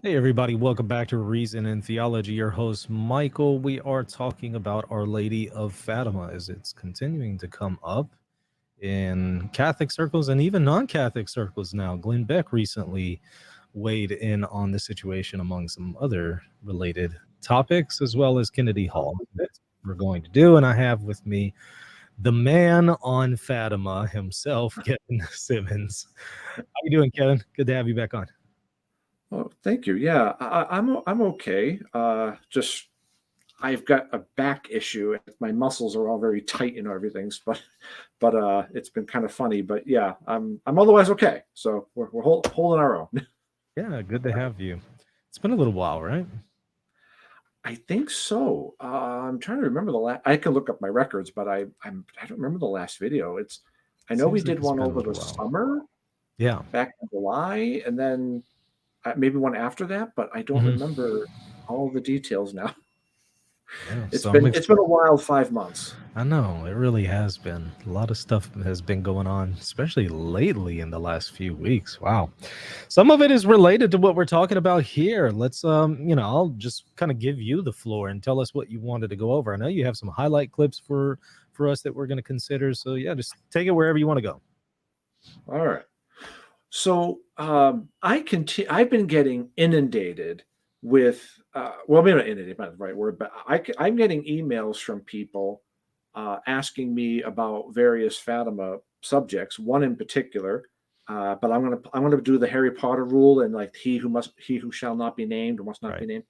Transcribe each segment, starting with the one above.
Hey, everybody, welcome back to Reason and Theology. Your host, Michael. We are talking about Our Lady of Fatima as it's continuing to come up in Catholic circles and even non-Catholic circles now. Glenn Beck recently weighed in on the situation among some other related topics, as well as Kennedy Hall. That's what we're going to do. And I have with me the man on Fatima himself, Kevin Symonds. How you doing, Kevin? Good to have you back on. Oh, thank you. Yeah, I'm okay. Just I've got a back issue. My muscles are all very tight and everything, but it's been kind of funny. But yeah, I'm otherwise okay. So we're holding our own. Yeah, good to have you. It's been a little while, right? I think so. I'm trying to remember the last. I can look up my records, but I don't remember the last video. I know we Seems like did it's one been a over the little while. summer Yeah. back in July, and then maybe one after that, but I don't remember all the details now. Yeah, It's so been a wild 5 months. I know it really has been. A lot of stuff has been going on, especially lately in the last few weeks. Wow. Some of it is related to what we're talking about here. Let's I'll just kind of give you the floor and tell us what you wanted to go over. I know you have some highlight clips for us that we're going to consider. So yeah, just take it wherever you want to go. All right. So I've been getting inundated with well, maybe not inundated, not the right word, but I'm getting emails from people asking me about various Fatima subjects. One in particular, but I'm gonna do the Harry Potter rule and like he who shall not be named or must not be named.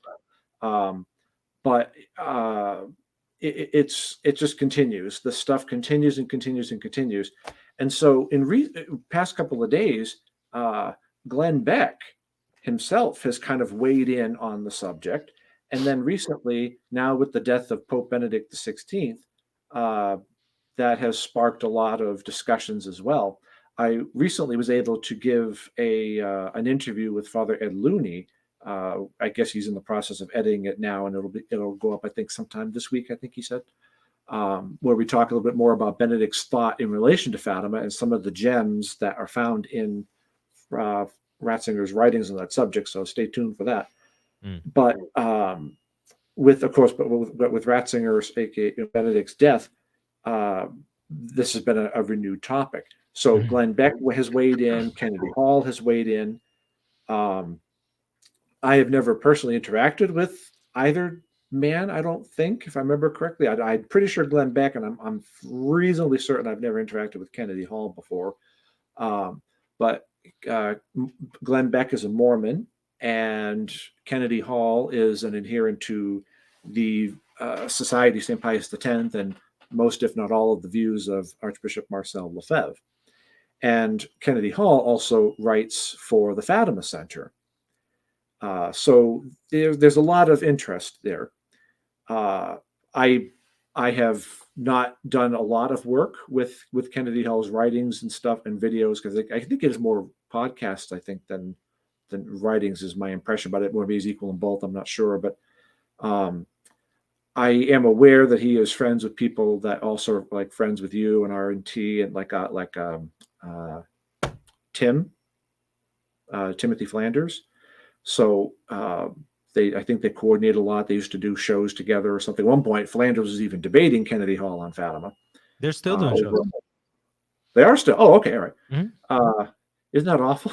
But it just continues. The stuff continues and continues and continues. And so in past couple of days, Glenn Beck himself has kind of weighed in on the subject. And then recently, now with the death of Pope Benedict XVI, that has sparked a lot of discussions as well. I recently was able to give an interview with Father Ed Looney. I guess he's in the process of editing it now, and it'll go up, I think, sometime this week, I think he said. Where we talk a little bit more about Benedict's thought in relation to Fatima and some of the gems that are found in Ratzinger's writings on that subject. So stay tuned for that. But with Ratzinger's, aka Benedict's death, this has been a renewed topic. So Glenn Beck has weighed in. Kennedy Hall has weighed in. I have never personally interacted with either man, I don't think, if I remember correctly. I'm pretty sure Glenn Beck, and I'm reasonably certain I've never interacted with Kennedy Hall before. But Glenn Beck is a Mormon, and Kennedy Hall is an adherent to the Society of St. Pius X and most, if not all, of the views of Archbishop Marcel Lefebvre. And Kennedy Hall also writes for the Fatima Center. So there's a lot of interest there. I have not done a lot of work with Kennedy Hall's writings and stuff and videos because I think it is more podcasts, I think, than writings is my impression, but it maybe he's equal in both. I'm not sure, but I am aware that he is friends with people that also are like friends with you and R&T and Timothy Flanders. So I think they coordinate a lot. They used to do shows together or something. At one point, Flanders was even debating Kennedy Hall on Fatima. They're still doing shows. They are still. Oh, okay, all right. Mm-hmm. Isn't that awful?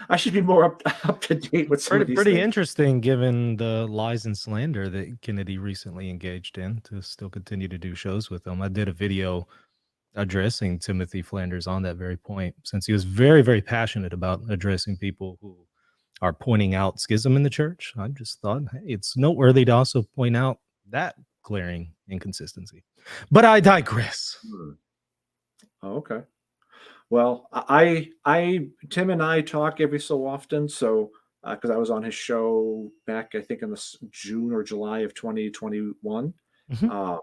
I should be more up to date with some of these pretty things. Interesting, given the lies and slander that Kennedy recently engaged in, to still continue to do shows with them. I did a video addressing Timothy Flanders on that very point, since he was very, very passionate about addressing people who are pointing out schism in the church. I just thought, hey, it's noteworthy to also point out that glaring inconsistency. But I digress. Oh, okay. Well, Tim and I talk every so often. So, because I was on his show back, I think in the June or July of 2021. Mm-hmm.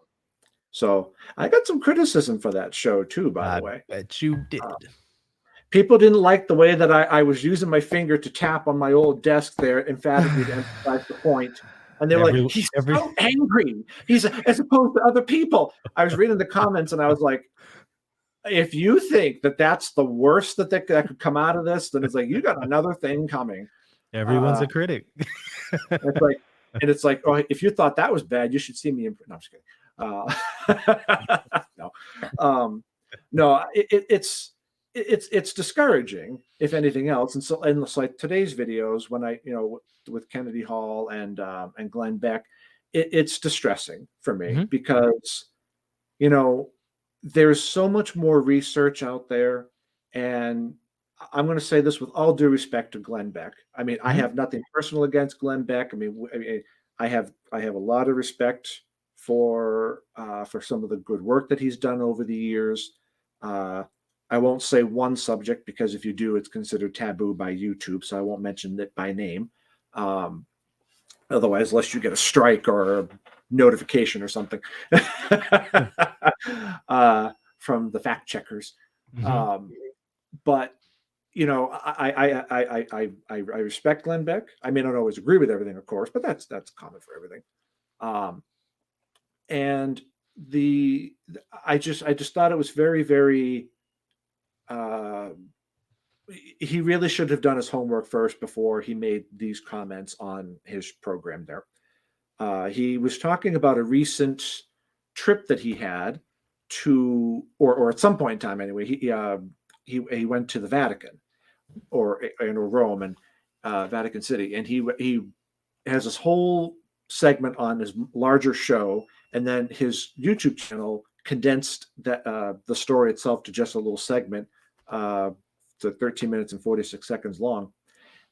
So I got some criticism for that show too, by the way. I bet you did. People didn't like the way that I was using my finger to tap on my old desk there, emphatically to emphasize the point. And they were like, he's so angry. He's as opposed to other people. I was reading the comments and I was like, if you think that that's the worst that could come out of this, then it's like you got another thing coming. Everyone's a critic. It's like, and it's like, oh, if you thought that was bad, you should see me. No, I'm just kidding. No, it's discouraging, if anything else. And so, and it's like today's videos, when I, with Kennedy Hall and Glenn Beck, it's distressing for me because, there's so much more research out there. And I'm going to say this with all due respect to Glenn Beck. I mean, I have nothing personal against Glenn Beck. I mean, I have a lot of respect for some of the good work that he's done over the years. I won't say one subject because if you do, it's considered taboo by YouTube, so I won't mention it by name. Otherwise, unless you get a strike or a notification or something from the fact checkers. But I respect Glenn Beck. I may not always agree with everything, of course, but that's common for everything. And I just thought it was very, very. He really should have done his homework first before he made these comments on his program there. He was talking about a recent trip that he had to, or at some point in time anyway, he went to the Vatican or Rome and Vatican City, and he has this whole segment on his larger show, and then his YouTube channel condensed that the story itself to just a little segment, to 13 minutes and 46 seconds long,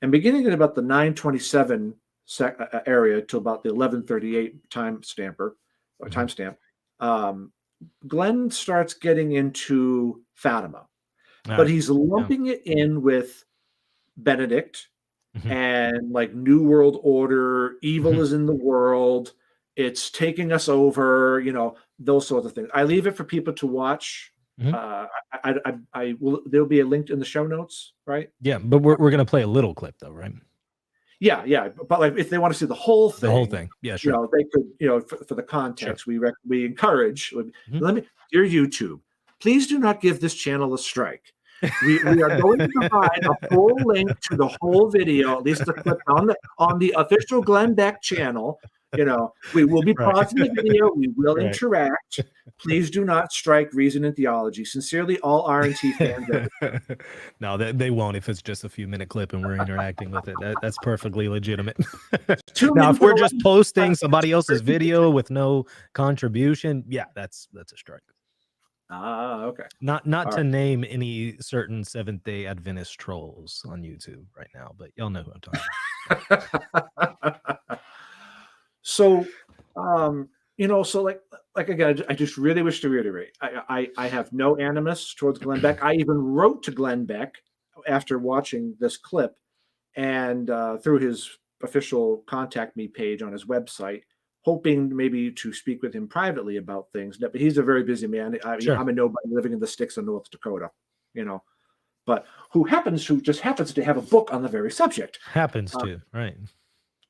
and beginning at about the 9:27 area to about the 11:38 timestamp. Glenn starts getting into Fatima, but he's lumping it in with Benedict and like New World Order, evil is in the world, it's taking us over, those sorts of things. I leave it for people to watch. I will. There'll be a link in the show notes, right? Yeah, but we're going to play a little clip though, right? Yeah. But like, if they want to see the whole thing, yeah, sure. They could, for the context, sure. We encourage. Dear YouTube, please do not give this channel a strike. We are going to provide a full link to the whole video, at least the clip on the official Glenn Beck channel. We will be pausing the video. We will interact. Please do not strike Reason and Theology. Sincerely, all R&T fans. No, they won't if it's just a few-minute clip and we're interacting with it. That's perfectly legitimate. Now, if we're just posting somebody else's video with no contribution, yeah, that's a strike. Okay. Not to name any certain Seventh-day Adventist trolls on YouTube right now, but y'all know who I'm talking about. So, so like again, I just really wish to reiterate, I have no animus towards Glenn Beck. I even wrote to Glenn Beck after watching this clip, and through his official contact me page on his website, hoping maybe to speak with him privately about things. But he's a very busy man. Sure. I'm a nobody living in the sticks of North Dakota, but who just happens to have a book on the very subject. Happens to, right.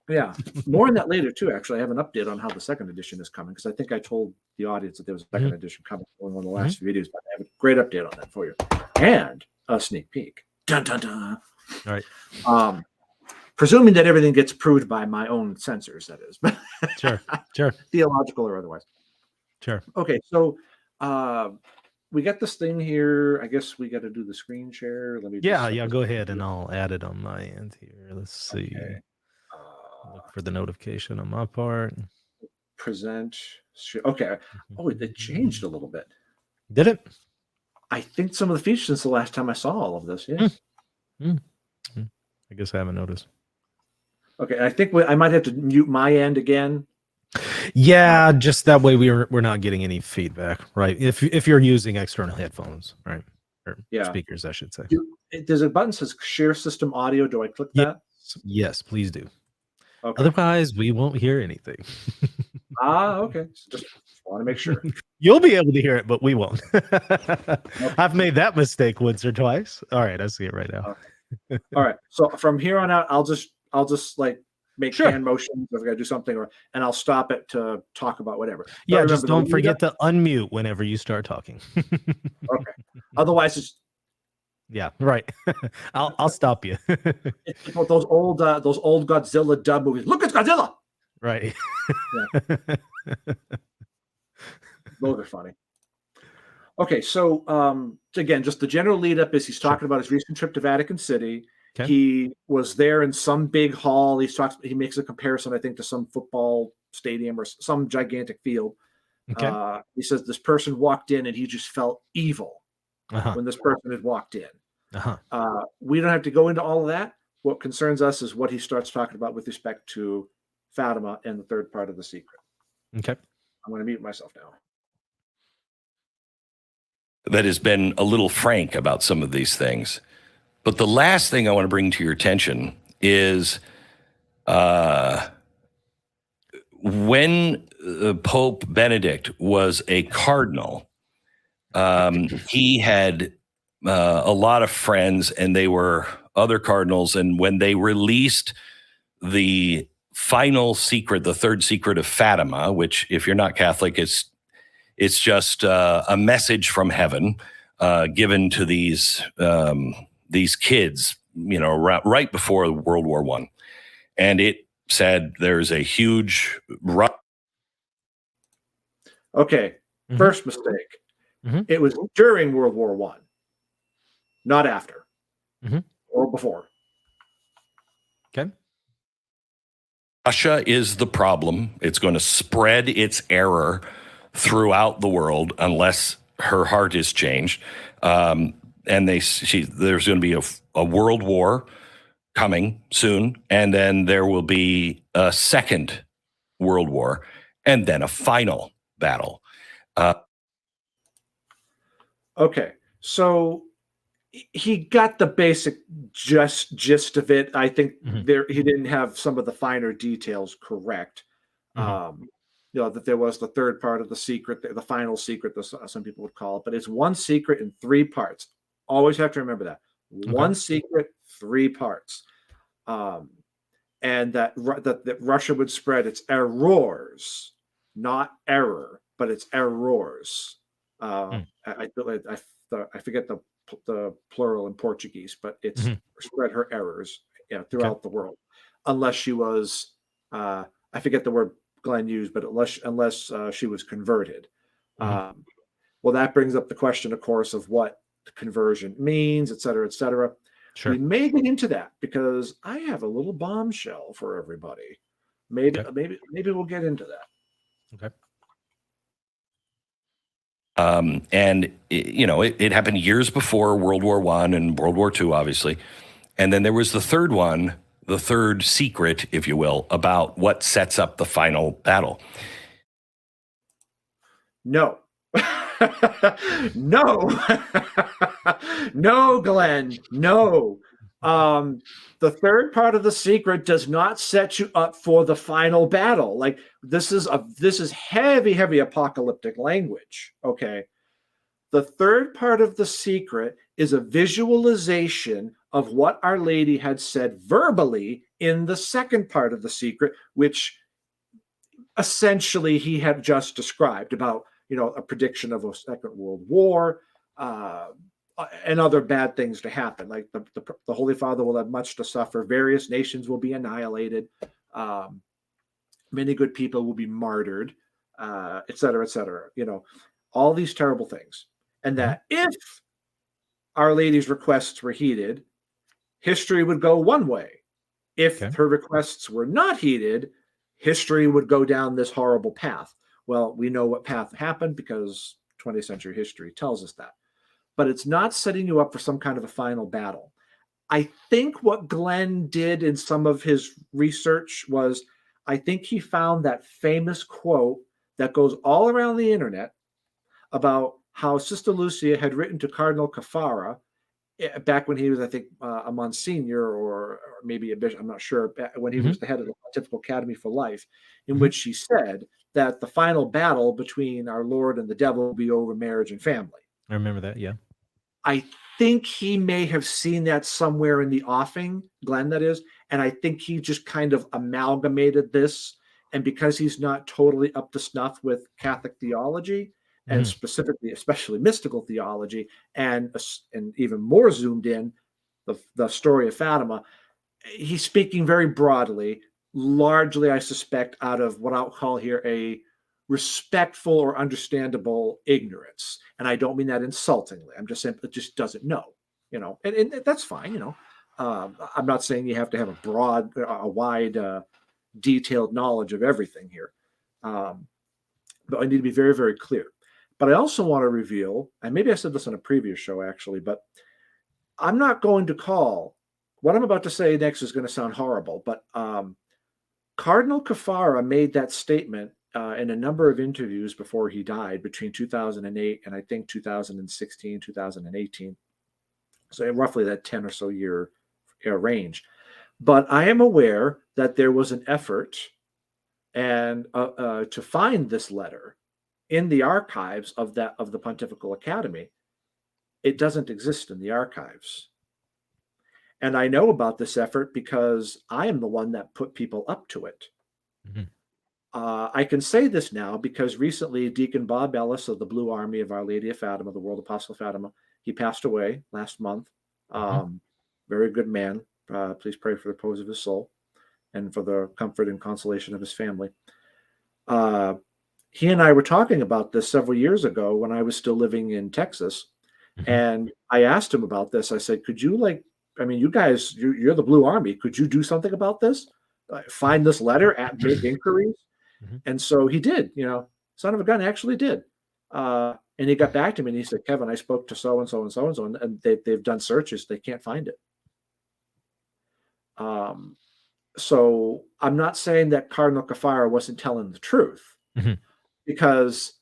Yeah, more on that later too. Actually, I have an update on how the second edition is coming, because I think I told the audience that there was a second edition coming on one of the last videos. But I have a great update on that for you, and a sneak peek. Dun dun dun. All right. Presuming that everything gets approved by my own censors, that is. Sure. Theological or otherwise. Sure. Okay, so we got this thing here. I guess we got to do the screen share. Let me. Yeah. Go ahead, and I'll add it on my end here. Let's see. Okay. Look for the notification on my part. Present. Okay. Oh, it changed a little bit. Did it? I think some of the features since the last time I saw all of this. Yes. I guess I haven't noticed. Okay. I think I might have to mute my end again. Yeah, just that way we're not getting any feedback, right? If you're using external headphones, right? Or speakers, I should say. There's a button that says share system audio. Do I click that? Yes, please do. Okay. Otherwise, we won't hear anything. Okay. So just want to make sure. You'll be able to hear it, but we won't. I've made that mistake once or twice. All right, I see it right now. Okay. All right. So from here on out, I'll just like make hand motions if I gotta do something, and I'll stop it to talk about whatever. Yeah, just don't forget to unmute whenever you start talking. Okay. Otherwise, it's Yeah, right. I'll stop you. it's like those old Godzilla dub movies. Look, it's Godzilla. Right. Those are funny. Okay, so again, just the general lead up is he's Sure. talking about his recent trip to Vatican City. Okay. He was there in some big hall. He makes a comparison, I think, to some football stadium or some gigantic field. Okay. He says this person walked in and he just felt evil Uh-huh. when this person had walked in. Uh-huh. We don't have to go into all of that. What concerns us is what he starts talking about with respect to Fatima and the third part of the secret. Okay. I'm going to mute myself now. That has been a little frank about some of these things. But the last thing I want to bring to your attention is when Pope Benedict was a cardinal, he had a lot of friends, and they were other cardinals. And when they released the final secret, the third secret of Fatima, which, if you're not Catholic, it's just a message from heaven given to these kids, right before World War I, and it said there's a huge Okay, first mistake. It was during World War I, not after or before. Okay. Russia is the problem. It's going to spread its error throughout the world unless her heart is changed. And there's going to be a world war coming soon, and then there will be a second world war, and then a final battle. Okay, so he got the basic gist of it. I think he didn't have some of the finer details correct. That there was the third part of the secret, the final secret, some people would call it, but it's one secret in 3 parts. Always have to remember that. One secret, 3 parts. And that Russia would spread its errors, not error, but its errors. I forget the plural in Portuguese, but it's spread her errors throughout the world, unless she was I forget the word Glenn used, but unless she was converted. Well, that brings up the question, of course, of what conversion means, et cetera, et cetera. Sure. We may get into that because I have a little bombshell for everybody. Maybe we'll get into that. Okay. And it happened years before World War I and World War II, obviously. And then there was the third one, the third secret, if you will, about what sets up the final battle. No. No. No, Glenn. No. The third part of the secret does not set you up for the final battle. Like this is heavy apocalyptic language. Okay. The third part of the secret is a visualization of what Our Lady had said verbally in the second part of the secret, which essentially he had just described about, a prediction of a second world war, and other bad things to happen. Like the Holy Father will have much to suffer. Various nations will be annihilated. Many good people will be martyred, et cetera, et cetera. All these terrible things. And that if Our Lady's requests were heeded, history would go one way. If her requests were not heeded, history would go down this horrible path. Well, we know what path happened because 20th century history tells us that. But it's not setting you up for some kind of a final battle. I think what Glenn did in some of his research was, I think he found that famous quote that goes all around the internet about how Sister Lucia had written to Cardinal Caffarra back when he was, I think, a Monsignor or maybe a bishop, I'm not sure, when he was the head of the Pontifical Academy for Life, in which she said that the final battle between our Lord and the devil will be over marriage and family. I remember that, yeah. I think he may have seen that somewhere in the offing, Glenn, that is, and I think he just kind of amalgamated this, and because he's not totally up to snuff with Catholic theology, and Mhm. specifically, especially mystical theology, and even more zoomed in, the story of Fatima, he's speaking very broadly, largely, I suspect, out of what I'll call here a respectful or understandable ignorance. And I don't mean that insultingly. I'm just saying it just doesn't know, and that's fine. I'm not saying you have to have a wide, detailed knowledge of everything here. But I need to be very, very clear. But I also want to reveal, and maybe I said this on a previous show actually, but I'm not going to call what I'm about to say next is going to sound horrible, but Cardinal Caffarra made that statement in a number of interviews before he died between 2008 and I think 2016, 2018. So roughly that 10 or so year range. But I am aware that there was an effort and to find this letter in the archives of the Pontifical Academy. It doesn't exist in the archives. And I know about this effort because I am the one that put people up to it. Mhm. I can say this now because recently Deacon Bob Ellis of the Blue Army of Our Lady of Fatima, the World Apostle Fatima, he passed away last month. Very good man. Please pray for the repose of his soul and for the comfort and consolation of his family. He and I were talking about this several years ago when I was still living in Texas. Mhm. And I asked him about this. I said, could you you guys, you're the Blue Army. Could you do something about this? Find this letter, make inquiries. Mhm. And so he did, son of a gun actually did. And he got back to me and he said, Kevin, I spoke to so-and-so and so-and-so, and they've done searches. They can't find it. So I'm not saying that Cardinal Caffarra wasn't telling the truth, Mhm. because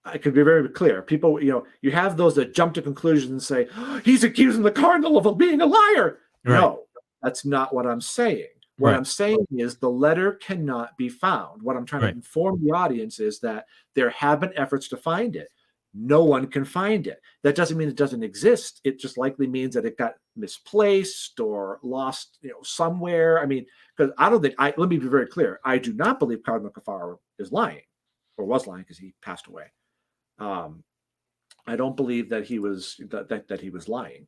I could be very clear. People, you have those that jump to conclusions and say, oh, he's accusing the cardinal of being a liar. Right. No, that's not what I'm saying. What Right. I'm saying is the letter cannot be found. What I'm trying Right. to inform the audience is that there have been efforts to find it. No one can find it. That doesn't mean it doesn't exist. It just likely means that it got misplaced or lost, somewhere. I mean, because I don't think, let me be very clear. I do not believe Cardinal Caffarra is lying, or was lying, because he passed away. I don't believe that he was that he was lying.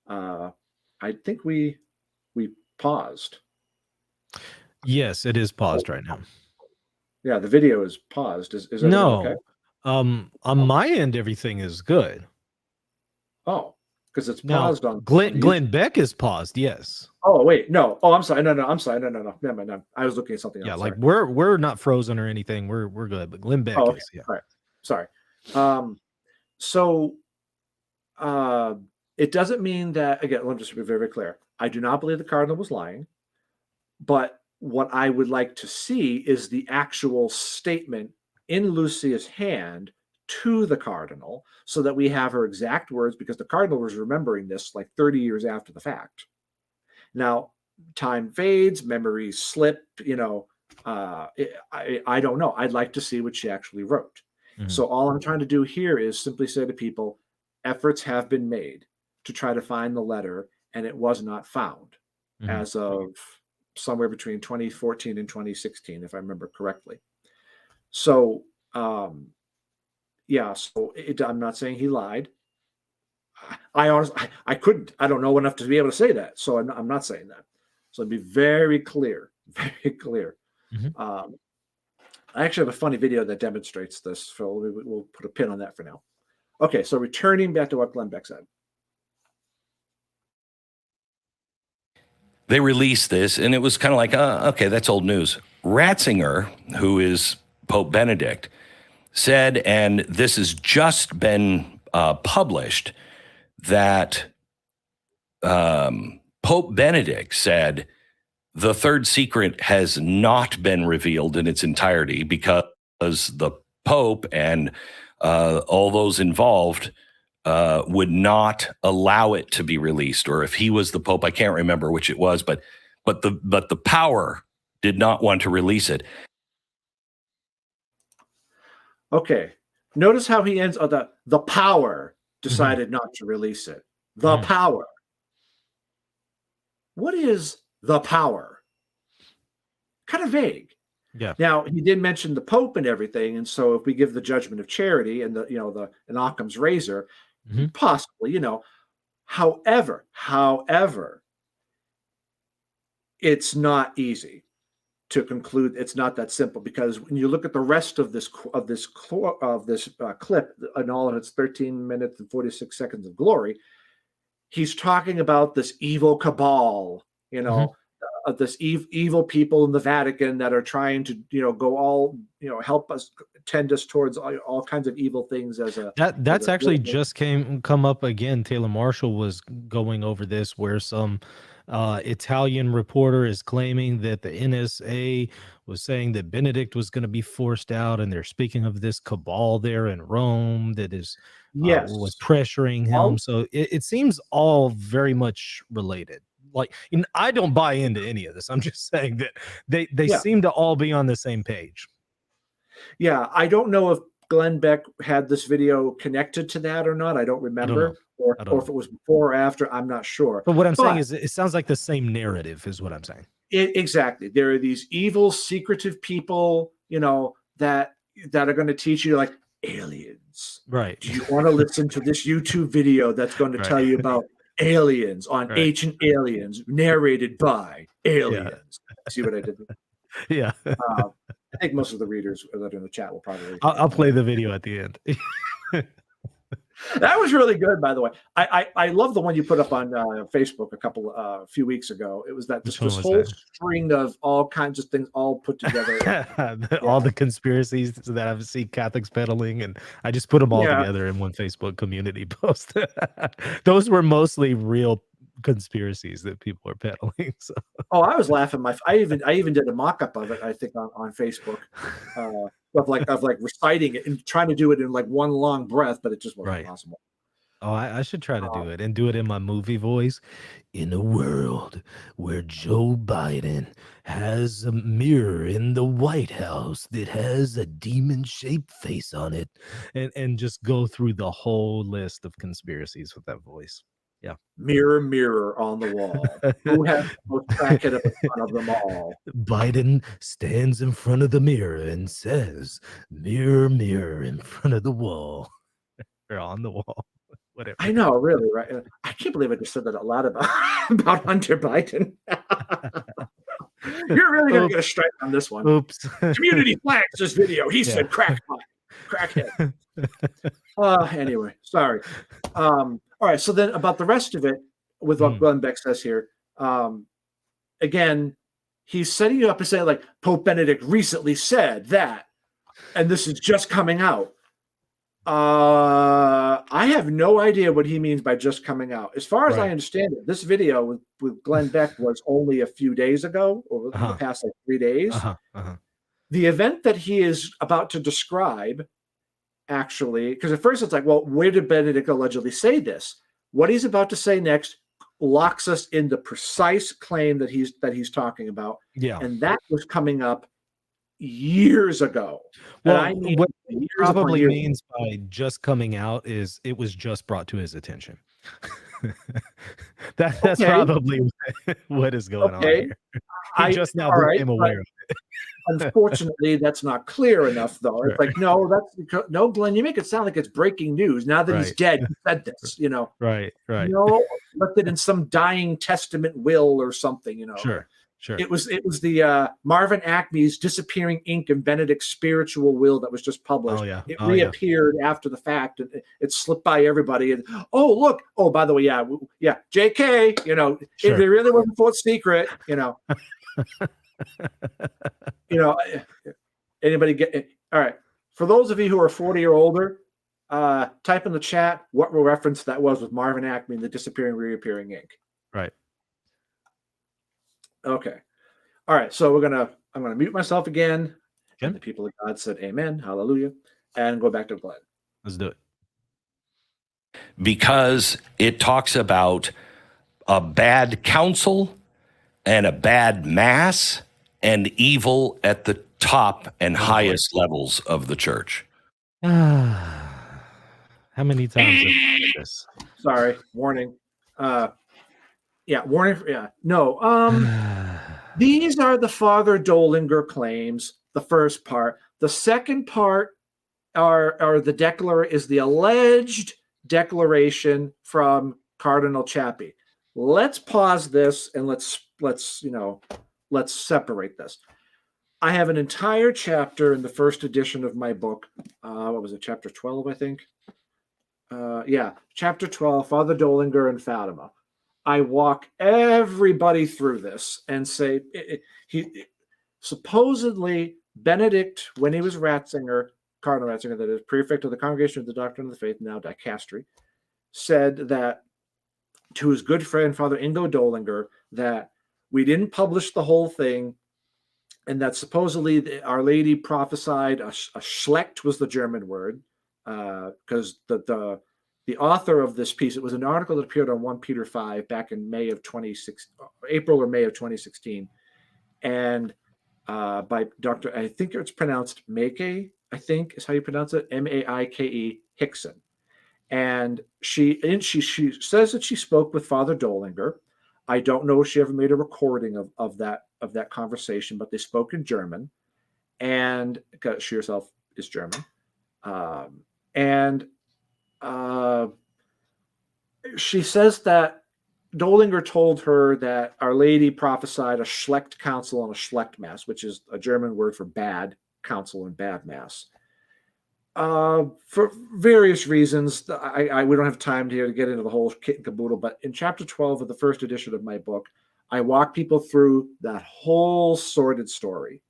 I think we paused. Yes, it is paused right now. Yeah, the video is paused. Is everything okay? On my end, everything is good. Oh, because it's Now, paused on Glenn Beck is paused. Yes. Oh wait, no. Oh, I'm sorry. No, I'm sorry. No. Never mind. No. I was looking at something Yeah, else. like Sorry. we're not frozen or anything. We're good. But Glenn Beck Okay. is. Yeah. All right. Sorry. So it doesn't mean that, again, let me just be very, very clear. I do not believe the cardinal was lying, but what I would like to see is the actual statement in Lucia's hand to the cardinal, so that we have her exact words, because the cardinal was remembering this like 30 years after the fact. Now, time fades, memories slip, I don't know. I'd like to see what she actually wrote. Mhm. So all I'm trying to do here is simply say to people, efforts have been made to try to find the letter, and it was not found as of somewhere between 2014 and 2016, if I remember correctly. So, yeah, so I'm not saying he lied. I honestly, I couldn't. I don't know enough to be able to say that. So I'm not saying that. So be very clear, very clear. Mhm. I actually have a funny video that demonstrates this, Phil. We'll put a pin on that for now. Okay, so returning back to what Glenn Beck said. They released this, and it was kind of like, okay, that's old news. Ratzinger, who is Pope Benedict, said, and this has just been published, that Pope Benedict said the third secret has not been revealed in its entirety because the Pope and all those involved would not allow it to be released. Or if he was the Pope, I can't remember which it was, but the power did not want to release it. Okay, notice how he ends. The power decided not to release it. The power. What is the power? Kind of vague. Yeah. Now, he did mention the Pope and everything, and so if we give the judgment of charity and an Occam's razor, Mhm. possibly, However, it's not easy to conclude. It's not that simple, because when you look at the rest of this clip, and all of its 13 minutes and 46 seconds of glory, he's talking about this evil cabal, Mhm. This evil people in the Vatican that are trying to, go all, help us, tend us towards all kinds of evil things That's actually just come up again. Taylor Marshall was going over this, where some Italian reporter is claiming that the NSA was saying that Benedict was going to be forced out, and they're speaking of this cabal there in Rome that is was Yes. pressuring him. Well, So it seems all very much related. Like, I don't buy into any of this. I'm just saying that they Yeah. seem to all be on the same page. Yeah, I don't know if Glenn Beck had this video connected to that or not. I don't remember, or I don't know. if it was before or after. I'm not sure. But what I'm saying But is, it sounds like the same narrative is what I'm saying. exactly, there are these evil, secretive people, that are going to teach you, like, aliens. Right. Do you want to listen to this YouTube video that's going to Right. tell you about aliens on Right. Ancient Aliens, narrated by aliens? See what I did? Yeah. I think most of the readers that are in the chat will probably. I'll play the video at the end. That was really good, by the way. I love the one you put up on Facebook a few weeks ago. It was this whole string of all kinds of things all put together. All the conspiracies that I've seen Catholics peddling, and I just put them all together in one Facebook community post. Those were mostly real conspiracies that people are peddling. So. Oh, I was laughing. I even did a mock-up of it, I think, on Facebook, of like reciting it and trying to do it in like one long breath, but it just wasn't possible. Oh, I should try to do it, and do it in my movie voice. In a world where Joe Biden has a mirror in the White House that has a demon-shaped face on it, and just go through the whole list of conspiracies with that voice. Yeah. Mirror, mirror on the wall, who has the most crackhead at the front of them all? Biden stands in front of the mirror and says, "Mirror, mirror in front of the wall," or on the wall. Whatever. I know, really, right? I can't believe I just said that out loud about Hunter Biden. You're really going to get a strike on this one. Oops. Community flags this video. He said crackhead. Anyway, sorry. All right, so then about the rest of it, with what Glenn Beck says here, again, he's setting you up and saying, like, Pope Benedict recently said that, and this is just coming out. I have no idea what he means by just coming out. As far as I understand it, this video with Glenn Beck was only a few days ago, or the past like 3 days. The event that he is about to describe, actually, because at first it's like, well, where did Benedict allegedly say this? What he's about to say next locks us in the precise claim that he's talking about. Yeah. And that was coming up years ago. Well, I mean, what he probably means by just coming out is it was just brought to his attention. That's probably what is going on here. He just now became aware of it. Unfortunately, that's not clear enough, though. It's like, no, that's because, no, Glenn, you make it sound like it's breaking news. Now that he's dead, he said this, Right. No, left it in some dying testament will or something, Sure. It was the Marvin Acme's disappearing ink and Benedict's spiritual will that was just published. Oh, yeah. It reappeared after the fact, and it slipped by everybody. And look, by the way, JK, if it really wasn't fourth secret, anybody get it? All right. For those of you who are 40 or older, type in the chat what reference that was with Marvin Acme and the disappearing, reappearing ink. Right. Okay. All right. So I'm gonna mute myself again. Okay. And the people of God said amen, hallelujah, and go back to Glenn. Let's do it. Because it talks about a bad council and a bad mass and evil at the top and highest levels of the church. How many times have you said this? Sorry, warning. Warning. Yeah, no. These are the Father Dolinger claims the first part. The second part is the alleged declaration from Cardinal Chappie. Let's pause this and let's separate this. I have an entire chapter in the first edition of my book. What was it? Chapter 12, I think. Chapter 12, Father Dolinger and Fatima. I walk everybody through this and say, supposedly Benedict, when he was Ratzinger, Cardinal Ratzinger, that is prefect of the Congregation of the Doctrine of the Faith, now dicastery, said that to his good friend, Father Ingo Dolinger, that we didn't publish the whole thing, and that supposedly Our Lady prophesied, a Schlecht was the German word, because the author of this piece, it was an article that appeared on 1 Peter 5 back in April or May of 2016, and by Dr. I think it's pronounced Maike, I think is how you pronounce it, Maike Hickson. And she says that she spoke with Father Dolinger. I don't know if she ever made a recording of that conversation, but they spoke in German, and because she herself is German. She says that Dolinger told her that Our Lady prophesied a Schlecht council and a Schlecht mass, which is a German word for bad council and bad mass. For various reasons, we don't have time here to get into the whole kit and caboodle, but in chapter 12 of the first edition of my book, I walk people through that whole sordid story.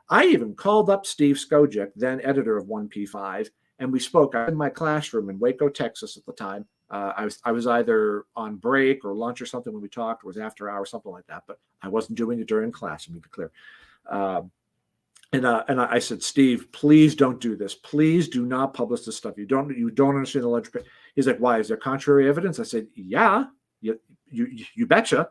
I even called up Steve Skojek, then editor of 1P5, and we spoke. I was in my classroom in Waco, Texas at the time. I was either on break or lunch or something when we talked. It was after hours, something like that, but I wasn't doing it during class, to be clear. And I said, Steve, please don't do this. Please do not publish this stuff. You don't understand the legislation. He's like, why? Is there contrary evidence? I said, yeah, you betcha.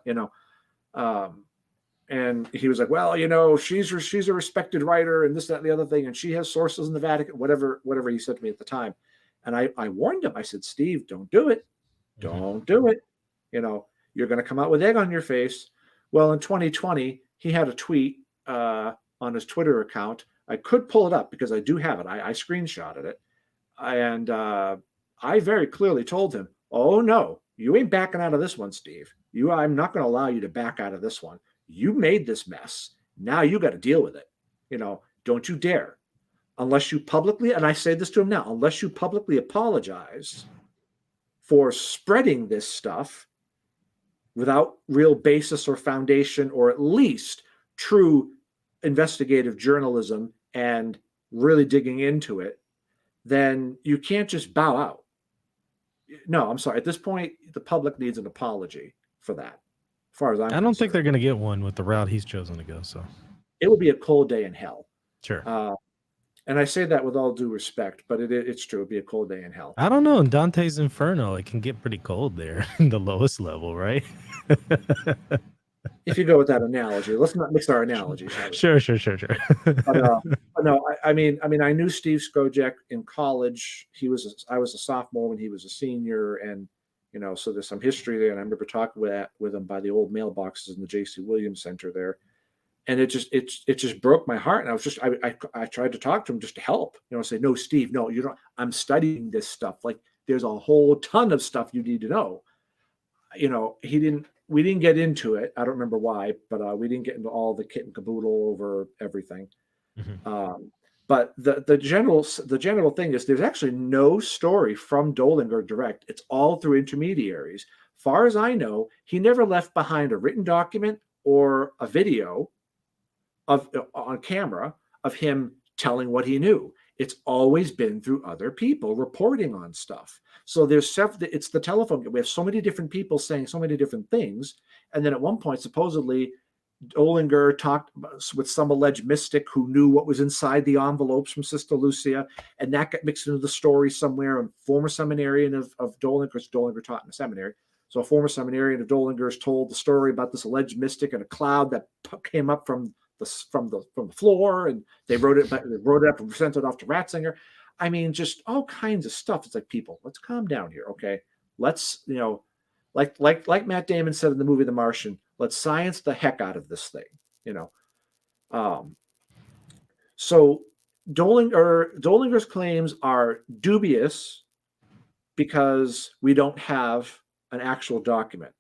And he was like, well, she's a respected writer and this, that, and the other thing, and she has sources in the Vatican, whatever he said to me at the time. And I warned him. I said, Steve, don't do it. Don't do it. You're going to come out with egg on your face. Well, in 2020, he had a tweet on his Twitter account. I could pull it up because I do have it. I screenshotted it. And I very clearly told him, oh, no, you ain't backing out of this one, Steve. I'm not going to allow you to back out of this one. You made this mess. Now you got to deal with it. Don't you dare. Unless you publicly, and I say this to him now, unless you publicly apologize for spreading this stuff without real basis or foundation, or at least true investigative journalism and really digging into it, then you can't just bow out. No, I'm sorry. At this point, the public needs an apology for that. As far as I don't think they're going to get one with the route he's chosen to go. So it would be a cold day in hell. Sure. And I say that with all due respect, but it's true. It'd be a cold day in hell. I don't know. In Dante's Inferno, it can get pretty cold there in the lowest level, right? If you go with that analogy, let's not mix our analogies. Sure. But no, I mean, I knew Steve Skojek in college. I was a sophomore when he was a senior, and so there's some history there. And I remember talking with him by the old mailboxes in the J.C. Williams Center there, and it just broke my heart. And I tried to talk to him just to help. Say, no, Steve, no, you don't. I'm studying this stuff. Like, there's a whole ton of stuff you need to know. We didn't get into it. I don't remember why, but we didn't get into all the kit and caboodle over everything. Mm-hmm. But the general thing is, there's actually no story from Dolinger direct. It's all through intermediaries. Far as I know, he never left behind a written document or a video on camera of him telling what he knew. It's always been through other people reporting on stuff. So it's the telephone. We have so many different people saying so many different things. And then at one point, supposedly, Dolinger talked with some alleged mystic who knew what was inside the envelopes from Sister Lucia, and that got mixed into the story somewhere. And former seminarian of Dolinger's, Dolinger taught in a seminary. So a former seminarian of Dolinger's told the story about this alleged mystic and a cloud that came up from the floor, and they wrote it up and sent it off to Ratzinger. I mean, just all kinds of stuff. It's like, people, let's calm down here, okay? Let's, like Matt Damon said in the movie The Martian, let's science the heck out of this thing, So Dollinger's claims are dubious because we don't have an actual document.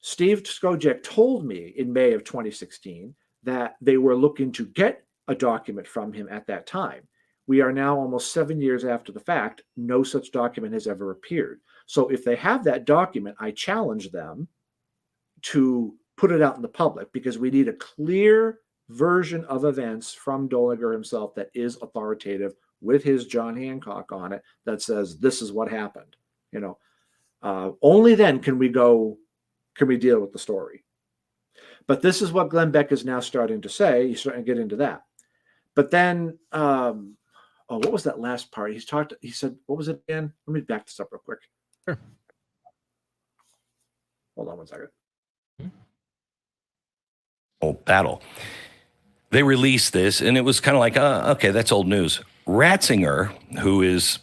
Steve Skojec told me in May of 2016 that they were looking to get a document from him at that time. We are now almost 7 years after the fact. No such document has ever appeared. So if they have that document, I challenge them to put it out in the public, because we need a clear version of events from Dollinger himself that is authoritative, with his John Hancock on it, that says this is what happened. Only then can we deal with the story. But this is what Glenn Beck is now starting to say. He's starting to get into that. But then, what was that last part? He said, what was it again? Let me back this up real quick. Sure. Hold on one second. Battle. They released this, and it was kind of like, okay, that's old news. Ratzinger, who is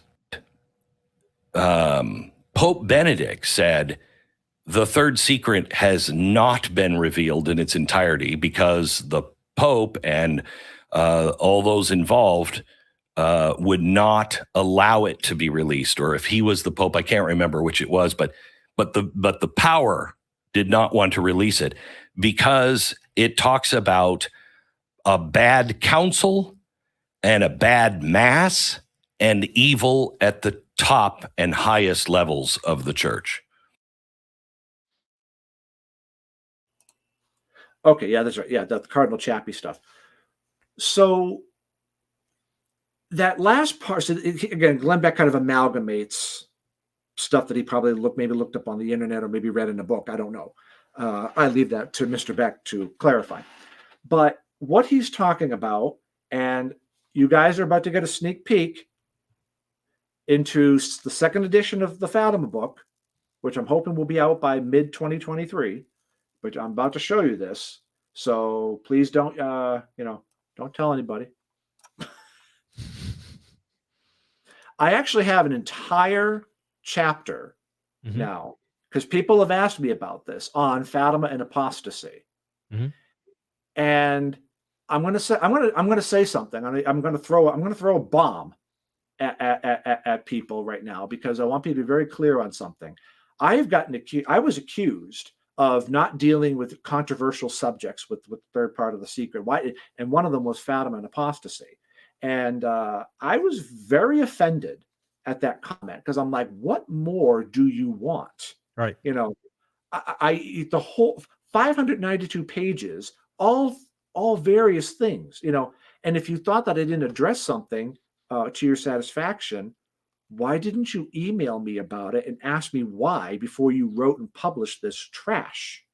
Pope Benedict, said the third secret has not been revealed in its entirety because the Pope and all those involved would not allow it to be released. Or if he was the Pope, I can't remember which it was, but the power did not want to release it because it talks about a bad council and a bad mass and evil at the top and highest levels of the church. Okay, yeah, that's right. Yeah, the Cardinal Chappie stuff. So that last part, so again, Glenn Beck kind of amalgamates stuff that he probably looked up on the internet or maybe read in a book. I don't know. I leave that to Mr. Beck to clarify. But what he's talking about, and you guys are about to get a sneak peek into the second edition of the Fatima book, which I'm hoping will be out by mid-2023, but I'm about to show you this. So please don't, don't tell anybody. I actually have an entire chapter now, because people have asked me about this, on Fatima and apostasy. And I'm going to say something. I'm going to throw a bomb at people right now, because I want people to be very clear on something. I was accused of not dealing with controversial subjects with the third part of the secret. Why? And one of them was Fatima and apostasy. And I was very offended at that comment, because I'm like, what more do you want? Right. The whole 592 pages, all various things, and if you thought that I didn't address something to your satisfaction, why didn't you email me about it and ask me why before you wrote and published this trash?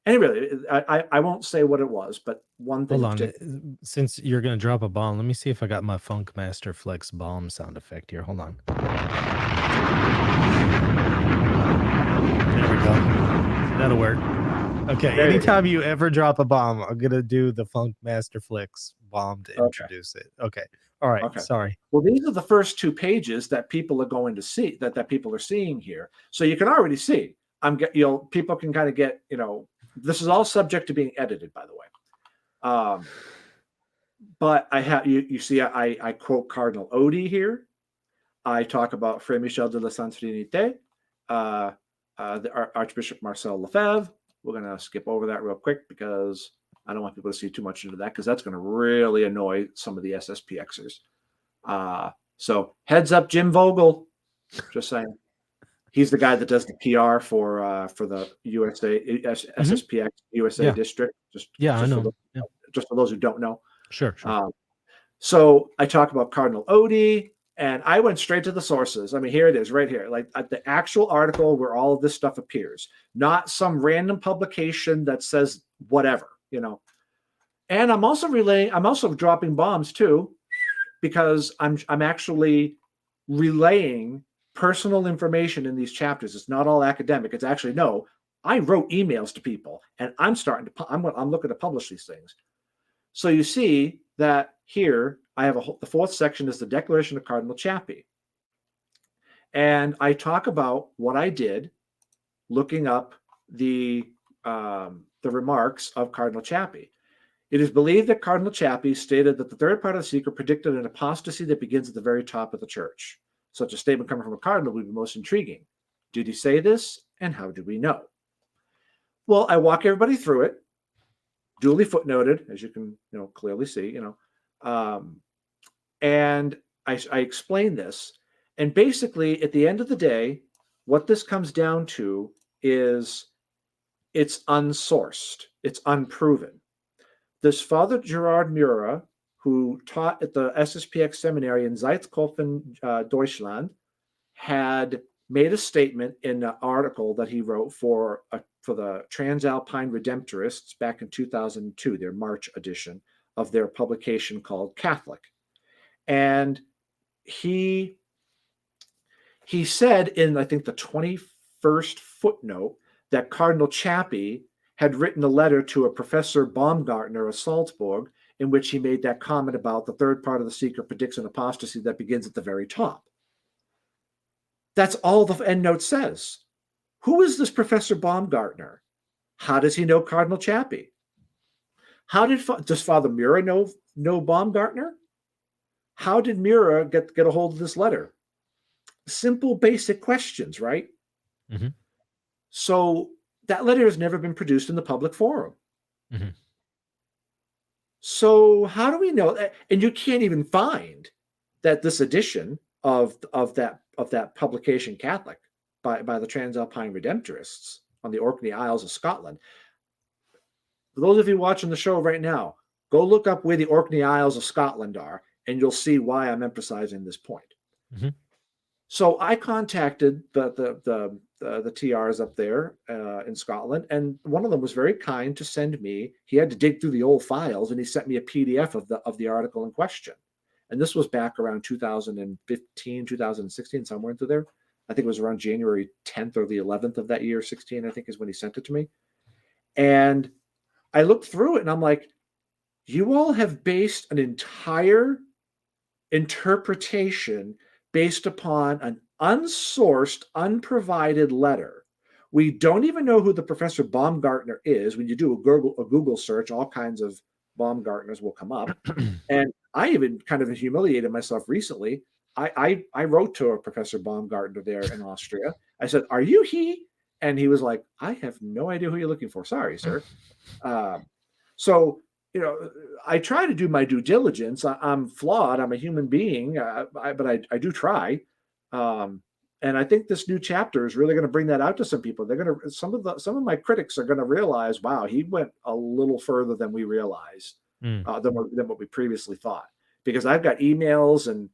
Anyway, I won't say what it was, but one thing. Hold on. Since you're going to drop a bomb, let me see if I got my Funk Master Flex bomb sound effect here. Hold on. There we go. That'll work. Okay. Anytime you ever drop a bomb, I'm going to do the Funk Master Flex bomb to introduce it. Okay. All right. Okay. Sorry. Well, these are the first 2 pages that people are going to see, that people are seeing here. So you can already see, people can kind of get, this is all subject to being edited, by the way. But I have, you see, I quote Cardinal Odie here. I talk about Frère Michel de la Sainte Trinité, the Archbishop Marcel Lefebvre. We're going to skip over that real quick, because I don't want people to see too much into that, because that's going to really annoy some of the SSPXers. So heads up, Jim Vogel. Just saying. He's the guy that does the PR for the USA SSPX USA district. I know. Just for those who don't know. Sure. So I talk about Cardinal Odie, and I went straight to the sources. I mean, here it is, right here, like the actual article where all of this stuff appears, not some random publication that says whatever, And I'm also dropping bombs too, because I'm actually relaying personal information in these chapters. It's not all academic. It's actually, no, I wrote emails to people, and I'm looking to publish these things. So you see that here I have the 4th section is the Declaration of Cardinal Chappie. And I talk about what I did looking up the remarks of Cardinal Chappie. It is believed that Cardinal Chappie stated that the third part of the secret predicted an apostasy that begins at the very top of the church. Such a statement coming from a cardinal would be most intriguing. Did he say this, and how do we know? Well, I walk everybody through it, duly footnoted, as you can clearly see, and I explain this. And basically, at the end of the day, what this comes down to is it's unsourced, it's unproven. This Father Gerard Mura, who taught at the SSPX seminary in Zeitskofen, Deutschland, had made a statement in an article that he wrote for the Transalpine Redemptorists back in 2002, their March edition of their publication called Catholic. And he said in, I think, the 21st footnote that Cardinal Chappie had written a letter to a Professor Baumgartner of Salzburg in which he made that comment about the third part of the secret predicts an apostasy that begins at the very top. That's all the endnote says. Who is this Professor Baumgartner? How does he know Cardinal Chappie? Does Father Mura know Baumgartner? How did Mura get a hold of this letter? Simple, basic questions, right? Mm-hmm. So that letter has never been produced in the public forum. Mm-hmm. So how do we know that? And you can't even find that this edition of that publication Catholic by the Transalpine Redemptorists on the Orkney Isles of Scotland. For those of you watching the show right now, go look up where the Orkney Isles of Scotland are, and you'll see why I'm emphasizing this point. Mm-hmm. So I contacted the TRs up there in Scotland, and one of them was very kind to send me. He had to dig through the old files, and he sent me a PDF of the article in question. And this was back around 2015, 2016, somewhere into there. I think it was around January 10th or the 11th of that year, 16, I think is when he sent it to me. And I looked through it, and I'm like, you all have based an entire interpretation based upon an unsourced, unprovided letter. We don't even know who the Professor Baumgartner is. When you do a Google search, all kinds of Baumgartners will come up. And I even kind of humiliated myself recently. I wrote to a Professor Baumgartner there in Austria. I said, "Are you he?" And he was like, "I have no idea who you're looking for. Sorry, sir." So, I try to do my due diligence. I'm flawed. I'm a human being, but I do try. And I think this new chapter is really going to bring that out to some people. Some of my critics are going to realize, wow, he went a little further than we realized, than what we previously thought. Because I've got emails and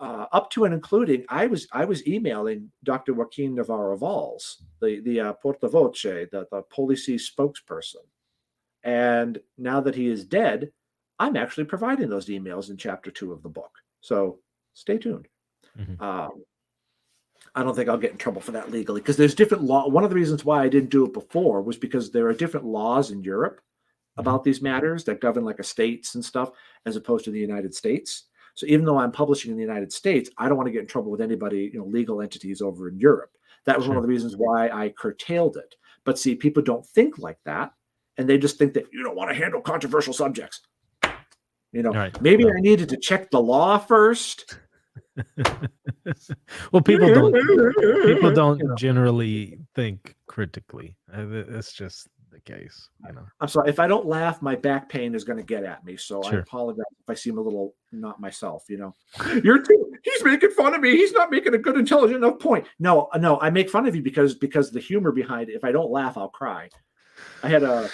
up to and including, I was emailing Dr. Joaquin Navarro Valls, the portavoce, the policy spokesperson. And now that he is dead, I'm actually providing those emails in chapter 2 of the book. So stay tuned. Mm-hmm. I don't think I'll get in trouble for that legally because there's different law. One of the reasons why I didn't do it before was because there are different laws in Europe about these matters that govern like estates and stuff, as opposed to the United States. So even though I'm publishing in the United States, I don't want to get in trouble with anybody, legal entities over in Europe. That was one of the reasons why I curtailed it. But see, people don't think like that. And they just think that you don't want to handle controversial subjects. Right. Maybe I needed to check the law first. Well, people don't generally think critically. That's just the case. I'm sorry. If I don't laugh, my back pain is going to get at me. So Sure. I apologize if I seem a little not myself. He's making fun of me. He's not making a good, intelligent enough point. No. I make fun of you because the humor behind it. If I don't laugh, I'll cry. I had a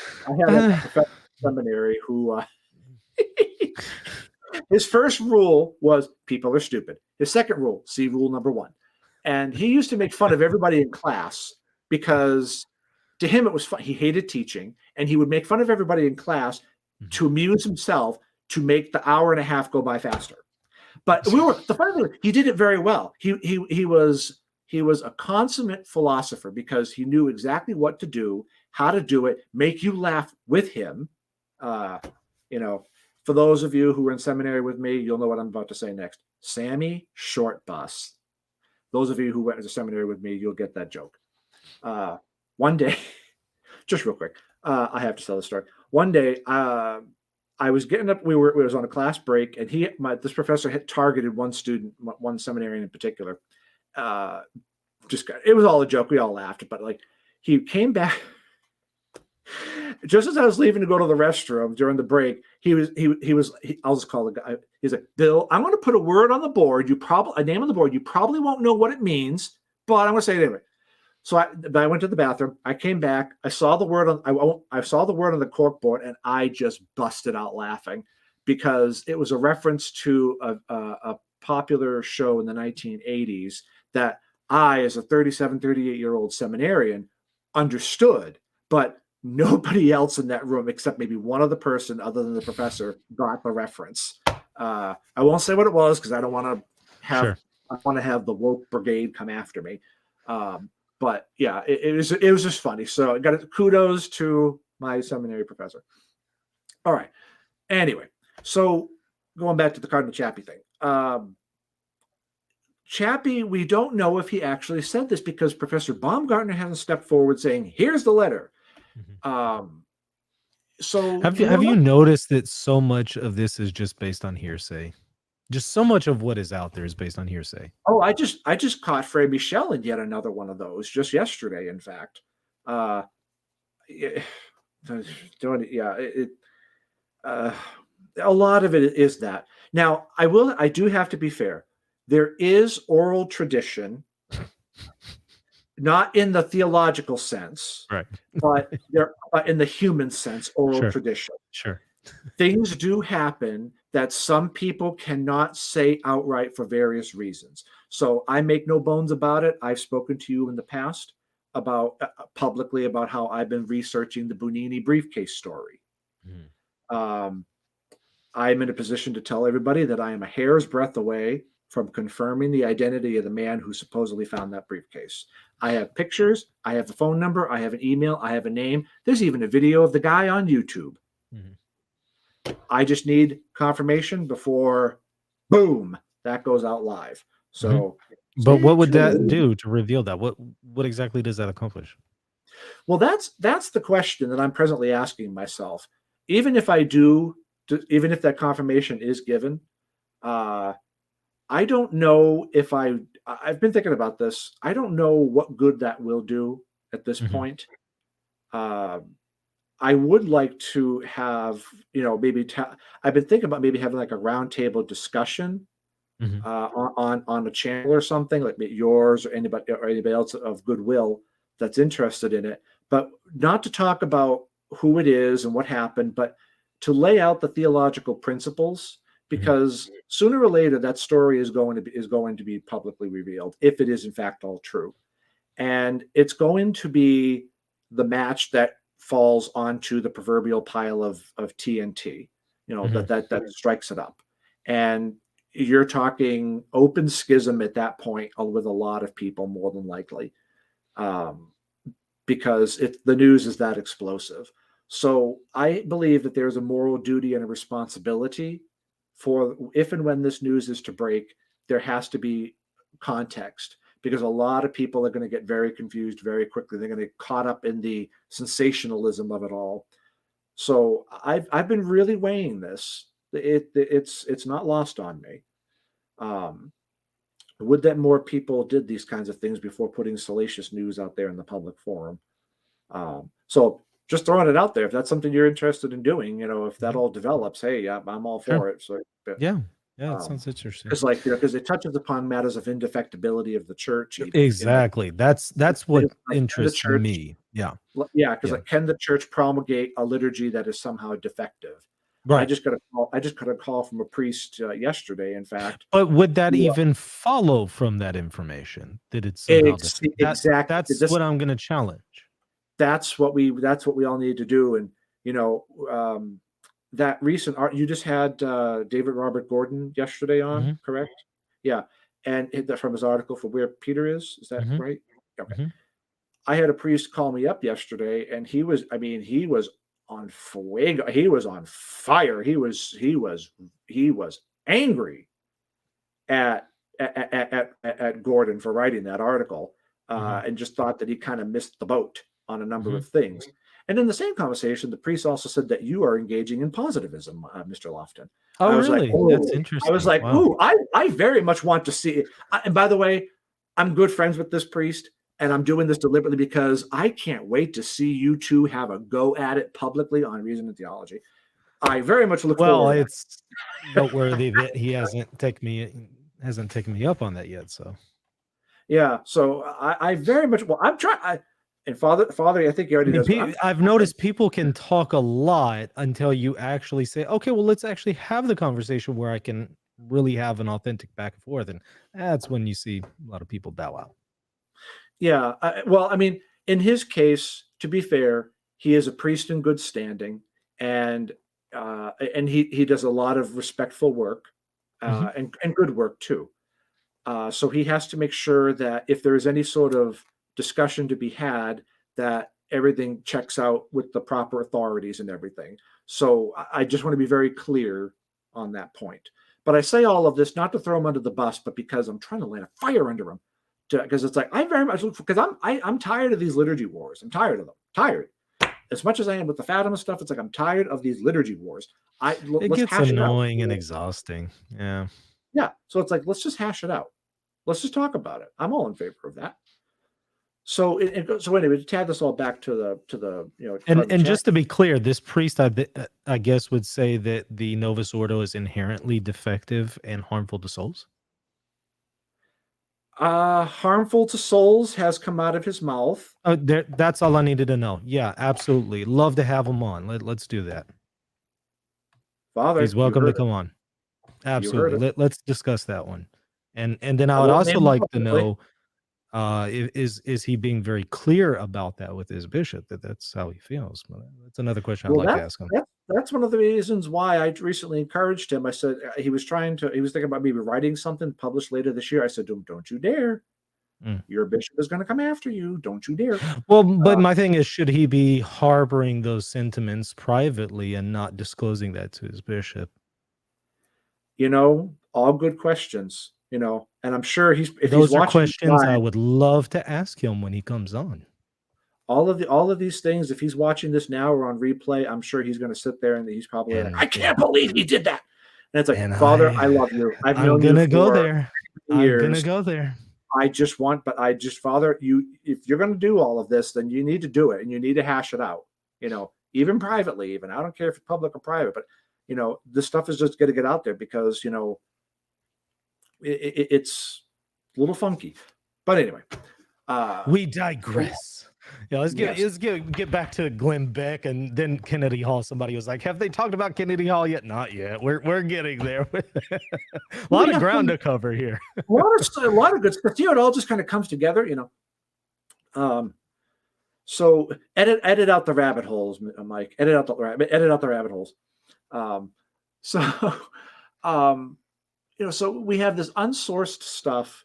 professor seminary who his first rule was people are stupid. His second rule, see rule number 1. And he used to make fun of everybody in class because to him it was fun. He hated teaching, and he would make fun of everybody in class to amuse himself, to make the hour and a half go by faster. But the funny thing, he did it very well. He was a consummate philosopher because he knew exactly what to do, how to do it, make you laugh with him. For those of you who were in seminary with me, you'll know what I'm about to say next. Sammy Short Bus. Those of you who went to seminary with me, you'll get that joke. One day, just real quick, I have to tell the story. one day, I was getting up. It was on a class break, and this professor had targeted one student, one seminarian in particular. It was all a joke. We all laughed, but like he came back just as I was leaving to go to the restroom during the break. I'll just call the guy. He's like, Bill, I'm going to put a word on the board. A name on the board. You probably won't know what it means, but I'm going to say it anyway. So I went to the bathroom. I came back. I saw the word on the cork board, and I just busted out laughing because it was a reference to a popular show in the 1980s that I, as a 37, 38-year-old seminarian, understood, but nobody else in that room, except maybe one other person other than the professor, got the reference. I won't say what it was because I don't want to have. Sure. I want to have the woke brigade come after me. But yeah, it was just funny. So I got kudos to my seminary professor. All right. Anyway, so going back to the Cardinal Chappie thing. Chappie, we don't know if he actually said this because Professor Baumgartner hasn't stepped forward saying, "Here's the letter." So have you noticed that so much of this is just based on hearsay? Just so much of what is out there is based on hearsay. Oh, I just caught Frey Michel in yet another one of those just yesterday. In fact, a lot of it is that. Now, I do have to be fair. There is oral tradition, not in the theological sense, right? But in the human sense, oral tradition. Sure. Things do happen that some people cannot say outright for various reasons. So I make no bones about it. I've spoken to you in the past about publicly about how I've been researching the Bunini briefcase story. I'm in a position to tell everybody that I am a hair's breadth away from confirming the identity of the man who supposedly found that briefcase. I have pictures. I have the phone number. I have an email. I have a name. There's even a video of the guy on YouTube. I just need confirmation before, boom, that goes out live. So, but what would that do to reveal that? What exactly does that accomplish? Well, that's the question that I'm presently asking myself. Even if that confirmation is given, I don't know if I've been thinking about this. I don't know what good that will do at this point. I would like to have, maybe I've been thinking about maybe having like a roundtable discussion on a channel or something like yours or anybody else of goodwill that's interested in it, but not to talk about who it is and what happened, but to lay out the theological principles, because sooner or later that story is going to be publicly revealed if it is in fact all true, and it's going to be the match that falls onto the proverbial pile of TNT, that strikes it up. And you're talking open schism at that point with a lot of people, more than likely, because the news is that explosive. So I believe that there's a moral duty and a responsibility for if and when this news is to break, there has to be context, because a lot of people are going to get very confused very quickly. They're going to get caught up in the sensationalism of it all. So I've been really weighing this. It's not lost on me. Would that more people did these kinds of things before putting salacious news out there in the public forum. So just throwing it out there, if that's something you're interested in doing, if that all develops, hey, I'm all for it. So that sounds interesting. Because it touches upon matters of indefectibility of the church. Exactly. That's what interests me. Yeah. Yeah, because can the church promulgate a liturgy that is somehow defective? Right. I just got a call from a priest yesterday, in fact. But would that even follow from that information that it's somehow exactly? That's what I'm going to challenge. That's what we all need to do. And that recent art you just had David Robert Gordon yesterday on, correct? Yeah, and from his article for Where Peter Is that right? Okay. I had a priest call me up yesterday, and he was on fuego. He was on fire. He was angry at Gordon for writing that article, and just thought that he kind of missed the boat on a number of things. And in the same conversation, the priest also said that you are engaging in positivism, Mr. Lofton. Oh, I was really? like, oh, That's I interesting. was like, Wow. ooh, I very much want to see it. And by the way, I'm good friends with this priest, and I'm doing this deliberately because I can't wait to see you two have a go at it publicly on Reason and Theology. I very much look Well, forward to it's noteworthy that he hasn't taken me up on that yet. So yeah. So I very much, well, I'm trying. And Father, I think he already does. I've noticed people can talk a lot until you actually say, okay, well, let's actually have the conversation where I can really have an authentic back and forth. And that's when you see a lot of people bow out. Yeah. Well, I mean, in his case, to be fair, he is a priest in good standing, and he does a lot of respectful work, and good work too. So he has to make sure that if there is any sort of discussion to be had, that everything checks out with the proper authorities and everything. So I just want to be very clear on that point. But I say all of this not to throw him under the bus, but because I'm trying to light a fire under him. Because it's like I very much because I'm tired of these liturgy wars. I'm tired of them. Tired. As much as I am with the Fatima stuff, it's like I'm tired of these liturgy wars. It gets annoying and exhausting. Yeah. Yeah. So it's like let's just hash it out. Let's just talk about it. I'm all in favor of that. So anyway, to add this all back to the and just to be clear, this priest I guess would say that the Novus Ordo is inherently defective and harmful to souls. Harmful to souls has come out of his mouth. Oh, that's all I needed to know. Yeah, absolutely. Love to have him on. Let's do that. Father, he's welcome to come on. Absolutely. Let's discuss that one. And then I would also like to know, is he being very clear about that with his bishop, that's how he feels? That's another question I'd like to ask him. That's one of the reasons why I recently encouraged him. I said he was thinking about maybe writing something published later this year. I said to him, don't you dare. Your bishop is going to come after you. Don't you dare. Well, but my thing is, should he be harboring those sentiments privately and not disclosing that to his bishop? All good questions, and I'm sure if those he's are watching questions I would love to ask him when he comes on. All of these things, if he's watching this now or on replay, I'm sure he's going to sit there and he's probably like, I can't believe he did that. And it's like, Father, I love you. I'm going to go there. I'm going to go there. Father, if you're going to do all of this, then you need to do it and you need to hash it out, even privately, even. I don't care if it's public or private, but this stuff is just going to get out there because, it's a little funky. But anyway, we digress. Yeah, let's get back to Glenn Beck and then Kennedy Hall. Somebody was like, have they talked about Kennedy Hall yet? Not yet. We're getting there. A lot of ground to cover here. a lot of good stuff. It all just kind of comes together, So edit out the rabbit holes, Mike. Edit out the rabbit holes. So we have this unsourced stuff,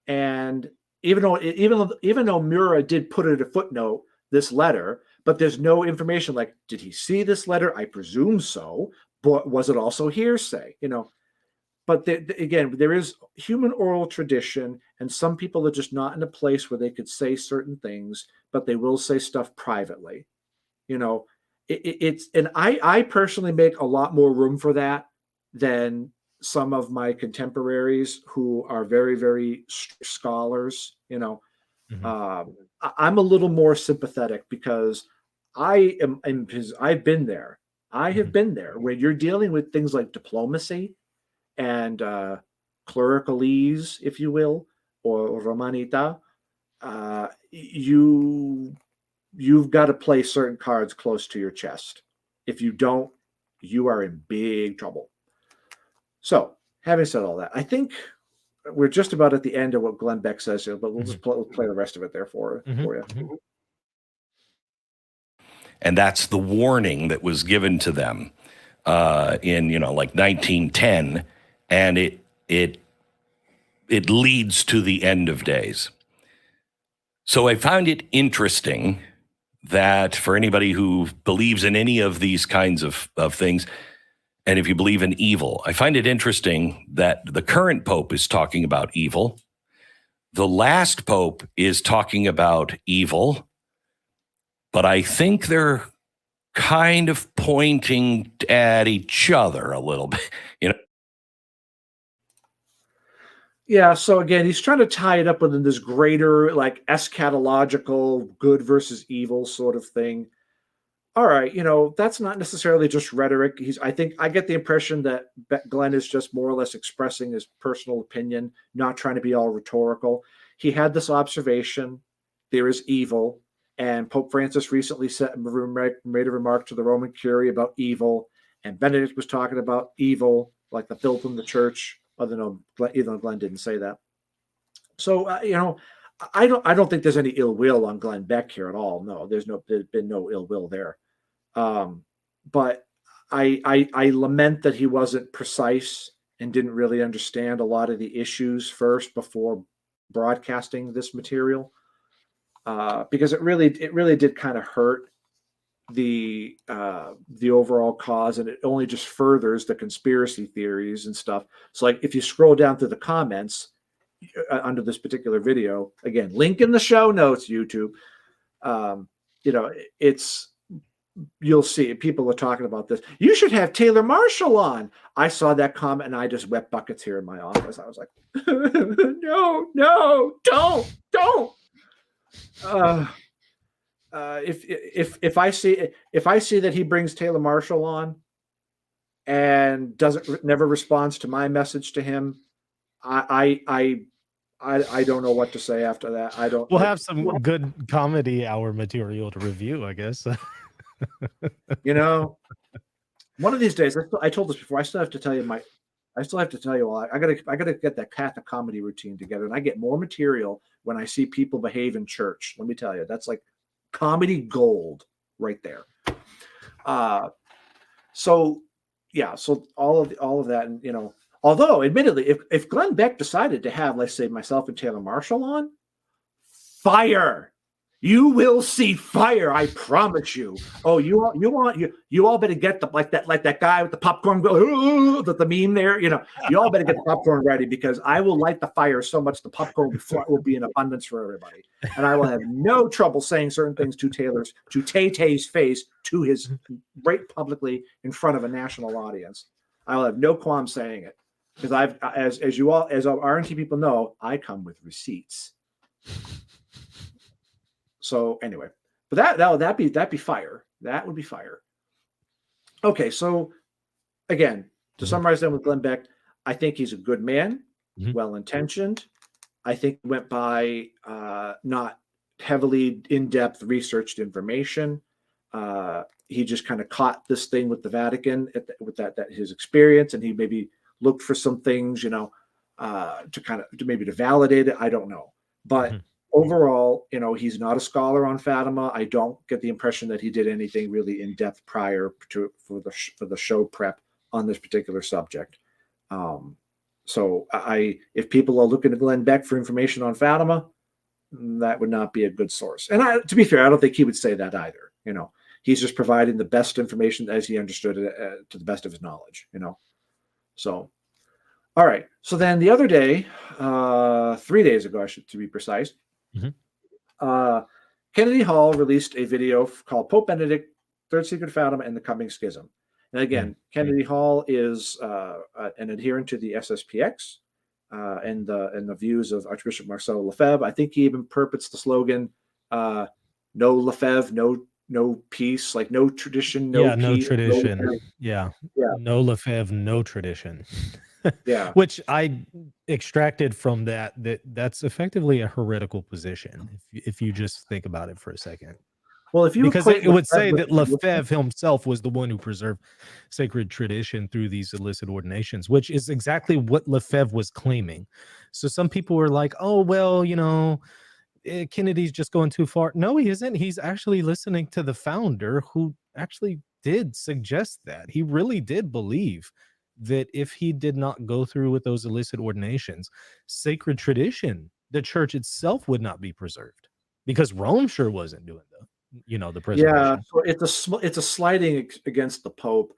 and even though Mura did put it a footnote, this letter, but there's no information like, did he see this letter? I presume so, but was it also hearsay? But again, there is human oral tradition, and some people are just not in a place where they could say certain things, but they will say stuff privately. And I personally make a lot more room for that than some of my contemporaries who are very, very scholars. I'm a little more sympathetic because I've been there. I have been there where you're dealing with things like diplomacy and clericalese, if you will, or romanita. You've got to play certain cards close to your chest. If you don't, you are in big trouble. So, having said all that, I think we're just about at the end of what Glenn Beck says here, but we'll just play the rest of it there for you. And that's the warning that was given to them in 1910, and it leads to the end of days. So I found it interesting that for anybody who believes in any of these kinds of things, and if you believe in evil, I find it interesting that the current pope is talking about evil. The last pope is talking about evil. but I think they're kind of pointing at each other a little bit, you know. Yeah, so again, he's trying to tie it up within this greater, like, eschatological good versus evil sort of thing. All right, that's not necessarily just rhetoric. I think I get the impression that Glenn is just more or less expressing his personal opinion, not trying to be all rhetorical. He had this observation: there is evil, and Pope Francis recently made a remark to the Roman Curie about evil, and Benedict was talking about evil, like the filth in the church. Although Glenn didn't say that. So I don't think there's any ill will on Glenn Beck here at all. No, there's been no ill will there. But I lament that he wasn't precise and didn't really understand a lot of the issues first before broadcasting this material, because it really did kind of hurt the overall cause, and it only just furthers the conspiracy theories and stuff. So, like, if you scroll down through the comments under this particular video, again, link in the show notes, YouTube, you'll see people are talking about this. You should have Taylor Marshall on. I saw that comment and I just wept buckets here in my office. I was like, no, don't. If I see that he brings Taylor Marshall on and never responds to my message to him, I don't know what to say after that. We'll have some good comedy hour material to review, I guess. One of these days, I told this before, I still have to tell you, well, I gotta get that Catholic comedy routine together, and I get more material when I see people behave in church. Let me tell you, that's like comedy gold right there. So all of that, and although admittedly, if Glenn Beck decided to have, let's say, myself and Taylor Marshall on, fire. You will see fire, I promise you. Oh, you all better get like that guy with the popcorn, the meme there. You all better get the popcorn ready, because I will light the fire so much the popcorn will be in abundance for everybody, and I will have no trouble saying certain things to Tay-Tay's face, to his right publicly in front of a national audience. I will have no qualm saying it, because as our RNT people know, I come with receipts. So anyway, but that'd be fire. That would be fire. Okay, so again, to summarize that with Glenn Beck, I think he's a good man, well-intentioned. I think he went by not heavily in-depth researched information. He just kind of caught this thing with the Vatican with that his experience, and he maybe looked for some things, to validate it. I don't know, but. Overall, he's not a scholar on Fatima. I don't get the impression that he did anything really in depth prior for the show prep on this particular subject. So if people are looking to Glenn Beck for information on Fatima, that would not be a good source. And to be fair, I don't think he would say that either. He's just providing the best information as he understood it to the best of his knowledge. So. All right. So then the other day, 3 days ago, to be precise, Kennedy Hall released a video called Pope Benedict, Third Secret Fatima, and the Coming Schism. And again, Kennedy Hall is an adherent to the SSPX and the views of Archbishop Marcel Lefebvre. I think he even purports the slogan, no Lefebvre, no peace, like no tradition, no peace. No tradition. No Lefebvre, no tradition. Yeah. Which I extracted from that's effectively a heretical position, if you just think about it for a second. Well, because it would say that Lefebvre himself was the one who preserved sacred tradition through these illicit ordinations, which is exactly what Lefebvre was claiming. So some people were like, oh, well, Kennedy's just going too far. No, he isn't. He's actually listening to the founder, who actually did suggest that. He really did believe that if he did not go through with those illicit ordinations, sacred tradition, the church itself would not be preserved, because Rome sure wasn't doing the preservation. Yeah, so it's a sliding against the Pope.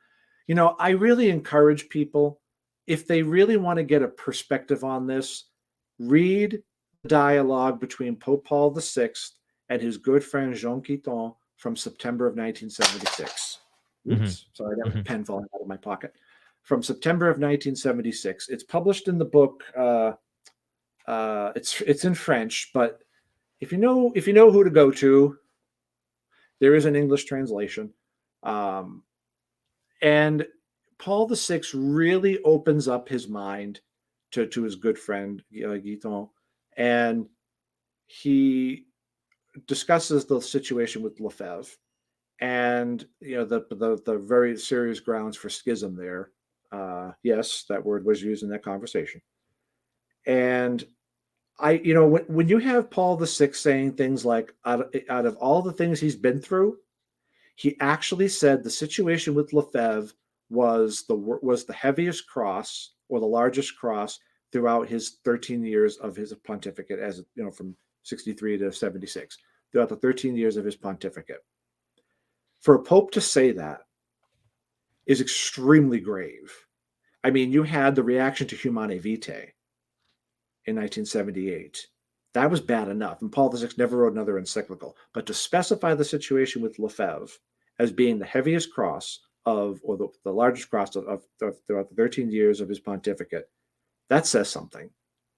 I really encourage people, if they really want to get a perspective on this, read the dialogue between Pope Paul VI and his good friend Jean Guiton from September of 1976. Oops, sorry, I got a pen falling out of my pocket. From September of 1976. It's published in the book. It's in French, but if you know who to go to, there is an English translation. And Paul VI really opens up his mind to his good friend Guiton, and he discusses the situation with Lefebvre, and the very serious grounds for schism there. Yes, that word was used in that conversation. And when you have Paul VI saying things like, out of all the things he's been through, he actually said the situation with Lefebvre was the heaviest cross, or the largest cross, throughout his 13 years of his pontificate, as from 63 to 76, throughout the 13 years of his pontificate. For a pope to say that is extremely grave. I mean, you had the reaction to Humane Vitae in 1978. That was bad enough, and Paul VI never wrote another encyclical. But to specify the situation with Lefebvre as being the heaviest cross or the largest cross of throughout the 13 years of his pontificate, that says something,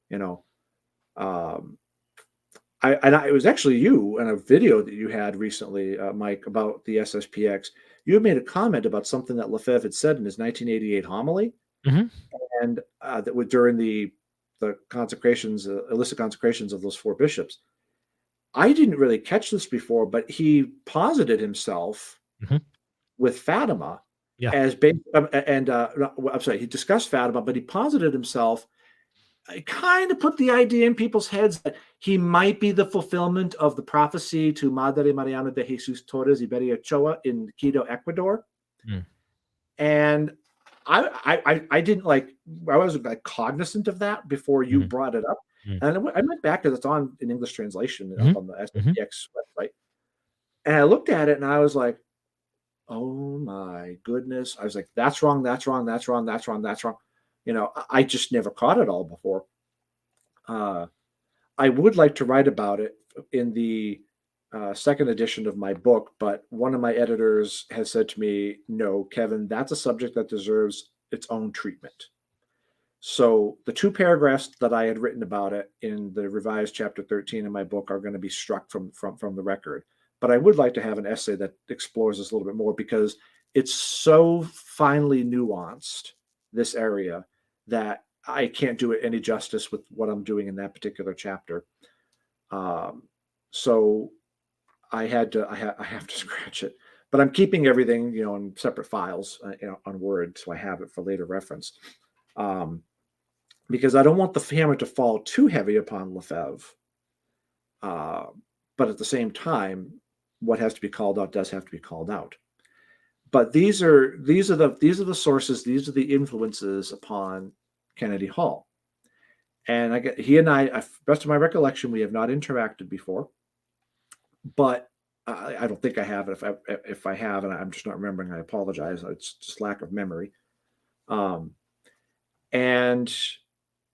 It was actually you in a video that you had recently, Mike, about the SSPX. You had made a comment about something that Lefebvre had said in his 1988 homily, and that was during the consecrations, illicit consecrations of those 4 bishops. I didn't really catch this before, but he posited himself with Fatima as I'm sorry, he discussed Fatima, but he posited himself. I kind of put the idea in people's heads that he might be the fulfillment of the prophecy to Madre Mariana de Jesus Torres y Beriachoa in Quito, Ecuador. And I didn't I wasn't cognizant of that before you brought it up. And I went back, because it's on in English translation up on the SPX website. And I looked at it and I was like, oh my goodness. I was like, that's wrong, that's wrong, that's wrong, that's wrong, that's wrong. I just never caught it all before. I would like to write about it in the second edition of my book, but one of my editors has said to me, no, Kevin, that's a subject that deserves its own treatment. So the 2 paragraphs that I had written about it in the revised chapter 13 in my book are going to be struck from the record. But I would like to have an essay that explores this a little bit more, because it's so finely nuanced, this area, that I can't do it any justice with what I'm doing in that particular chapter. So I have to scratch it, but I'm keeping everything, in separate files, on Word, so I have it for later reference. Because I don't want the hammer to fall too heavy upon Lefebvre. But at the same time, what has to be called out does have to be called out. But these are the sources, these are the influences upon Kennedy Hall. And he and I, best of my recollection, we have not interacted before. But I don't think I have. If I have, and I'm just not remembering, I apologize. It's just lack of memory. And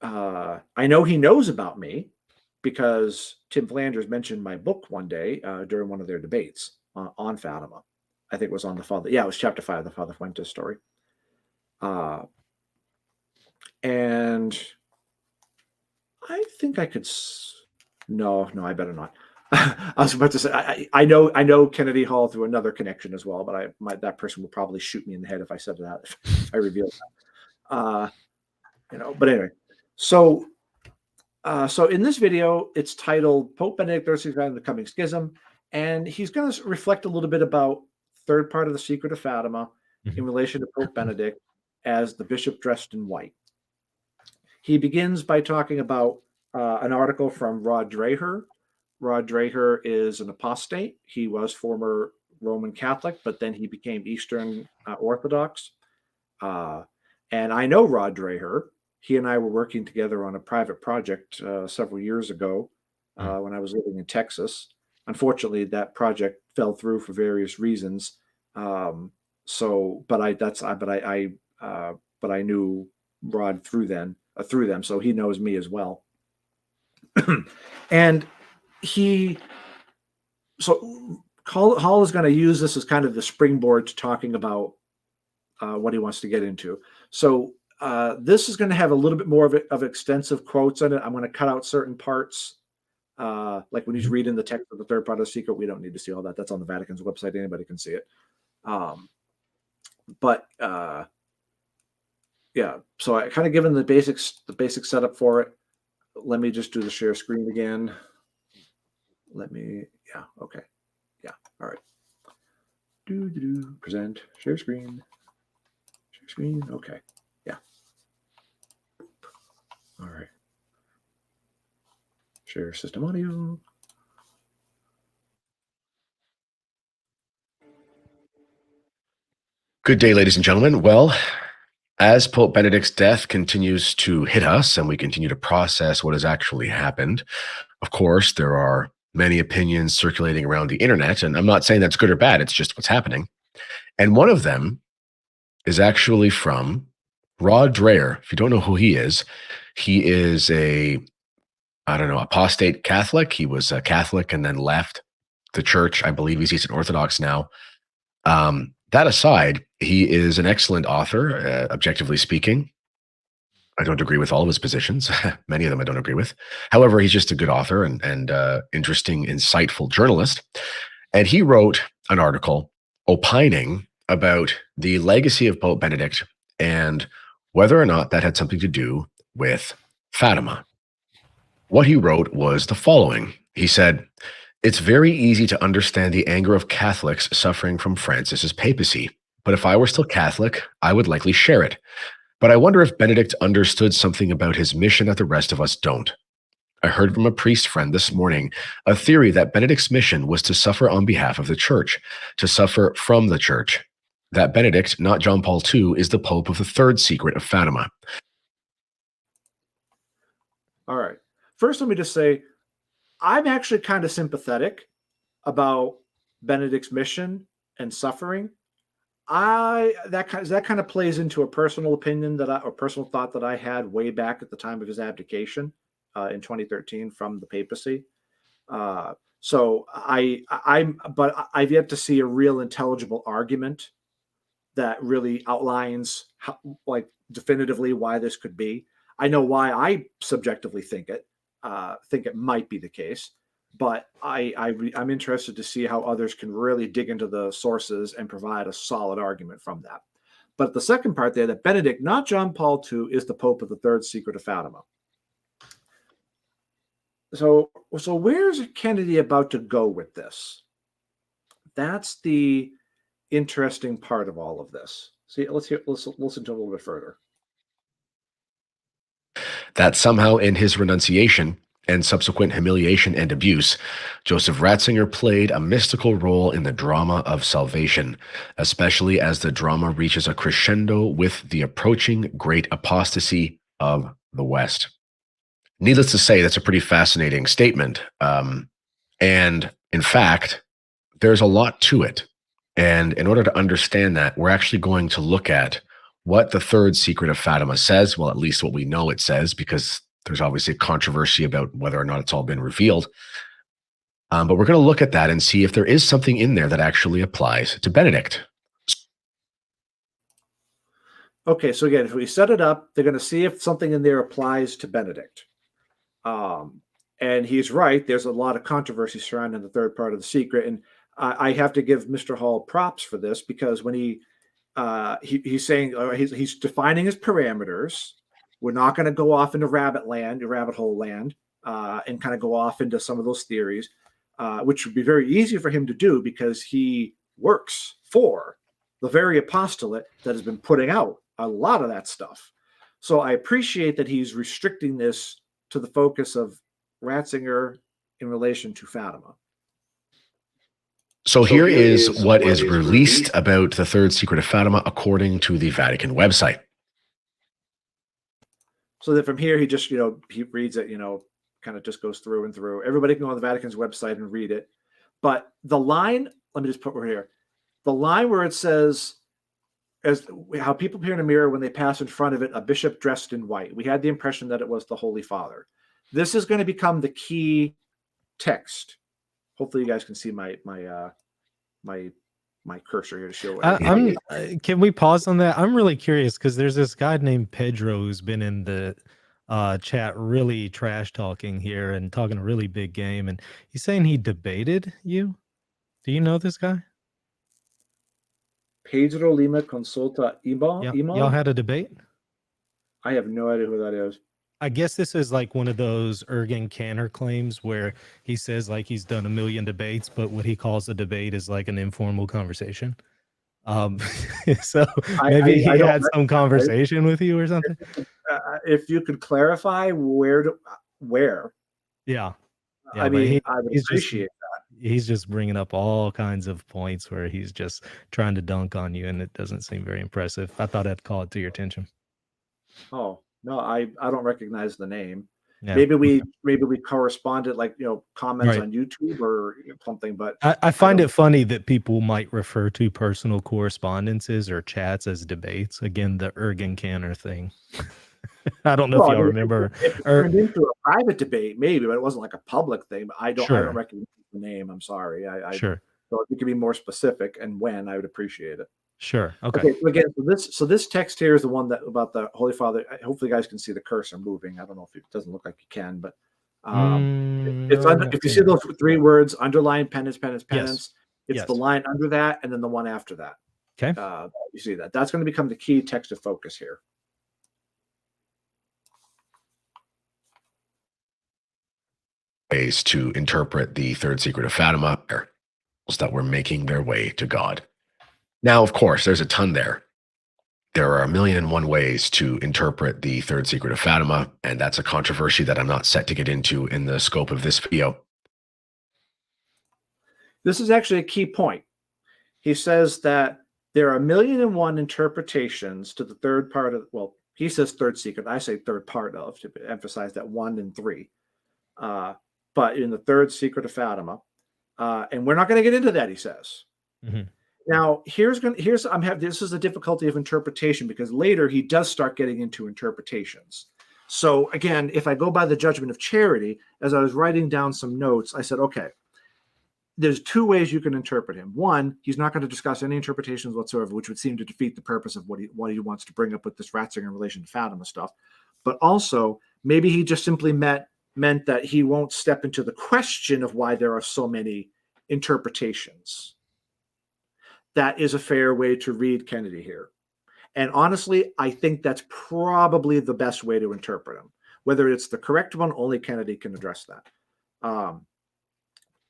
I know he knows about me, because Tim Flanders mentioned my book one day during one of their debates on Fatima. I think it was on the Father. Yeah, it was chapter 5, the Father Fuentes story. And I think I could. No, I better not. I was about to say I know Kennedy Hall through another connection as well, but that person will probably shoot me in the head if I said that, if I revealed that. But anyway, so in this video, it's titled Pope Benedict XIII and the Coming Schism, and he's going to reflect a little bit about third part of the Secret of Fatima in relation to Pope Benedict as the bishop dressed in white. He begins by talking about an article from Rod Dreher. Rod Dreher is an apostate. He was former Roman Catholic, but then he became Eastern Orthodox. And I know Rod Dreher. He and I were working together on a private project several years ago when I was living in Texas. Unfortunately, that project fell through for various reasons. But I knew Rod through them, so he knows me as well. And Hall is going to use this as kind of the springboard to talking about what he wants to get into. So this is going to have a little bit more of extensive quotes in it. I'm going to cut out certain parts. Like when he's reading the text of the third part of the secret, we don't need to see all that. That's on the Vatican's website. Anybody can see it. Yeah, so I kind of given the basic setup for it. Let me just do the share screen again. Yeah, okay. Yeah, all right. Present, share screen. Share screen, okay. Yeah. All right. Share system audio. Good day, ladies and gentlemen. Well, as Pope Benedict's death continues to hit us and we continue to process what has actually happened, of course, there are many opinions circulating around the internet, and I'm not saying that's good or bad, it's just what's happening. And one of them is actually from Rod Dreher. If you don't know who he is apostate Catholic. He was a Catholic and then left the church. I believe he's Eastern Orthodox now. That aside, he is an excellent author, objectively speaking. I don't agree with all of his positions. Many of them I don't agree with. However, he's just a good author and interesting, insightful journalist. And he wrote an article opining about the legacy of Pope Benedict and whether or not that had something to do with Fatima. What he wrote was the following. He said, "It's very easy to understand the anger of Catholics suffering from Francis's papacy. But if I were still Catholic, I would likely share it. But I wonder if Benedict understood something about his mission that the rest of us don't. I heard from a priest friend this morning a theory that Benedict's mission was to suffer on behalf of the church, to suffer from the church. That Benedict, not John Paul II, is the Pope of the third secret of Fatima." All right. First, let me just say, I'm actually kind of sympathetic about Benedict's mission and suffering. That kind of plays into a personal opinion or personal thought that I had way back at the time of his abdication in 2013 from the papacy. So I've yet to see a real intelligible argument that really outlines definitively why this could be. I know why I subjectively think it might be the case, but I'm interested to see how others can really dig into the sources and provide a solid argument from that. But the second part there, that Benedict, not John Paul II, is the Pope of the third secret of Fatima. So where's Kennedy about to go with this? That's the interesting part of all of this. See, let's listen to it a little bit further. That somehow in his renunciation and subsequent humiliation and abuse, Joseph Ratzinger played a mystical role in the drama of salvation, especially as the drama reaches a crescendo with the approaching great apostasy of the West. Needless to say, that's a pretty fascinating statement. And in fact, there's a lot to it. And in order to understand that, we're actually going to look at what the third secret of Fatima says. Well, at least what we know it says, because there's obviously a controversy about whether or not it's all been revealed. But we're going to look at that and see if there is something in there that actually applies to Benedict. Okay, so again, if we set it up, they're going to see if something in there applies to Benedict. And he's right. There's a lot of controversy surrounding the third part of the secret. And I have to give Mr. Hall props for this, because when he's saying, he's defining his parameters. We're not going to go off into rabbit hole land, and kind of go off into some of those theories, which would be very easy for him to do because he works for the very apostolate that has been putting out a lot of that stuff. So I appreciate that he's restricting this to the focus of Ratzinger in relation to Fatima. So here is what is released about the third secret of Fatima according to the Vatican website. So that from here, he just, he reads it, kind of just goes through and through. Everybody can go on the Vatican's website and read it. But the line, let me just put right here, the line where it says, as how people appear in a mirror when they pass in front of it, a bishop dressed in white. We had the impression that it was the Holy Father. This is going to become the key text. Hopefully you guys can see my my cursor here to show what Can we pause on that? I'm really curious because there's this guy named Pedro who's been in the chat really trash talking here and talking a really big game, and he's saying he debated you. Do you know this guy? Pedro Lima Consulta Y'all Imag? had a debate? I have no idea who that is. I guess this is like one of those Ergen Canner claims where he says like he's done a million debates, but what he calls a debate is like an informal conversation. So maybe he had some conversation with you or something. If you could clarify where. Yeah. I mean, I would appreciate that. He's just bringing up all kinds of points where he's just trying to dunk on you, and it doesn't seem very impressive. I thought I'd call it to your attention. Oh no, I don't recognize the name. Yeah. Maybe we corresponded, like, comments on YouTube or something. But I find it funny that people might refer to personal correspondences or chats as debates. Again, the Ergen Canner thing. I don't know if y'all remember. It turned into a private debate, maybe, but it wasn't like a public thing. But I don't recognize the name. I'm sorry. Sure. So if you could be more specific and when, I would appreciate it. Sure. Okay. Again, so this text here is the one that about the Holy Father. Hopefully, you guys can see the cursor moving. I don't know if it doesn't look like you can, but it's under, if you see those 3 words, underline penance. Yes. It's the line under that, and then the one after that. Okay. You see that? That's going to become the key text of focus here. Ways to interpret the third secret of Fatima that were making their way to God. Now, of course, there's a ton there. There are 1,000,001 ways to interpret the third secret of Fatima, and that's a controversy that I'm not set to get into in the scope of this video. This is actually a key point. He says that there are 1,000,001 interpretations to the third part of, well, he says third secret. I say third part of, to emphasize that 1 and 3. But in the third secret of Fatima, and we're not going to get into that, he says. Mm-hmm. Now, this is the difficulty of interpretation, because later he does start getting into interpretations. So again, if I go by the judgment of charity, as I was writing down some notes, I said, okay, there's 2 ways you can interpret him. One, he's not going to discuss any interpretations whatsoever, which would seem to defeat the purpose of what he wants to bring up with this Ratzinger in relation to Fatima stuff. But also, maybe he just simply meant that he won't step into the question of why there are so many interpretations. That is a fair way to read Kennedy here. And honestly, I think that's probably the best way to interpret him. Whether it's the correct one, only Kennedy can address that. And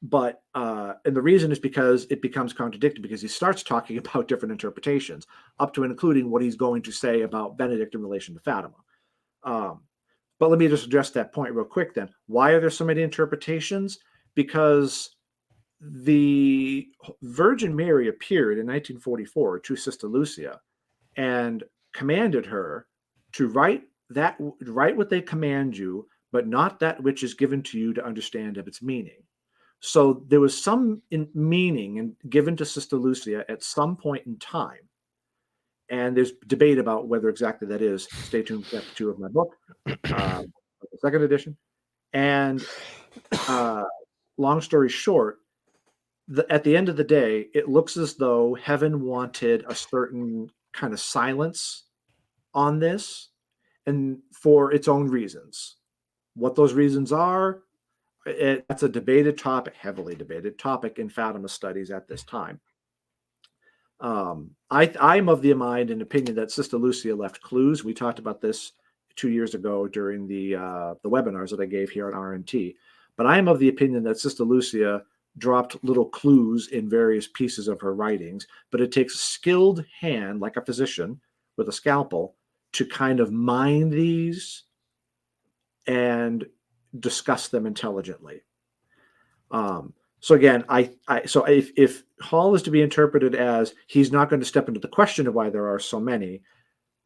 the reason is because it becomes contradictory, because he starts talking about different interpretations, up to and including what he's going to say about Benedict in relation to Fatima. But let me just address that point real quick then. Why are there so many interpretations? Because the Virgin Mary appeared in 1944 to Sister Lucia and commanded her to write what they command you, but not that which is given to you to understand of its meaning. So there was some meaning given to Sister Lucia at some point in time. And there's debate about whether exactly that is. Stay tuned for chapter 2 of my book, the 2nd edition. And long story short, at the end of the day, it looks as though heaven wanted a certain kind of silence on this, and for its own reasons. What those reasons are, that's a debated topic, heavily debated topic in Fatima studies at this time. I'm of the mind and opinion that Sister Lucia left clues. We talked about this 2 years ago during the webinars that I gave here on RNT. But I am of the opinion that Sister Lucia dropped little clues in various pieces of her writings, but it takes a skilled hand, like a physician with a scalpel, to kind of mine these and discuss them intelligently. So again, so if Hall is to be interpreted as he's not going to step into the question of why there are so many,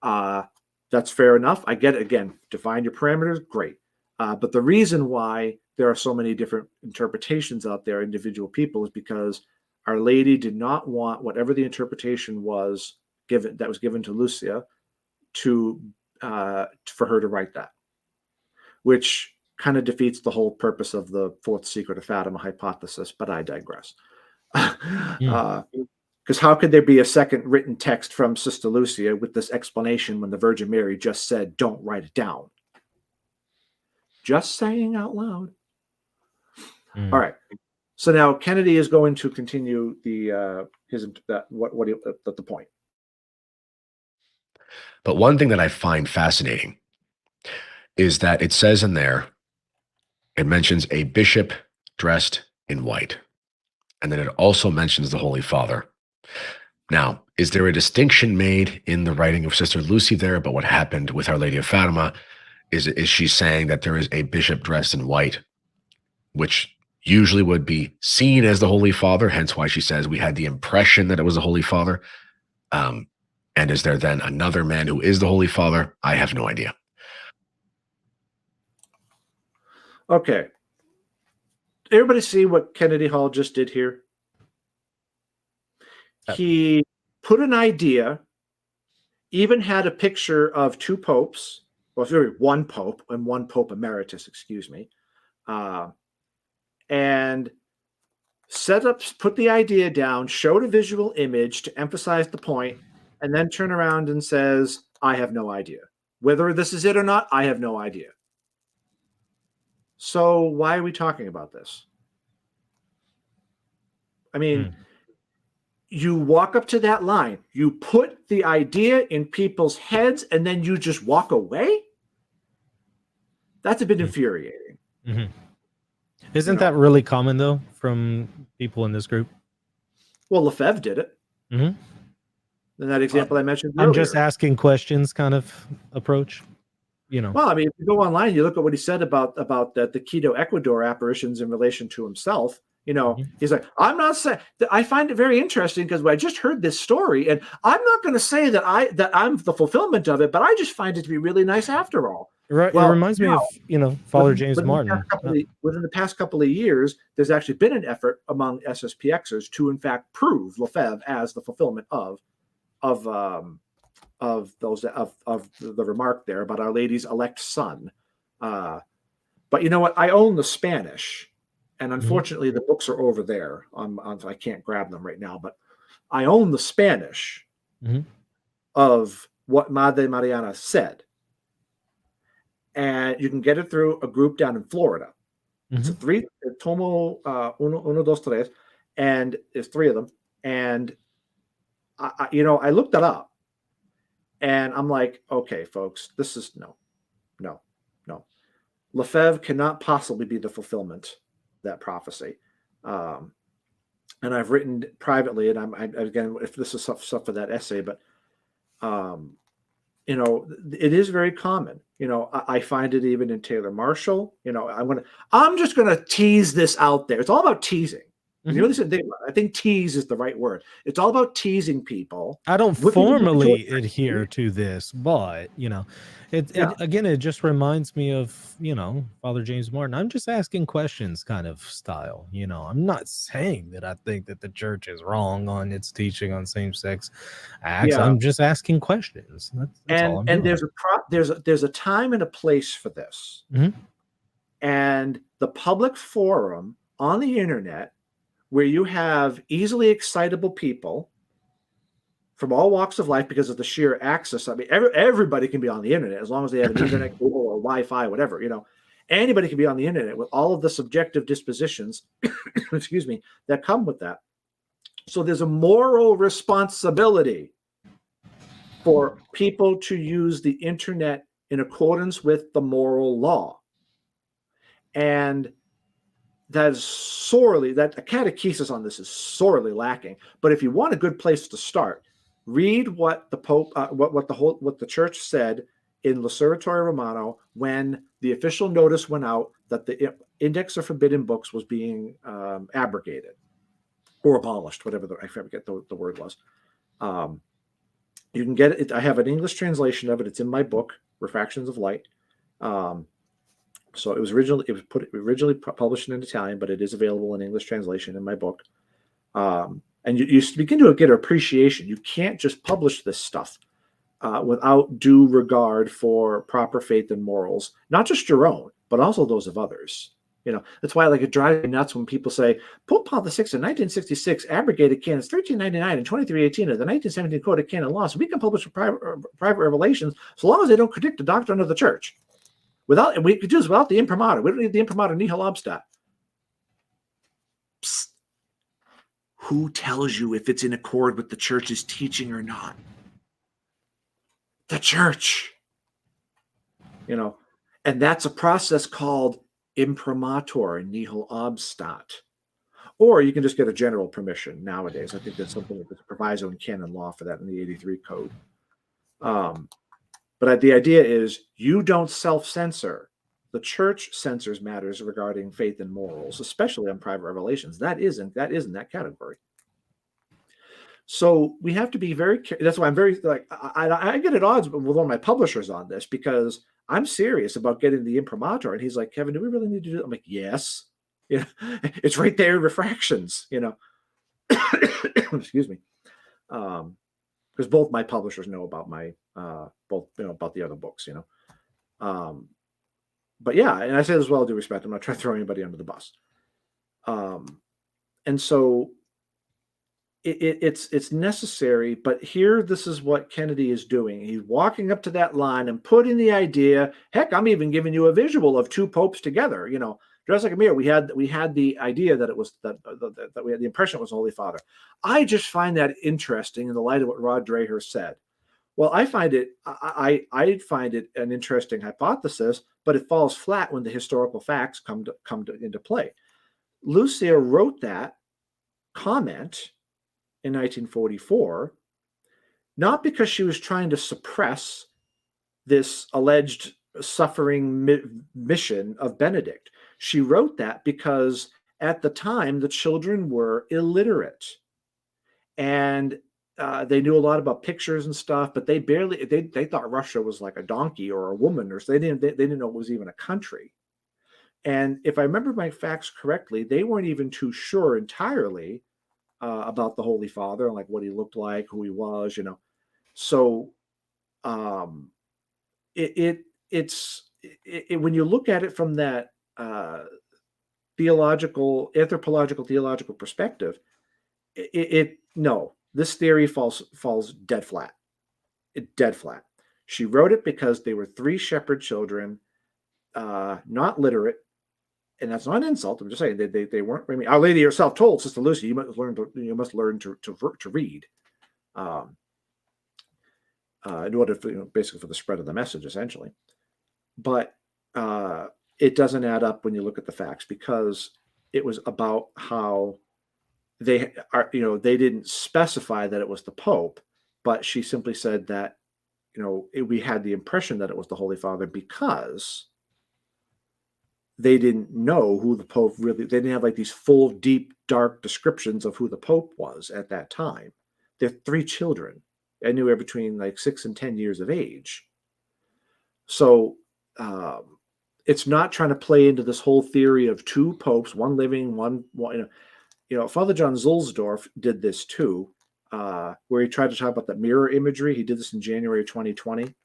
that's fair enough. I get it. Again, define your parameters, great. But the reason why there are so many different interpretations out there, individual people, is because Our Lady did not want whatever the interpretation was given to Lucia for her to write that, which kind of defeats the whole purpose of the fourth secret of Fatima hypothesis, but I digress. Because how could there be a second written text from Sister Lucia with this explanation when the Virgin Mary just said, don't write it down? Just saying out loud. All right. So now Kennedy is going to continue the point. But one thing that I find fascinating is that it says in there, it mentions a bishop dressed in white. And then it also mentions the Holy Father. Now, is there a distinction made in the writing of Sister Lucy there about what happened with Our Lady of Fatima? Is she saying that there is a bishop dressed in white, which usually would be seen as the Holy Father, hence why she says we had the impression that it was the Holy Father? And is there then another man who is the Holy Father? I have no idea. Okay. Everybody see what Kennedy Hall just did here? He put an idea, even had a picture of two popes, well, sorry, one pope and one pope emeritus, excuse me, and put the idea down, showed a visual image to emphasize the point, and then turn around and says, I have no idea. Whether this is it or not, I have no idea. So why are we talking about this? I mean, you walk up to that line, you put the idea in people's heads, and then you just walk away? That's a bit infuriating. Mm-hmm. Isn't that really common, though, from people in this group? Well, Lefebvre did it. Mm-hmm. In that example I mentioned earlier. I'm just asking questions kind of approach. Well, I mean, if you go online, you look at what he said about the Quito, Ecuador apparitions in relation to himself. He's like, I'm not saying that. I find it very interesting because I just heard this story, and I'm not going to say that I'm the fulfillment of it, but I just find it to be really nice after all. Right. Well, it reminds me of Father James Martin. Within the past couple of years, there's actually been an effort among SSPXers to, in fact, prove Lefebvre as the fulfillment of the remark there about Our Lady's elect son. But you know what? I own the Spanish, and unfortunately the books are over there. I can't grab them right now, but I own the Spanish of what Madre Mariana said. And you can get it through a group down in Florida. So tomo uno, dos, tres, and there's three of them. And I looked it up, and I'm like, okay, folks, this is no. Lefebvre cannot possibly be the fulfillment of that prophecy. And I've written privately, and again, if this is stuff for that essay, but it is very common. I find it even in Taylor Marshall. I'm just going to tease this out there. It's all about teasing. I think tease is the right word. It's all about teasing people. I don't formally adhere to this, but again, it just reminds me of Father James Martin. I'm just asking questions, kind of style. I'm not saying that I think that the church is wrong on its teaching on same-sex acts. I'm just asking questions. That's all I'm doing. There's a time and a place for this, and the public forum on the internet, where you have easily excitable people from all walks of life because of the sheer access. I mean, everybody can be on the internet as long as they have an internet cable or Wi-Fi, whatever. Anybody can be on the internet with all of the subjective dispositions, excuse me, that come with that. So there's a moral responsibility for people to use the internet in accordance with the moral law. And that catechesis on this is sorely lacking. But if you want a good place to start, read what the Pope, what the Church said in L'Osservatore Romano when the official notice went out that the Index of Forbidden Books was being abrogated or abolished, whatever I forget the word was. You can get it. I have an English translation of it. It's in my book, Refractions of Light. So it was originally published in Italian, but it is available in English translation in my book. And you begin to get an appreciation. You can't just publish this stuff without due regard for proper faith and morals, not just your own, but also those of others. That's why it drives me nuts when people say Pope Paul VI in 1966 abrogated canons 1399 and 2318 of the 1917 Code of Canon Law, so we can publish private revelations so long as they don't contradict the doctrine of the Church. We could do this without the imprimatur. We don't need the imprimatur nihil obstat. Psst. Who tells you if it's in accord with the Church's teaching or not? The Church. And that's a process called imprimatur nihil obstat. Or you can just get a general permission nowadays. I think that's something that there's a proviso in canon law for that in the 83 code. But the idea is you don't self-censor. The Church censors matters regarding faith and morals, especially on private revelations. That isn't that category. So we have to be very careful. That's why I'm very I get at odds with one of my publishers on this, because I'm serious about getting the imprimatur, and he's like, Kevin, do we really need to do it? I'm like, yes. It's right there in refractions. Excuse me, because both my publishers know about my about the other books. But yeah, and I say this with all due respect. I'm not trying to throw anybody under the bus. And so it's necessary, but here, this is what Kennedy is doing. He's walking up to that line and putting the idea, heck, I'm even giving you a visual of two popes together, dressed like a mirror. We had the idea that it was that we had the impression it was the Holy Father. I just find that interesting in the light of what Rod Dreher said. Well, I find it an interesting hypothesis, but it falls flat when the historical facts come into play. Lucia wrote that comment in 1944, not because she was trying to suppress this alleged suffering mission of Benedict. She wrote that because at the time the children were illiterate, and they knew a lot about pictures and stuff, but they thought Russia was like a donkey or a woman, or so they didn't know it was even a country. And if I remember my facts correctly, they weren't even too sure entirely about the Holy Father and like what he looked like, who he was, So it's when you look at it from that theological perspective, no, this theory falls dead flat. Dead flat. She wrote it because they were three shepherd children, not literate. And that's not an insult. I'm just saying they weren't. I mean, Our Lady herself told Sister Lucy, you must learn to read, in order for, basically for the spread of the message, essentially. But it doesn't add up when you look at the facts, because it was about how they didn't specify that it was the Pope, but she simply said that we had the impression that it was the Holy Father because they didn't know who the Pope really, they didn't have like these full, deep, dark descriptions of who the Pope was at that time. They're three children, anywhere between like 6 and 10 years of age. So it's not trying to play into this whole theory of two popes, one living, one Father John Zulsdorf did this too, where he tried to talk about that mirror imagery. He did this in January of 2020.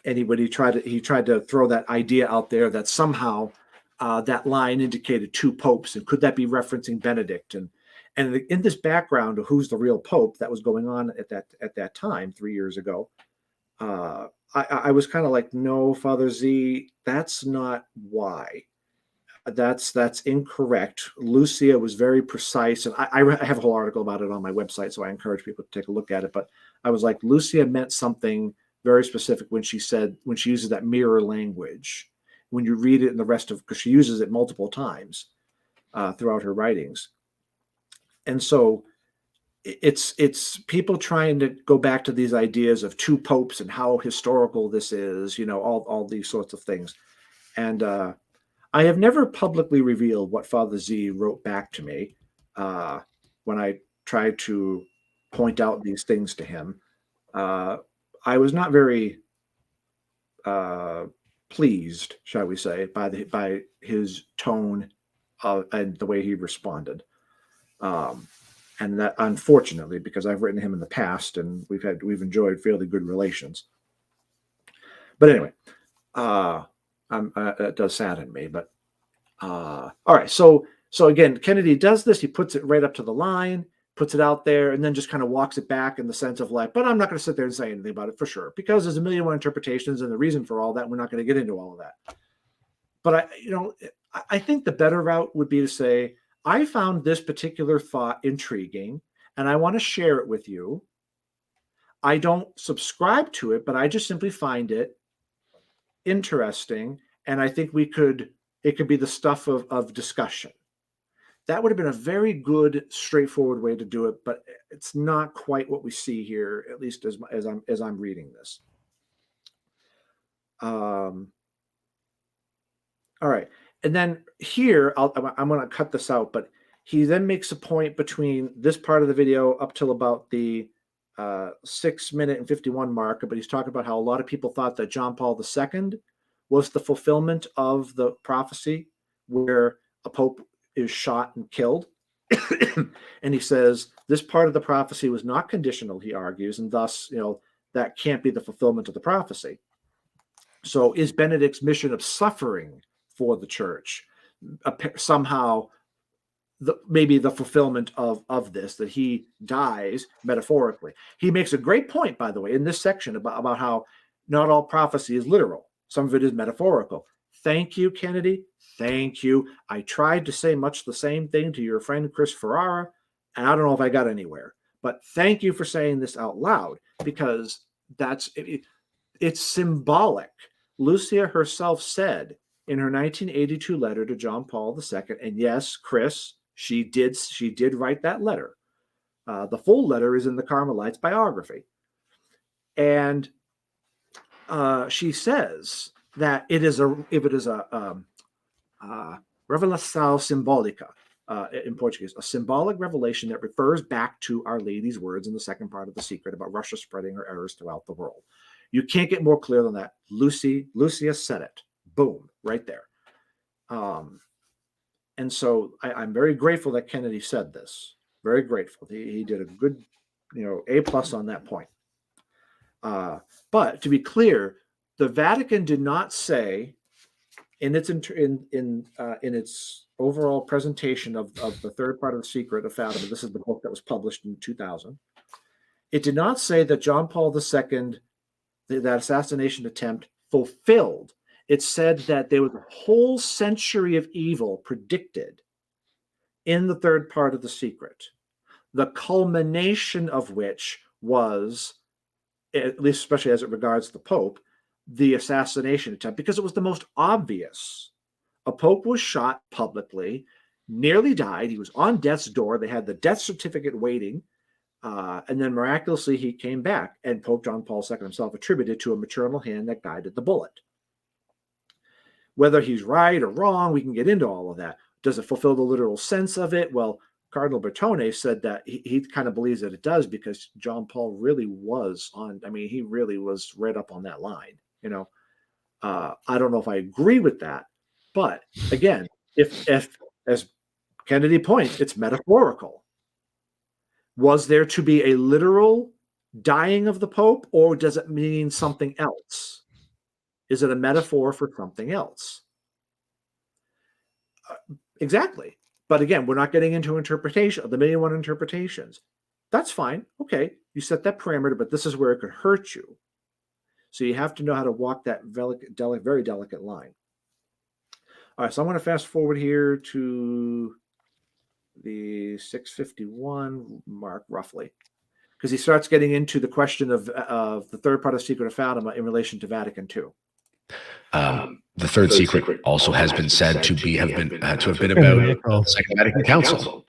And he tried to throw that idea out there that somehow that line indicated two popes, and could that be referencing Benedict? And in this background of who's the real pope that was going on at that time 3 years ago, I was kind of like, no, Father Z, that's not why. That's incorrect. Lucia was very precise, and I have a whole article about it on my website, so I encourage people to take a look at it. But I was like, Lucia meant something very specific when she uses that mirror language. When you read it in the rest of, because she uses it multiple times throughout her writings. And so it's people trying to go back to these ideas of two popes and how historical this is, all these sorts of things. And I have never publicly revealed what Father Z wrote back to me when I tried to point out these things to him. I was not very pleased, shall we say, by his tone and the way he responded. And that, unfortunately, because I've written to him in the past and we've enjoyed fairly good relations. But anyway, It does sadden me, but all right. So again, Kennedy does this. He puts it right up to the line, puts it out there, and then just kind of walks it back in the sense of like, but I'm not going to sit there and say anything about it for sure, because there's a million and one interpretations and the reason for all that. We're not going to get into all of that. But I think the better route would be to say, I found this particular thought intriguing and I want to share it with you. I don't subscribe to it, but I just simply find it interesting. And I think it could be the stuff of discussion. That would have been a very good, straightforward way to do it, but it's not quite what we see here, at least as I'm reading this. All right. And then here, I'm going to cut this out, but he then makes a point between this part of the video up till about the 6 minute and 51 mark, but he's talking about how a lot of people thought that John Paul II was the fulfillment of the prophecy where a pope is shot and killed. And he says this part of the prophecy was not conditional, he argues, and thus, that can't be the fulfillment of the prophecy. So is Benedict's mission of suffering for the church somehow maybe the fulfillment of this, that he dies metaphorically? He makes a great point, by the way, in this section about how not all prophecy is literal. Some of it is metaphorical. Thank you, Kennedy. Thank you. I tried to say much the same thing to your friend Chris Ferrara, and I don't know if I got anywhere. But thank you for saying this out loud, because it's symbolic. Lucia herself said in her 1982 letter to John Paul II, and yes, Chris, she did write that letter. The full letter is in the Carmelites biography. And she says that if it is a revelação simbólica in Portuguese, a symbolic revelation that refers back to Our Lady's words in the second part of The Secret about Russia spreading her errors throughout the world. You can't get more clear than that. Lucia said it. Boom, right there. And so I'm very grateful that Kennedy said this. Very grateful. He did a good, A+ on that point. But to be clear, the Vatican did not say in its overall presentation of the third part of The Secret of Fatima. This is the book that was published in 2000. It did not say that John Paul II, that assassination attempt, fulfilled. It said that there was a whole century of evil predicted in the third part of The Secret, the culmination of which was, at least especially as it regards the Pope, the assassination attempt, because it was the most obvious. A Pope was shot publicly, nearly died. He was on death's door. They had the death certificate waiting. And then miraculously, he came back, and Pope John Paul II himself attributed to a maternal hand that guided the bullet. Whether he's right or wrong, we can get into all of that. Does it fulfill the literal sense of it? Well, Cardinal Bertone said that he kind of believes that it does, because John Paul really was he really was right up on that line. I don't know if I agree with that, but again, if as Kennedy points, it's metaphorical. Was there to be a literal dying of the Pope, or does it mean something else? Is it a metaphor for something else? Exactly. But again, we're not getting into interpretation of the million and one interpretations. That's fine. Okay, you set that parameter, but this is where it could hurt you. So you have to know how to walk that very delicate line. All right, so I'm going to fast forward here to the 651 mark, roughly, because he starts getting into the question of the third part of Secret of Fatima in relation to Vatican II. The third secret also has been said to have been about the Second Vatican Council.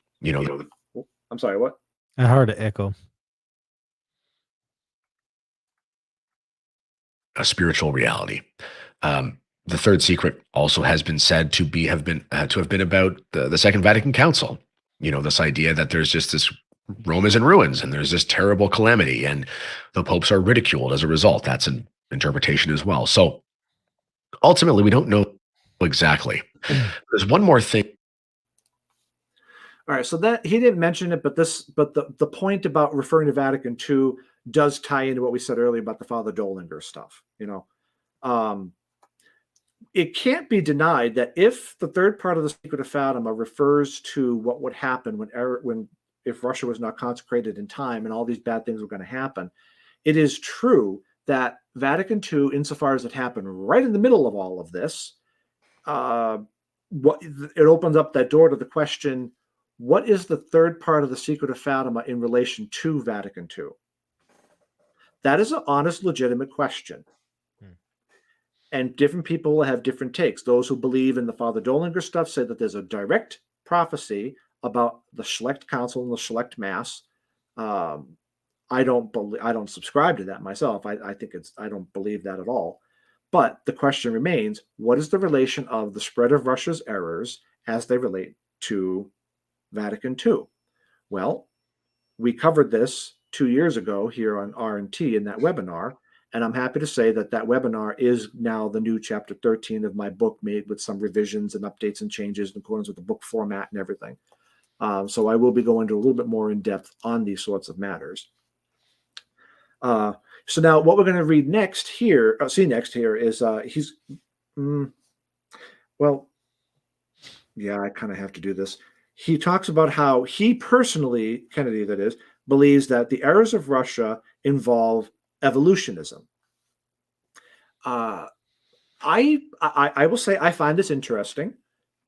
I'm sorry, what? I heard an echo. A spiritual reality. The third secret also has been said to have been about the Second Vatican Council. This idea that there's just this Rome is in ruins and there's this terrible calamity and the popes are ridiculed as a result. That's an interpretation as well. So ultimately, we don't know exactly. There's one more thing. All right, so that he didn't mention it, but the point about referring to Vatican II does tie into what we said earlier about the Father Dolinger stuff. it can't be denied that if the third part of the Secret of Fatima refers to what would happen if Russia was not consecrated in time and all these bad things were going to happen, it is true that Vatican II, insofar as it happened right in the middle of all of this, it opens up that door to the question, what is the third part of the Secret of Fatima in relation to Vatican II? That is an honest, legitimate question. And different people will have different takes. Those who believe in the Father Dolinger stuff say that there's a direct prophecy about the Select Council and the Select Mass. I don't subscribe to that myself. I don't believe that at all. But the question remains, what is the relation of the spread of Russia's errors as they relate to Vatican II? Well, we covered this 2 years ago here on R&T in that webinar. And I'm happy to say that webinar is now the new chapter 13 of my book, made with some revisions and updates and changes in accordance with the book format and everything. So I will be going to a little bit more in depth on these sorts of matters. So now what we're going to read next here, is well, yeah, I kind of have to do this. He talks about how he personally, Kennedy that is, believes that the errors of Russia involve evolutionism. I will say I find this interesting.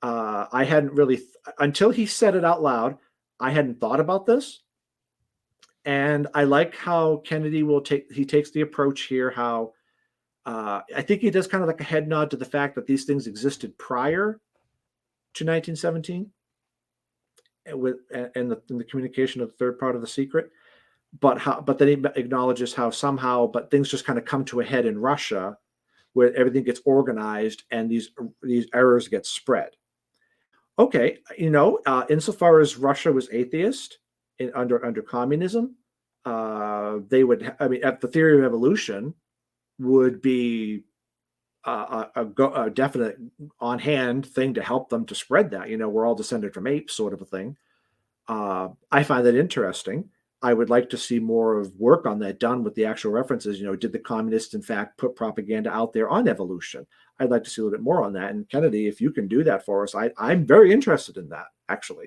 I hadn't really, until he said it out loud, I hadn't thought about this. And I like how Kennedy takes the approach here, how I think he does kind of like a head nod to the fact that these things existed prior to 1917 in the communication of the third part of the secret. But then he acknowledges how somehow, things just kind of come to a head in Russia, where everything gets organized and these errors get spread. Okay, insofar as Russia was atheist under communism, the theory of evolution would be a definite on-hand thing to help them to spread that. We're all descended from apes, sort of a thing. I find that interesting. I would like to see more of work on that done with the actual references. Did the communists, in fact, put propaganda out there on evolution? I'd like to see a little bit more on that. And Kennedy, if you can do that for us, I'm very interested in that, actually.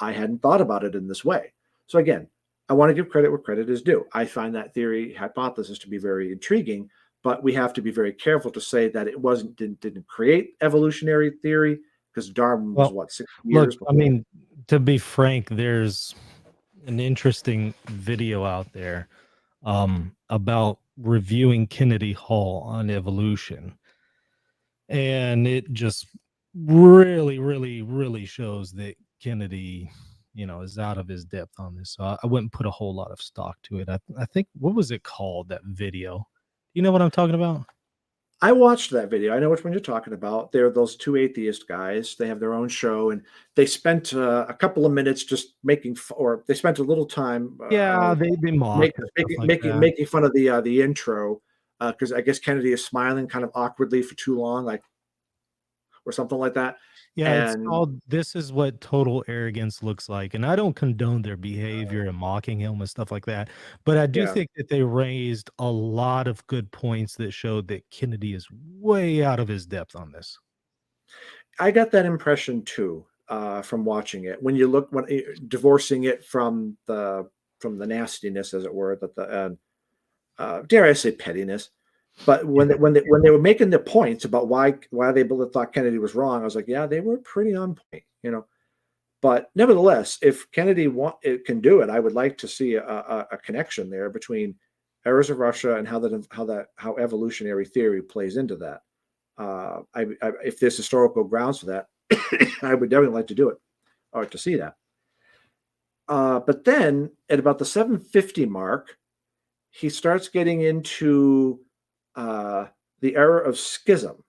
I hadn't thought about it in this way. So again, I want to give credit where credit is due. I find that theory hypothesis to be very intriguing, but we have to be very careful to say that it didn't create evolutionary theory, because Darwin was 6 years before. I mean, to be frank, there's an interesting video out there about reviewing Kennedy Hall on evolution, and it just really shows that Kennedy is out of his depth on this. So I wouldn't put a whole lot of stock to it. I think, what was it called, that video? You know what I'm talking about? I watched that video. I know which one you're talking about. They're those two atheist guys. They have their own show, and they spent a couple of minutes just or they spent a little time. They mocked making fun of the intro, because I guess Kennedy is smiling kind of awkwardly for too long, or something like that. Yeah, it's called "This Is What Total Arrogance Looks Like," and I don't condone their behavior and mocking him and stuff like that, but I do think that they raised a lot of good points that showed that Kennedy is way out of his depth on this. I got that impression too, from watching it. When divorcing it from the nastiness, as it were, that dare I say pettiness. But when they were making the points about why they thought Kennedy was wrong, I was like, yeah, they were pretty on point, But nevertheless, if Kennedy can do it, I would like to see a connection there between errors of Russia and how evolutionary theory plays into that. If there's historical grounds for that, I would definitely like to do it, or to see that. But then at about the 750 mark, he starts getting into the era of schism.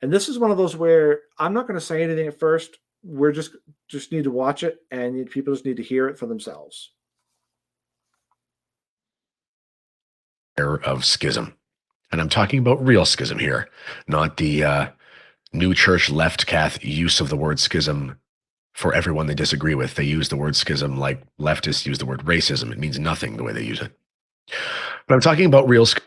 And this is one of those where I'm not going to say anything at first. We're just need to watch it, and people just need to hear it for themselves. Era of schism. And I'm talking about real schism here, not the new church left Cath use of the word schism for everyone they disagree with. They use the word schism like leftists use the word racism. It means nothing the way they use it. But I'm talking about real schism.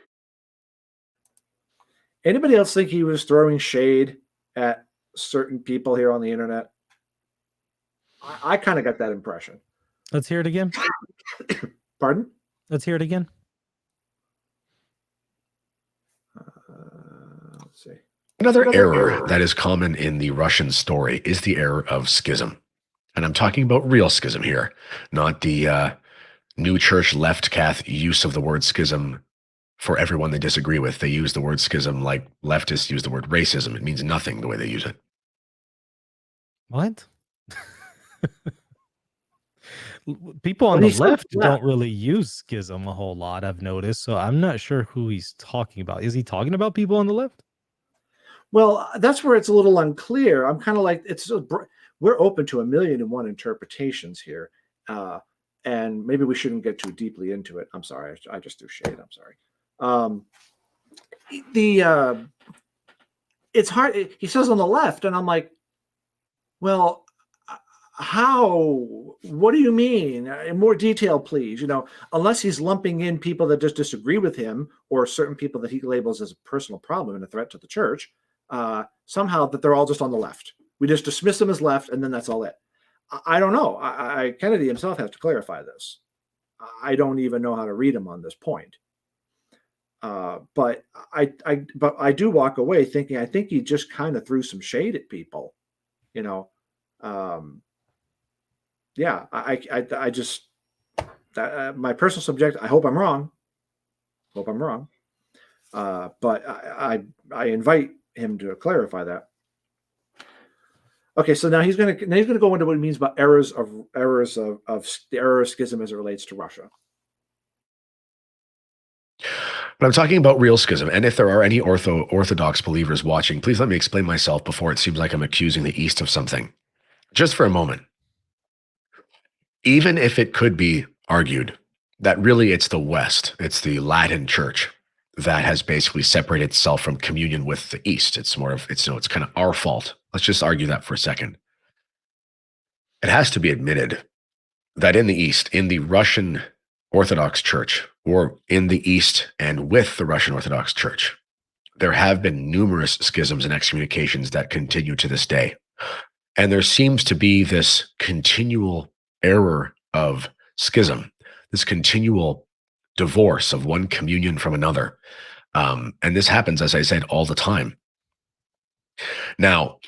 Anybody else think he was throwing shade at certain people here on the internet? I kind of got that impression. Let's hear it again. Pardon? Let's hear it again. Let's see. Another error that is common in the Russian story is the error of schism. And I'm talking about real schism here, not the New Church left Cath use of the word schism for everyone they disagree with. They use the word schism like leftists use the word racism. It means nothing the way they use it. What? People on the left don't really use schism a whole lot, I've noticed. So I'm not sure who he's talking about. Is he talking about people on the left? Well, that's where it's a little unclear. I'm kind of like, we're open to 1,000,001 interpretations here. And maybe we shouldn't get too deeply into it. I'm sorry. I just threw shade. I'm sorry. It's hard. He says on the left, and I'm like, well, how? What do you mean? In more detail, please. Unless he's lumping in people that just disagree with him or certain people that he labels as a personal problem and a threat to the church, somehow that they're all just on the left. We just dismiss them as left, and then that's all it. I don't know. Kennedy himself has to clarify this. I don't even know how to read him on this point. But I do walk away thinking I think he just kind of threw some shade at people. Yeah. I just my personal subject. I hope I'm wrong. But I invite him to clarify that. Okay, so now he's going to go into what he means by errors of the error of schism as it relates to Russia. But I'm talking about real schism. And if there are any Orthodox believers watching, please let me explain myself before it seems like I'm accusing the East of something. Just for a moment. Even if it could be argued that really it's the West, it's the Latin Church that has basically separated itself from communion with the East. It's kind of our fault. Let's just argue that for a second. It has to be admitted that in the East, in the Russian Orthodox Church, or in the East and with the Russian Orthodox Church, there have been numerous schisms and excommunications that continue to this day. And there seems to be this continual error of schism, this continual divorce of one communion from another. And this happens, as I said, all the time. Now,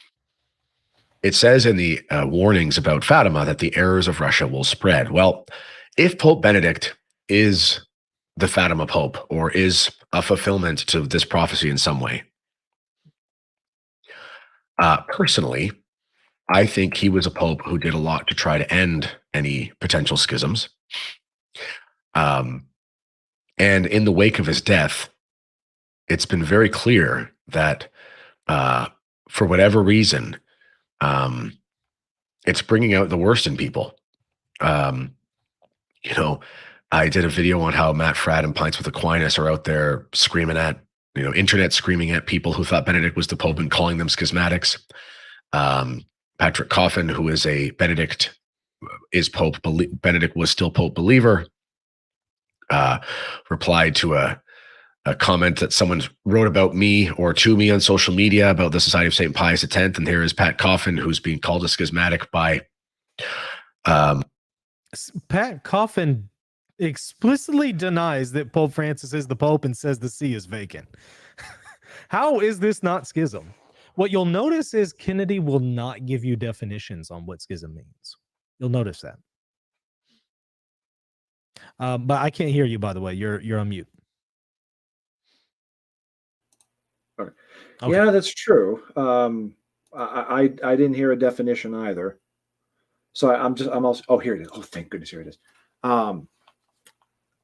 it says in the warnings about Fatima that the errors of Russia will spread. Well, if Pope Benedict is the Fatima Pope or is a fulfillment to this prophecy in some way, personally, I think he was a pope who did a lot to try to end any potential schisms. And in the wake of his death, it's been very clear that for whatever reason, it's bringing out the worst in people. I did a video on how Matt Fradd and Pints with Aquinas are out there screaming at, internet screaming at people who thought Benedict was the Pope and calling them schismatics. Patrick Coffin, who is a Benedict, is Pope. Benedict was still Pope believer. Replied to a comment that someone wrote about me or to me on social media about the Society of St. Pius X. And here is Pat Coffin, who's being called a schismatic by... Pat Coffin explicitly denies that Pope Francis is the Pope and says the see is vacant. How is this not schism? What you'll notice is Kennedy will not give you definitions on what schism means. You'll notice that. But I can't hear you, by the way. You're on mute. Okay. Yeah, that's true. I didn't hear a definition either. So I'm also, oh, here it is. Oh, thank goodness, here it is.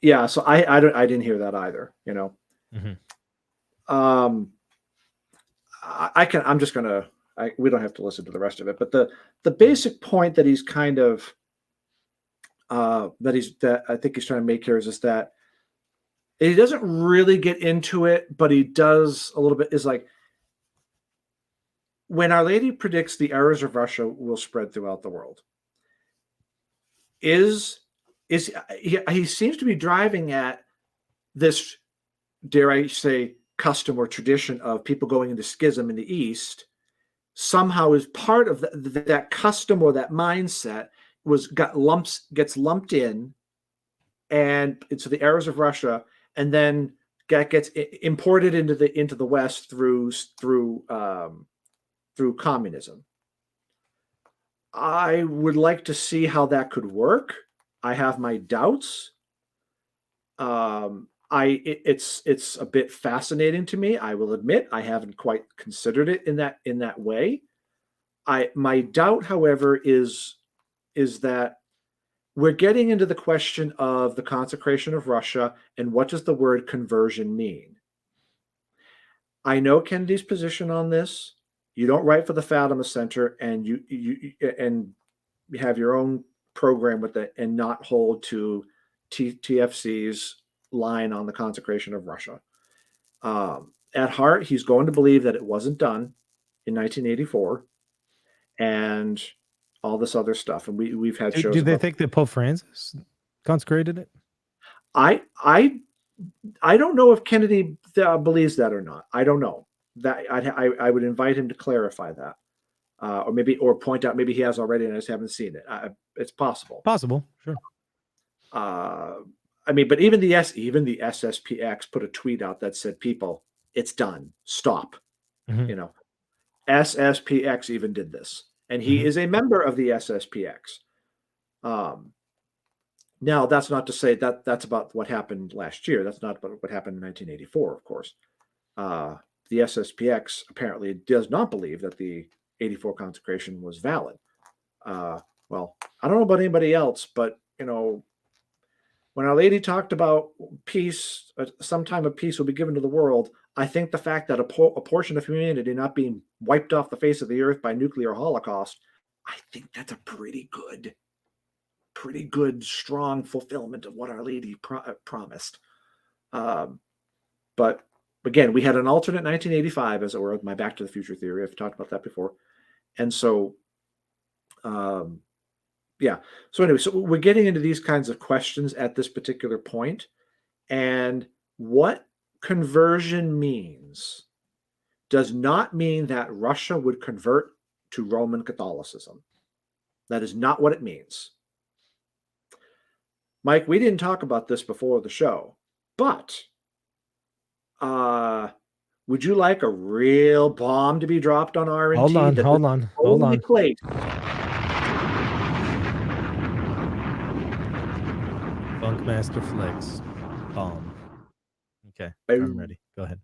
Yeah, so I didn't hear that either, Mm-hmm. We don't have to listen to the rest of it, but the basic point that he's kind of that I think he's trying to make here is that he doesn't really get into it, but he does a little bit, is like, when Our Lady predicts the errors of Russia will spread throughout the world, he seems to be driving at this, dare I say, custom or tradition of people going into schism in the East somehow is part of that custom or that mindset gets lumped in, and into the errors of Russia, and then gets imported into the West through communism. I would like to see how that could work. I have my doubts. It's a bit fascinating to me. I will admit I haven't quite considered it in that way. My doubt, however, is that we're getting into the question of the consecration of Russia and what does the word conversion mean. I know Kennedy's position on this. You don't write for the Fatima Center, and you have your own program with it, and not hold to TFC's line on the consecration of Russia. At heart, he's going to believe that it wasn't done in 1984, and all this other stuff. And we've had shows. Do they think that Pope Francis consecrated it? I don't know if Kennedy believes that or not. I don't know. That I would invite him to clarify that, or point out maybe he has already and I just haven't seen it. It's possible. Possible, sure. I mean, but even the SSPX put a tweet out that said, "People, it's done. Stop." Mm-hmm. You know, SSPX even did this, and he is a member of the SSPX. Now, that's not to say that that's about what happened last year. That's not about what happened in 1984, of course. The SSPX apparently does not believe that the 84 consecration was valid. Well, I don't know about anybody else, but, when Our Lady talked about peace, some time of peace will be given to the world, I think the fact that a portion of humanity not being wiped off the face of the earth by nuclear holocaust, I think that's a pretty good, strong fulfillment of what Our Lady promised. But again, we had an alternate 1985, as it were, my Back to the Future theory. I've talked about that before. And so, yeah. So anyway, so we're getting into these kinds of questions at this particular point. And what conversion means does not mean that Russia would convert to Roman Catholicism. That is not what it means. Mike, we didn't talk about this before the show, but would you like a real bomb to be dropped on R&T? Hold on. Place. Funkmaster Flex bomb. Okay, I'm ready. Go ahead.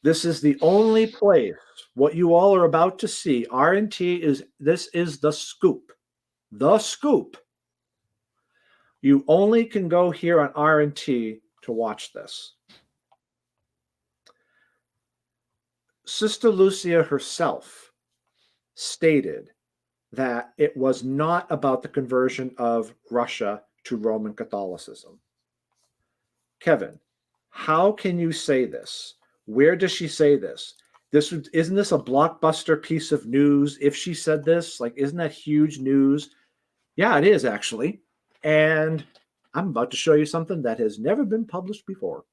This is the only place. What you all are about to see, R&T this is the scoop. The scoop. You only can go here on R&T to watch this. Sister Lucia herself stated that it was not about the conversion of Russia to Roman Catholicism. Kevin, how can you say this? Where does she say this? Isn't this a blockbuster piece of news if she said this? Like, isn't that huge news? Yeah, it is actually. And I'm about to show you something that has never been published before.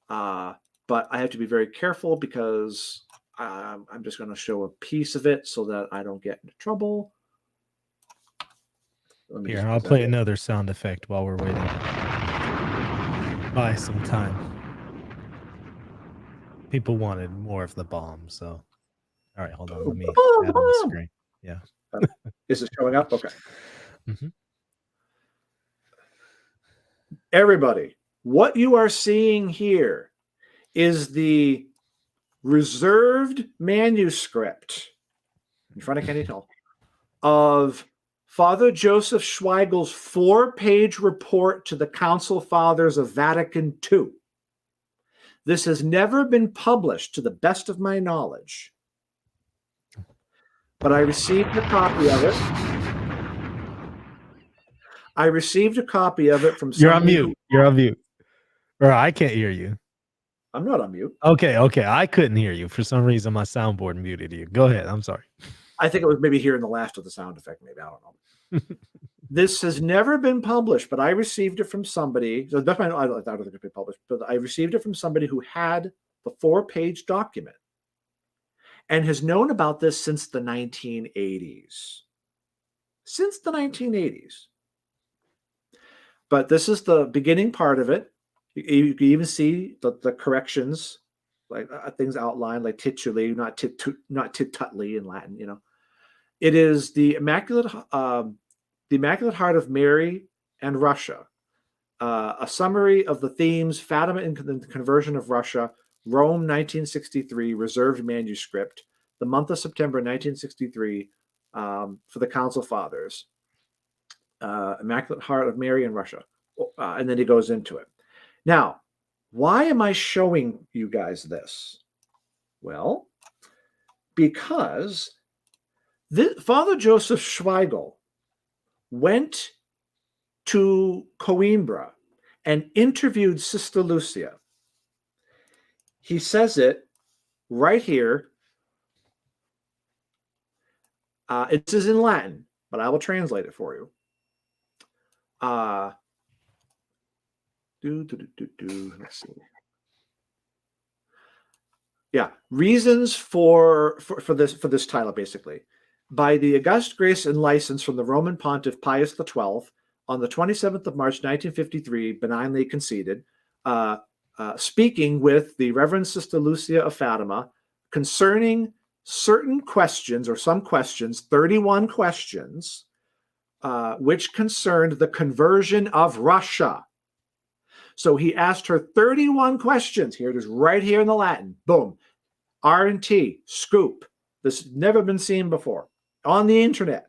But I have to be very careful because I'm just going to show a piece of it so that I don't get into trouble. Here, I'll play another sound effect while we're waiting. Buy some time. People wanted more of the bomb, so. All right, hold on. Let me add on the screen. Yeah. Is it showing up? Okay. Mm-hmm. Everybody, what you are seeing here is the reserved manuscript in front of Kenny Tull of Father Joseph Schweigel's 4-page report to the Council Fathers of Vatican II. This has never been published to the best of my knowledge, but I received a copy of it. I received a copy of it from You're on mute. You're on mute. Or I can't hear you. I'm not on mute. Okay. I couldn't hear you. For some reason, my soundboard muted you. Go ahead. I'm sorry. I think it was maybe hearing the last of the sound effect. Maybe. I don't know. This has never been published, but I received it from somebody. So that's why I don't think it's been published, but I received it from somebody who had the 4-page document, and has known about this since the 1980s. Since the 1980s. But this is the beginning part of it. You can even see the corrections, like things outlined, like tituli, not titutli in Latin. It is the Immaculate Heart of Mary and Russia, a summary of the themes: Fatima and the conversion of Russia, Rome 1963, reserved manuscript, the month of September 1963, for the Council Fathers, Immaculate Heart of Mary and Russia, and then he goes into it. Now, why am I showing you guys this? Well, because Father Joseph Schweigel went to Coimbra and interviewed Sister Lucia. He says it right here. It is in Latin, but I will translate it for you. Let's see. Yeah, reasons for this title, basically. By the august grace and license from the Roman Pontiff Pius XII, on the 27th of March, 1953, benignly conceded, speaking with the Reverend Sister Lucia of Fatima concerning certain questions, or some questions, 31 questions, which concerned the conversion of Russia. So he asked her 31 questions. Here it is right here in the Latin. Boom. R&T, scoop. This has never been seen before. On the internet.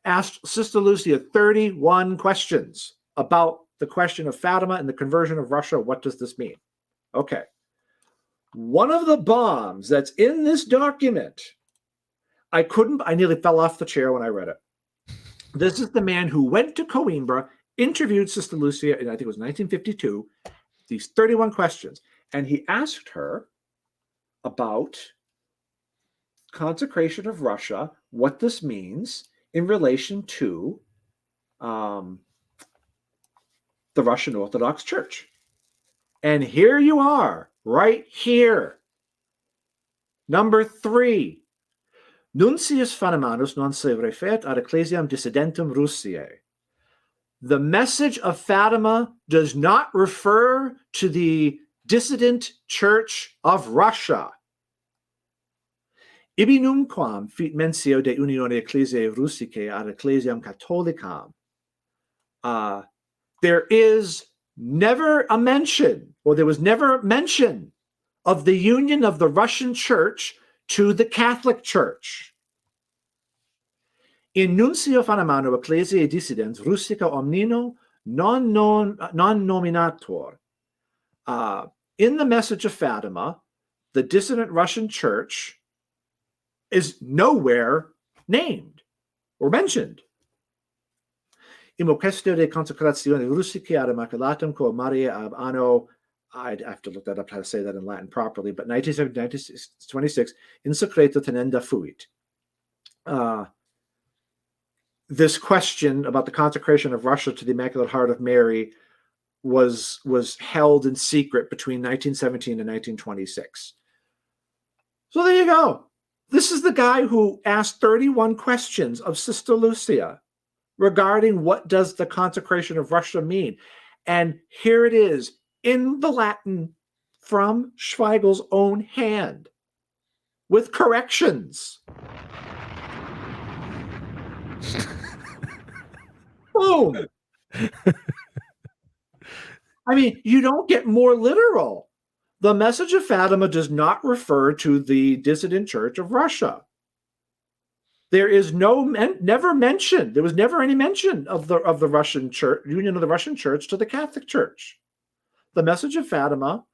Asked Sister Lucia 31 questions about the question of Fatima and the conversion of Russia. What does this mean? Okay. One of the bombs that's in this document, I nearly fell off the chair when I read it. This is the man who went to Coimbra, interviewed Sister Lucia in, I think it was 1952, these 31 questions. And he asked her about consecration of Russia, what this means in relation to the Russian Orthodox Church. And here you are, right here. Number 3. Nuncius Fanimanus non se refert ad ecclesiam dissidentum Russiae. The message of Fatima does not refer to the dissident church of Russia. Ibi numquam fit mensio de unione ecclesiae Russicae ad ecclesiam catholicam. There is never a mention, or there was never mention of the union of the Russian church to the Catholic Church. In Nuncio Fanamano Ecclesiae Dissidens Russica Omnino non nominator. In the message of Fatima, the dissident Russian church is nowhere named or mentioned. Imo questio de consecratione Russicae ad Immaculatum quo Maria ab anno, I'd have to look that up how to say that in Latin properly, but 1926, in secreto tenenda fuit. This question about the consecration of Russia to the Immaculate Heart of Mary was held in secret between 1917 and 1926. So there you go. This is the guy who asked 31 questions of Sister Lucia regarding what does the consecration of Russia mean. And here it is in the Latin from Schweigel's own hand with corrections. Boom. I mean, you don't get more literal. The message of Fatima does not refer to the dissident church of Russia. There is never mention. There was never any mention of the Russian church, union of the Russian church to the Catholic Church. The message of Fatima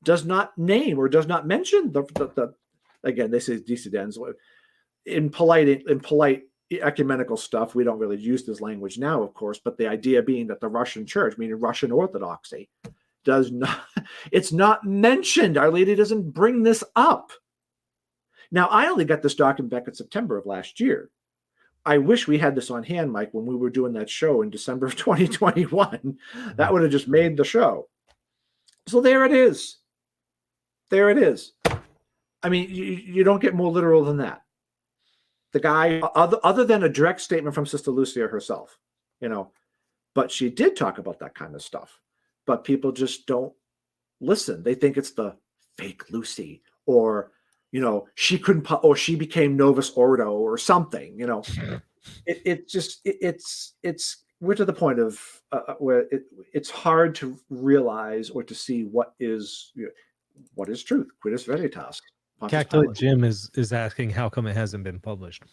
does not name or does not mention the again, they say dissidents. In polite ecumenical stuff, we don't really use this language now, of course, but the idea being that the Russian church, meaning Russian Orthodoxy, it's not mentioned. Our Lady doesn't bring this up. Now, I only got this document back in September of last year. I wish we had this on hand, Mike, when we were doing that show in December of 2021. That would have just made the show. So there it is. There it is. I mean, you don't get more literal than that. The guy, other than a direct statement from Sister Lucia herself, but she did talk about that kind of stuff. But people just don't listen. They think it's the fake Lucy, or she couldn't, or she became Novus Ordo or something. It's we're to the point of where it's hard to realize or to see what is truth. Quidus veritas. Cactoid Jim is asking how come it hasn't been published.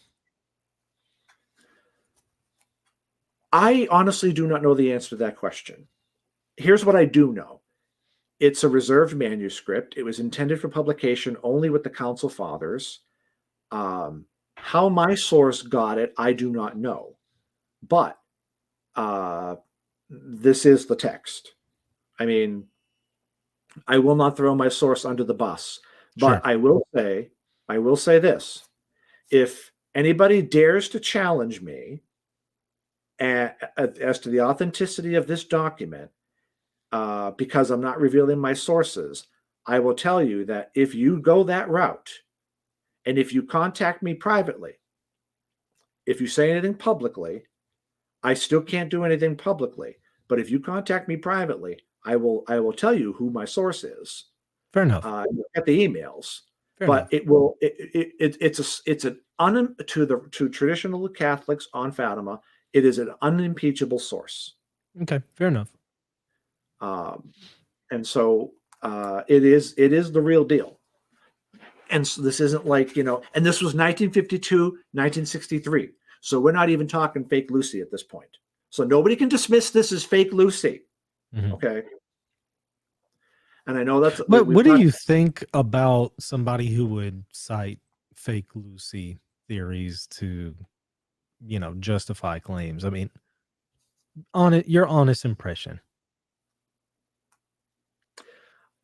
I honestly do not know the answer to that question. Here's what I do know. It's a reserved manuscript. It was intended for publication only with the Council Fathers. How my source got it, I do not know. But this is the text. I mean, I will not throw my source under the bus, but sure. I will say this. If anybody dares to challenge me as to the authenticity of this document, because I'm not revealing my sources, I will tell you that if you go that route, and if you contact me privately, if you say anything publicly, I still can't do anything publicly. But if you contact me privately, I will tell you who my source is. Fair enough. At the emails. Fair but enough. To traditional Catholics on Fatima, it is an unimpeachable source. Okay, fair enough. And so it is the real deal. And so this isn't like, and this was 1952, 1963. So we're not even talking fake Lucy at this point. So nobody can dismiss this as fake Lucy. Mm-hmm. Okay. And I know that's. But what do you think about somebody who would cite fake Lucy theories to, justify claims? I mean, your honest impression.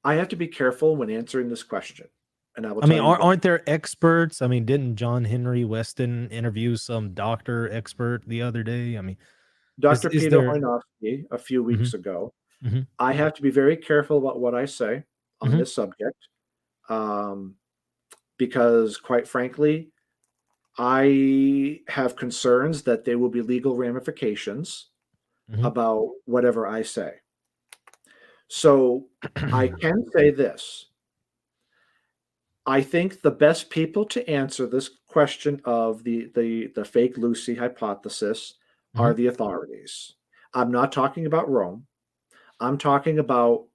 I have to be careful when answering this question. And aren't there experts? I mean, didn't John Henry Weston interview some doctor expert the other day? I mean, Dr. Peter Wojnowski a few weeks ago. Mm-hmm. I have to be very careful about what I say on this subject, because quite frankly, I have concerns that there will be legal ramifications about whatever I say. So I can say this. I think the best people to answer this question of the fake Lucy hypothesis are the authorities. I'm not talking about Rome. I'm talking about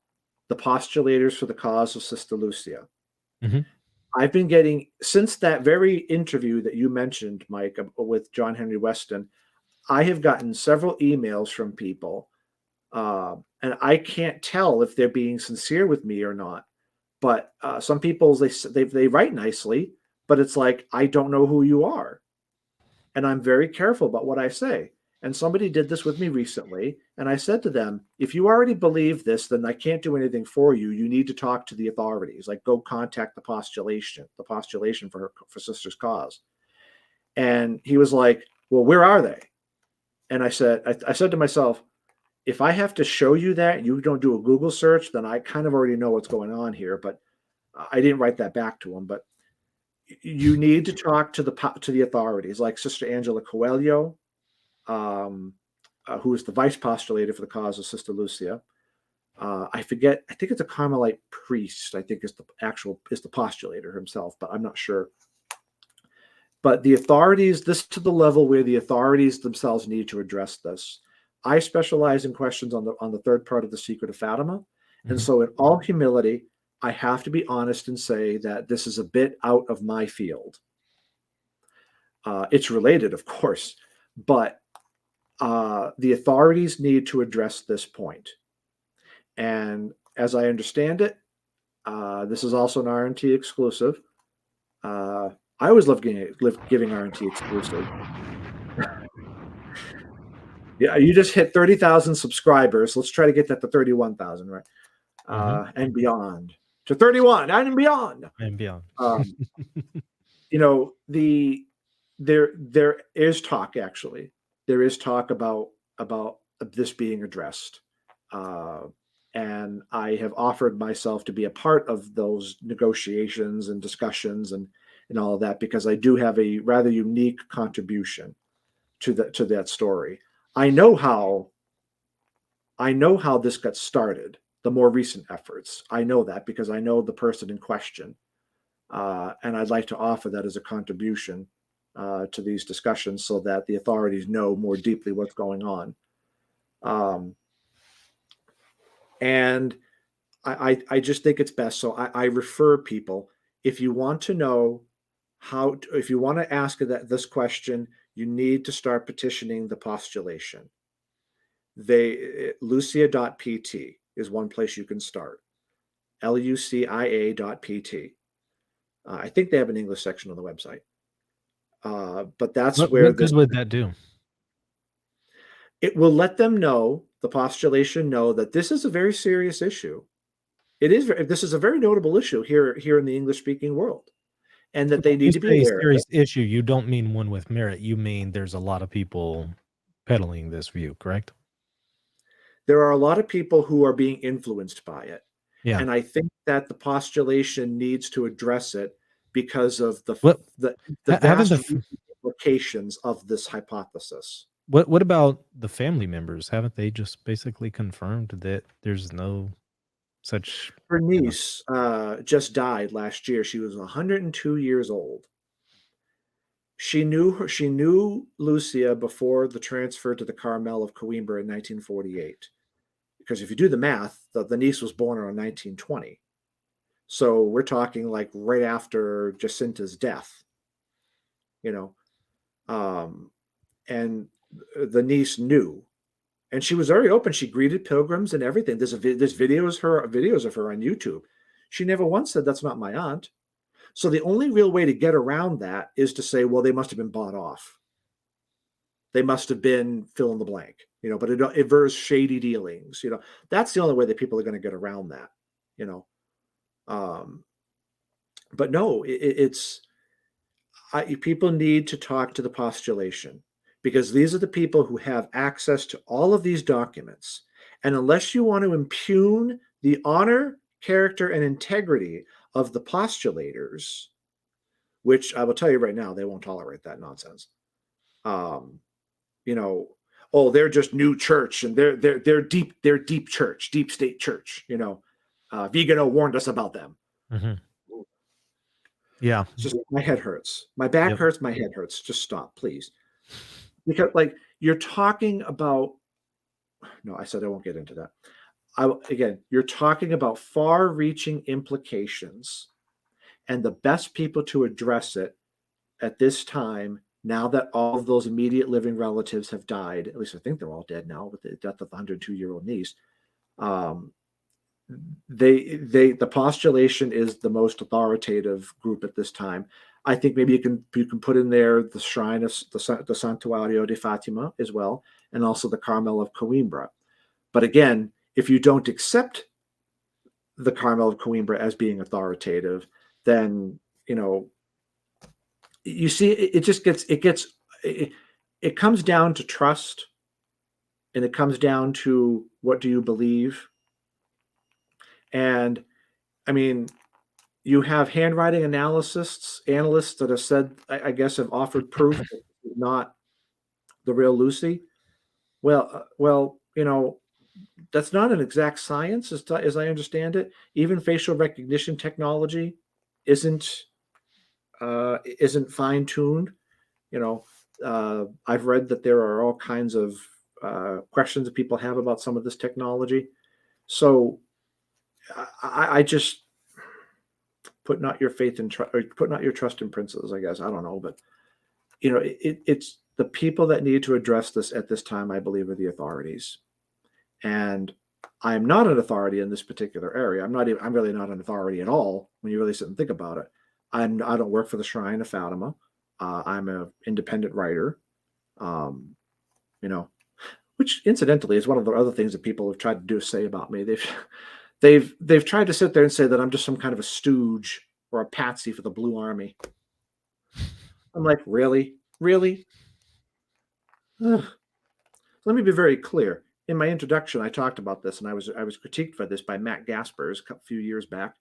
the postulators for the cause of Sister Lucia. Mm-hmm. I've been getting, since that very interview that you mentioned, Mike, with John Henry Weston, I have gotten several emails from people, and I can't tell if they're being sincere with me or not. But some people, they write nicely, but it's like, I don't know who you are. And I'm very careful about what I say. And somebody did this with me recently. And I said to them, if you already believe this, then I can't do anything for you. You need to talk to the authorities. Like, go contact the postulation for Sister's cause. And he was like, well, where are they? And I said to myself, if I have to show you that, you don't do a Google search, then I kind of already know what's going on here. But I didn't write that back to him. But you need to talk to the authorities, like Sister Angela Coelho, who is the vice postulator for the cause of Sister Lucia. I forget. I think it's a Carmelite priest. I think is the postulator himself, but I'm not sure. But the authorities, this to the level where the authorities themselves need to address this. I specialize in questions on the third part of the Secret of Fatima. And so in all humility, I have to be honest and say that this is a bit out of my field. It's related, of course, but the authorities need to address this point. And as I understand it, this is also an RNT exclusive. I always love giving RNT exclusive. Yeah, you just hit 30,000 subscribers. Let's try to get that to 31,000, right? And beyond. To 31 and beyond. And beyond. There is talk, actually. There is talk about this being addressed. And I have offered myself to be a part of those negotiations and discussions and all of that, because I do have a rather unique contribution to that story. I know how this got started, the more recent efforts. I know that because I know the person in question. And I'd like to offer that as a contribution to these discussions so that the authorities know more deeply what's going on. And I just think it's best. So I refer people, if you want to know if you want to ask this question, you need to start petitioning the postulation. Lucia.pt is one place you can start. LUCIA.pt. I think they have an English section on the website. But that's where what good would that do? It will let them know, the postulation know, that this is a very serious issue. This is a very notable issue here in the English-speaking world, and that they need to be aware of serious issue. You don't mean one with merit. You mean there's a lot of people peddling this view, correct? There are a lot of people who are being influenced by it. Yeah. And I think that the postulation needs to address it because of the vast implications of this hypothesis. What about the family members? Haven't they just basically confirmed that there's no such? Her niece just died last year. She was 102 years old. She knew Lucia before the transfer to the Carmel of Coimbra in 1948. Because if you do the math, the niece was born around 1920. So we're talking like right after Jacinta's death, and the niece knew, and she was very open. She greeted pilgrims and everything. There's videos of her on YouTube. She never once said, "That's not my aunt." So the only real way to get around that is to say, well, they must have been bought off. They must have been fill in the blank, but it avers shady dealings. That's the only way that people are going to get around that, but no, people need to talk to the postulation, because these are the people who have access to all of these documents. And unless you want to impugn the honor, character, and integrity of the postulators, which I will tell you right now, they won't tolerate that nonsense. Oh, they're just new church, and they're deep church, deep state church. Vigano warned us about them. Mm-hmm. Yeah, it's just my head hurts, my back hurts, my head hurts. Just stop, please, because you're talking about. No, I said I won't get into that. Again, you're talking about far-reaching implications, and the best people to address it at this time, now that all of those immediate living relatives have died, at least I think they're all dead now with the death of the 102-year-old niece, the postulation is the most authoritative group at this time. I think maybe you can put in there the shrine of the Santuario de Fatima as well, and also the Carmel of Coimbra. But again, if you don't accept the Carmel of Coimbra as being authoritative, then you see, it comes down to trust, and it comes down to what do you believe. And I mean, you have handwriting analysts that have said, I guess, have offered proof that it's not the real Lucy. Well, that's not an exact science, as I understand it. Even facial recognition technology isn't fine-tuned. I've read that there are all kinds of questions that people have about some of this technology. So I just put not your faith in put not your trust in princes, I guess. I don't know, but it's the people that need to address this at this time, I believe, are the authorities. And I'm not an authority in this particular area. I'm really not an authority at all when you really sit and think about it. I don't work for the Shrine of Fatima. I'm an independent writer, which incidentally is one of the other things that people have tried to say about me. They've tried to sit there and say that I'm just some kind of a stooge or a patsy for the Blue Army. I'm like, really? Ugh. Let me be very clear. in my introduction, I talked about this, and I was critiqued for this by Matt Gaspers a few years back,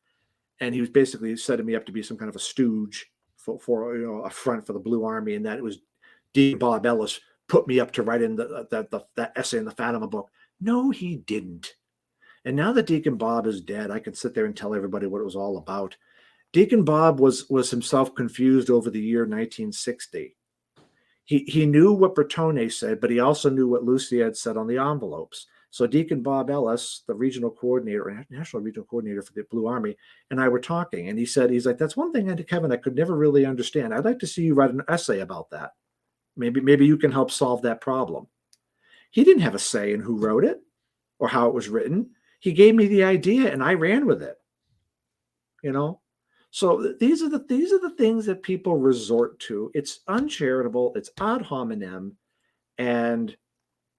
and he was basically setting me up to be some kind of a stooge for a front for the Blue Army, and that it was Deacon Bob Ellis put me up to write in that essay in the Fatima book. No, he didn't. And now that Deacon Bob is dead, I can sit there and tell everybody what it was all about. Deacon Bob was himself confused over the year 1960. He knew what Bertone said, but he also knew what Lucy had said on the envelopes. So Deacon Bob Ellis, the regional coordinator, national regional coordinator for the Blue Army, and I were talking, and he's like, that's one thing, Kevin, I could never really understand. I'd like to see you write an essay about that. Maybe you can help solve that problem. He didn't have a say in who wrote it or how it was written. He gave me the idea, and I ran with it. So these are the things that people resort to. It's uncharitable. It's ad hominem, and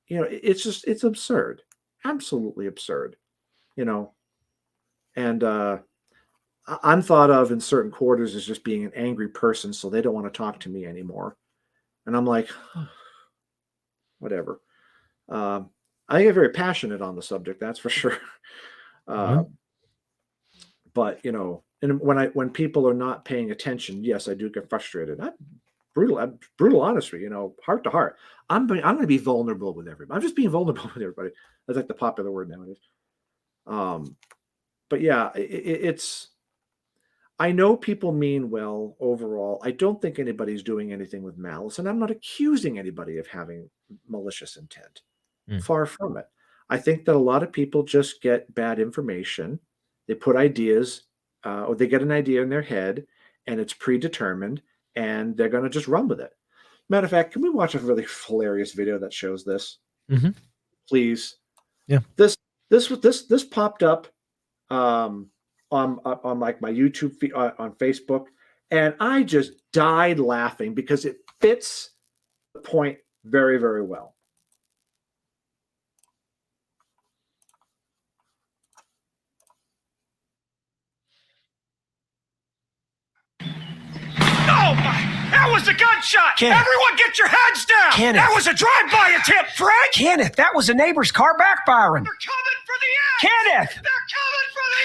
it's absurd, absolutely absurd. And I'm thought of in certain quarters as just being an angry person, so they don't want to talk to me anymore. And I'm like, whatever. I get very passionate on the subject, that's for sure. But and when people are not paying attention, yes, I do get frustrated. I'm brutal honest with you, heart to heart. I'm going to be vulnerable with everybody. I'm just being vulnerable with everybody. That's like the popular word nowadays. But yeah, it's. I know people mean well overall. I don't think anybody's doing anything with malice, and I'm not accusing anybody of having malicious intent. Far from it. I think that a lot of people just get bad information. They put ideas, or they get an idea in their head, and it's predetermined, and they're going to just run with it. Matter of fact, can we watch a really hilarious video that shows this? Mm-hmm. Please. Yeah. This popped up on like my YouTube feed, on Facebook, and I just died laughing because it fits the point very, very well. Oh my! That was a gunshot! Kenneth. Everyone get your heads down! Kenneth. That was a drive-by attempt, Frank! Kenneth, that was a neighbor's car backfiring. They're coming for the eggs! Kenneth! They're coming for the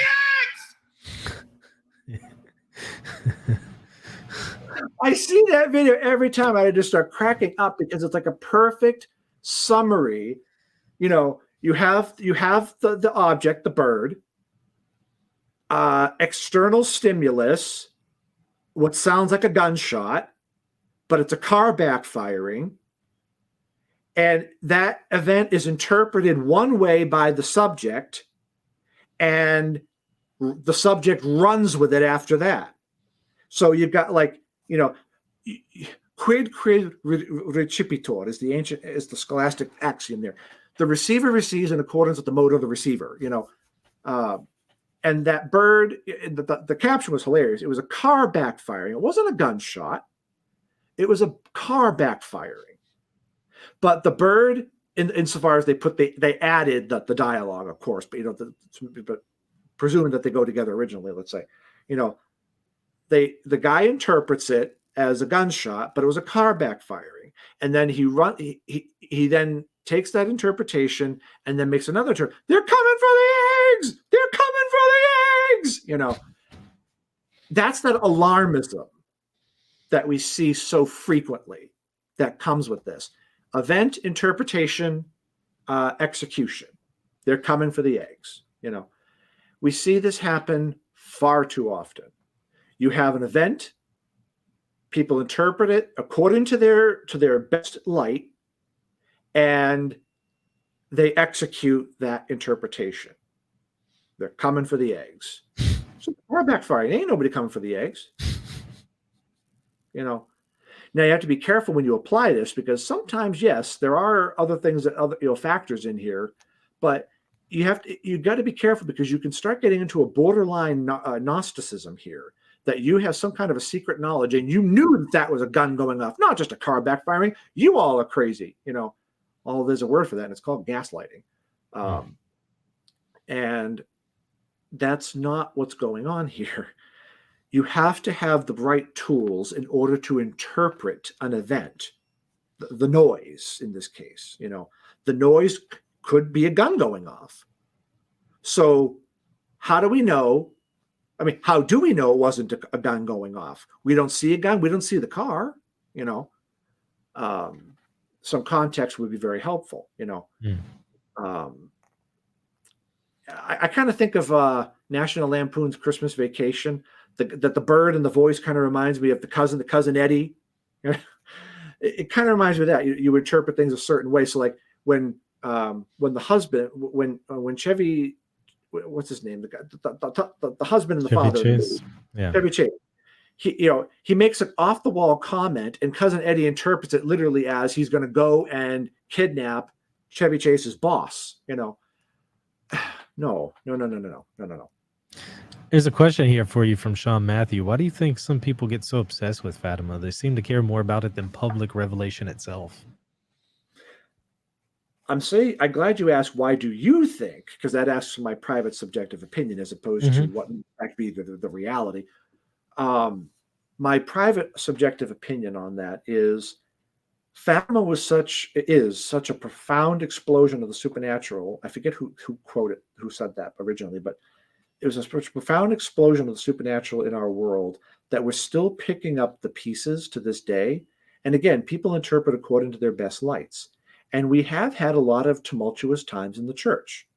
eggs! I see that video every time. I just start cracking up because it's like a perfect summary. You have the object, the bird, external stimulus, what sounds like a gunshot, but it's a car backfiring. And that event is interpreted one way by the subject, and the subject runs with it after that. So you've got quid recipitor is the scholastic axiom there. The receiver receives in accordance with the mode of the receiver, and that bird, the caption was hilarious. It was a car backfiring. It wasn't a gunshot. It was a car backfiring. But the bird, insofar as they added the dialogue, of course, but but presuming that they go together originally, let's say, the guy interprets it as a gunshot, but it was a car backfiring. And then he then takes that interpretation and then makes another turn. They're coming for the eggs. They're coming for the eggs. That's that alarmism that we see so frequently that comes with this. Event, interpretation, execution. They're coming for the eggs. We see this happen far too often. You have an event, people interpret it according to their best light, and they execute that interpretation. They're coming for the eggs. So we're backfiring. Ain't nobody coming for the eggs. Now you have to be careful when you apply this, because sometimes, yes, there are other things other factors in here, but you got to be careful, because you can start getting into a borderline Gnosticism here, that you have some kind of a secret knowledge and you knew that was a gun going off, not just a car backfiring. You all are crazy. There's a word for that, and it's called gaslighting. And that's not what's going on here. You have to have the right tools in order to interpret an event, the noise in this case. The noise could be a gun going off. So how do we know? I mean, how do we know it wasn't a gun going off? We don't see a gun. We don't see the car, you know. Some context would be very helpful, you know. I kind of think of National Lampoon's Christmas Vacation, that the bird and the voice kind of reminds me of the cousin Eddie. It kind of reminds me of that. You interpret things a certain way. So like when the husband, when Chevy, what's his name? The husband and the Chevy father. Chase. Yeah. Chevy Chase. He makes an off the wall comment, and cousin Eddie interprets it literally as he's going to go and kidnap Chevy Chase's boss. You know, no. There's a question here for you from Sean Matthew. Why do you think some people get so obsessed with Fatima? They seem to care more about it than public revelation itself. I'm glad you asked, why do you think? Because that asks for my private subjective opinion as opposed to what in fact be the reality. My private subjective opinion on that is Fatima was such a profound explosion of the supernatural. I forget who said that originally, but it was a profound explosion of the supernatural in our world that we're still picking up the pieces to this day. And again, people interpret according to their best lights. And we have had a lot of tumultuous times in the church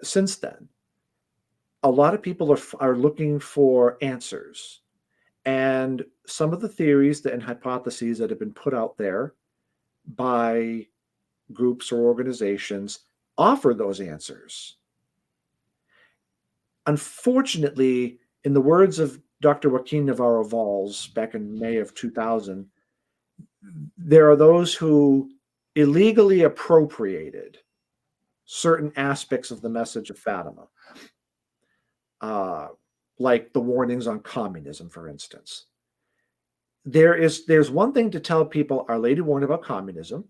since then. A lot of people are looking for answers. And some of the theories and hypotheses that have been put out there by groups or organizations offer those answers. Unfortunately, in the words of Dr. Joaquin Navarro-Valls back in May of 2000, there are those who illegally appropriated certain aspects of the message of Fatima, like the warnings on communism, for instance. There's one thing to tell people, Our Lady warned about communism.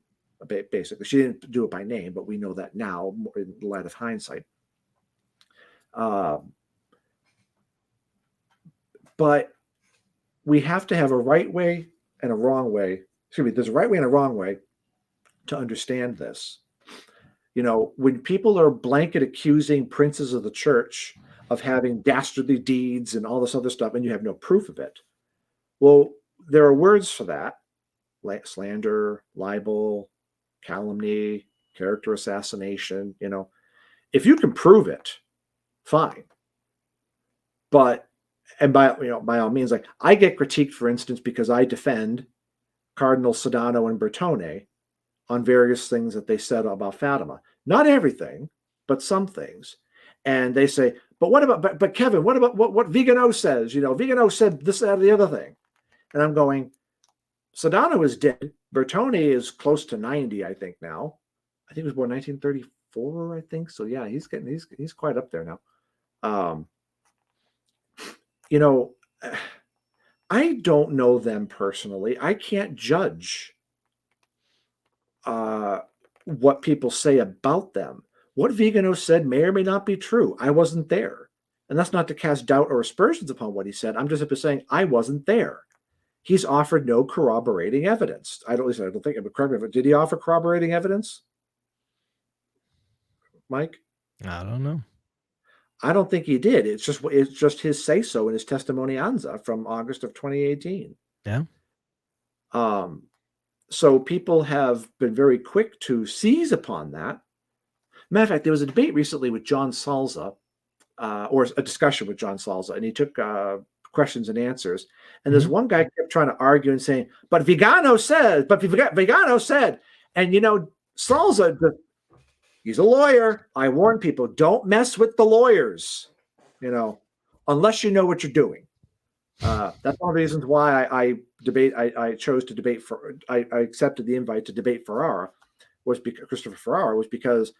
Basically, she didn't do it by name, but we know that now in light of hindsight. But we have to have a right way and a wrong way. There's a right way and a wrong way to understand this. You know, when people are blanket accusing princes of the church of having dastardly deeds and all this other stuff, and you have no proof of it, well, there are words for that, like slander, libel, calumny, character assassination. You know, if you can prove it, fine. But, and by all means, like I get critiqued, for instance, because I defend Cardinal Sedano and Bertone on various things that they said about Fatima. Not everything, but some things. And they say, but what about, but Kevin, what about what Vigano says? You know, Vigano said this, that, or the other thing. And I'm going, Sedano is dead. Bertone is close to 90, I think now. I think he was born 1934, I think. So yeah, he's quite up there now. You know, I don't know them personally. I can't judge what people say about them. What Vigano said may or may not be true. I wasn't there. And that's not to cast doubt or aspersions upon what he said. I'm just simply saying I wasn't there. He's offered no corroborating evidence. I don't think, correct me, did he offer corroborating evidence? Mike? I don't know. I don't think he did. It's just his say-so in his testimonianza from August of 2018. Yeah. So people have been very quick to seize upon that. Matter of fact, there was a debate recently with John Salza, or a discussion with John Salza, and he took questions and answers. And there's one guy kept trying to argue and saying, but Vigano said, and you know, Salza, he's a lawyer. I warn people, don't mess with the lawyers, you know, unless you know what you're doing. That's one of the reasons why I chose to debate I accepted the invite to debate Ferrara, Christopher Ferrara, was because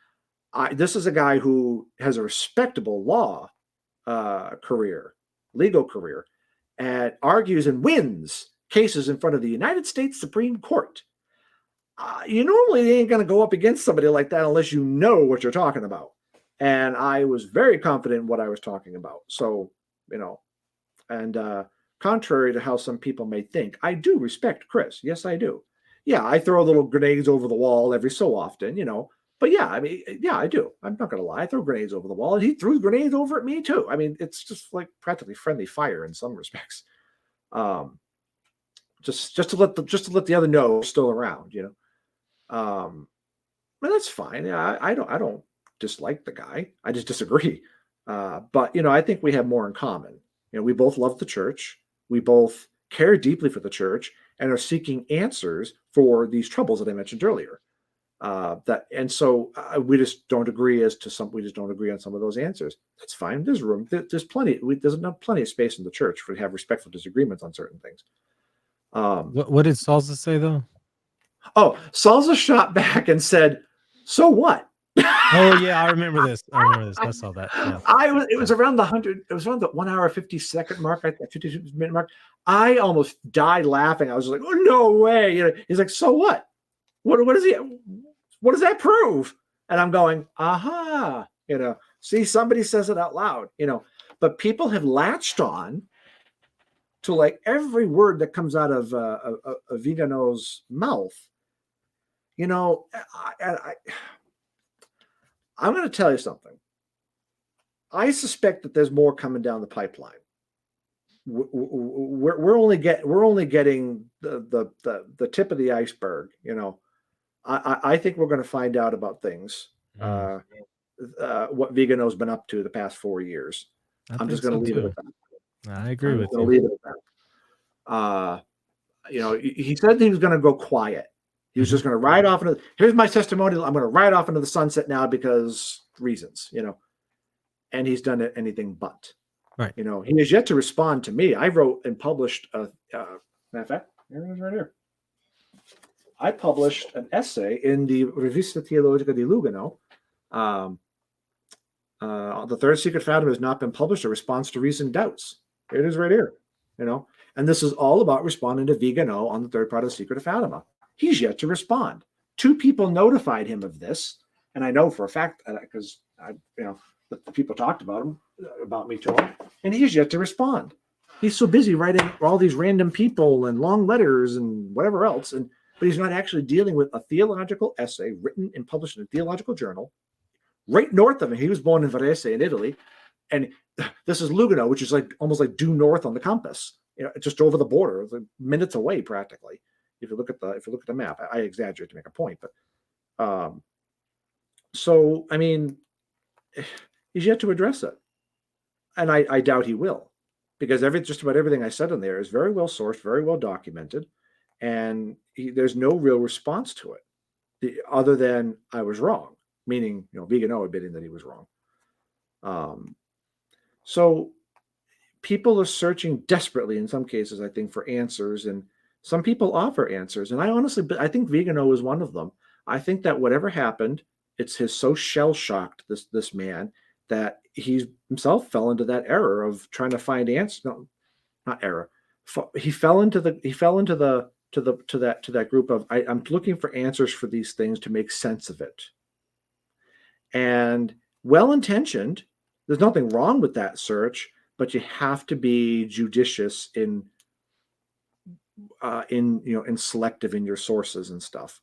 this is a guy who has a respectable law legal career, and argues and wins cases in front of the United States Supreme Court. You normally ain't going to go up against somebody like that unless you know what you're talking about. And I was very confident in what I was talking about. So, you know, and contrary to how some people may think, I do respect Chris. Yes, I do. yeah, I throw little grenades over the wall every so often, But yeah, I mean, yeah, I do. I'm not gonna lie. I throw grenades over the wall, and he threw grenades over at me too. I mean, it's just like practically friendly fire in some respects. Um, just to let the other know we're still around. But that's fine. Yeah, I don't dislike the guy. I just disagree. But I think we have more in common. We both love the church. We both care deeply for the church and are seeking answers for these troubles that I mentioned earlier. So we just don't agree we just don't agree on some of those answers. That's fine. There's room. There's plenty. There's plenty of space in the church for to have respectful disagreements on certain things. What did Salsa say though? Oh, Salsa shot back and said, "So what?" Oh yeah, I remember this. I saw that. Yeah. It was around the 100. It was around the 1 hour 50-second mark, 52-minute mark. I almost died laughing. I was like, "Oh no way!" He's like, "So what? What is he? What does that prove?" And I'm going, "Aha!" See, somebody says it out loud. But people have latched on to like every word that comes out of Vigano's mouth. I'm going to tell you something. I suspect that there's more coming down the pipeline. We're only getting the tip of the iceberg. I think we're going to find out about things. What Vigano's been up to the past 4 years. I'm just going to leave it at that. I agree with you. Leave it at that. He said he was going to go quiet. He was just going to ride off into. Here's my testimonial. I'm going to ride off into the sunset now because reasons, And he's done anything but. Right. He has yet to respond to me. I wrote and published matter of fact, here it is right here. I published an essay in the Revista Teologica di Lugano. The Third Secret Fatima has not been published. A response to recent doubts. Here it is right here. And this is all about responding to Vigano on the third part of the Secret of Fatima. He's yet to respond. 2 people notified him of this, and I know for a fact because the people talked about me to him, and he's yet to respond. He's so busy writing all these random people and long letters and whatever else, but he's not actually dealing with a theological essay written and published in a theological journal right north of him. He was born in Varese in Italy, and this is Lugano, which is like almost like due north on the compass. Just over the border, like minutes away practically. If you look at the map, I exaggerate to make a point, but so I mean, he's yet to address it, and I doubt he will, because just about everything I said in there is very well sourced, very well documented, and there's no real response to it, other than I was wrong, meaning Vigano admitting that he was wrong. So people are searching desperately in some cases, I think, for answers, and some people offer answers. And I think Vigano is one of them. I think that whatever happened, it's so shell-shocked, this man, that he himself fell into that error of trying to find answers. No, not error. He fell into that group of I'm looking for answers for these things to make sense of it. And well-intentioned, there's nothing wrong with that search, but you have to be judicious in selective in your sources and stuff.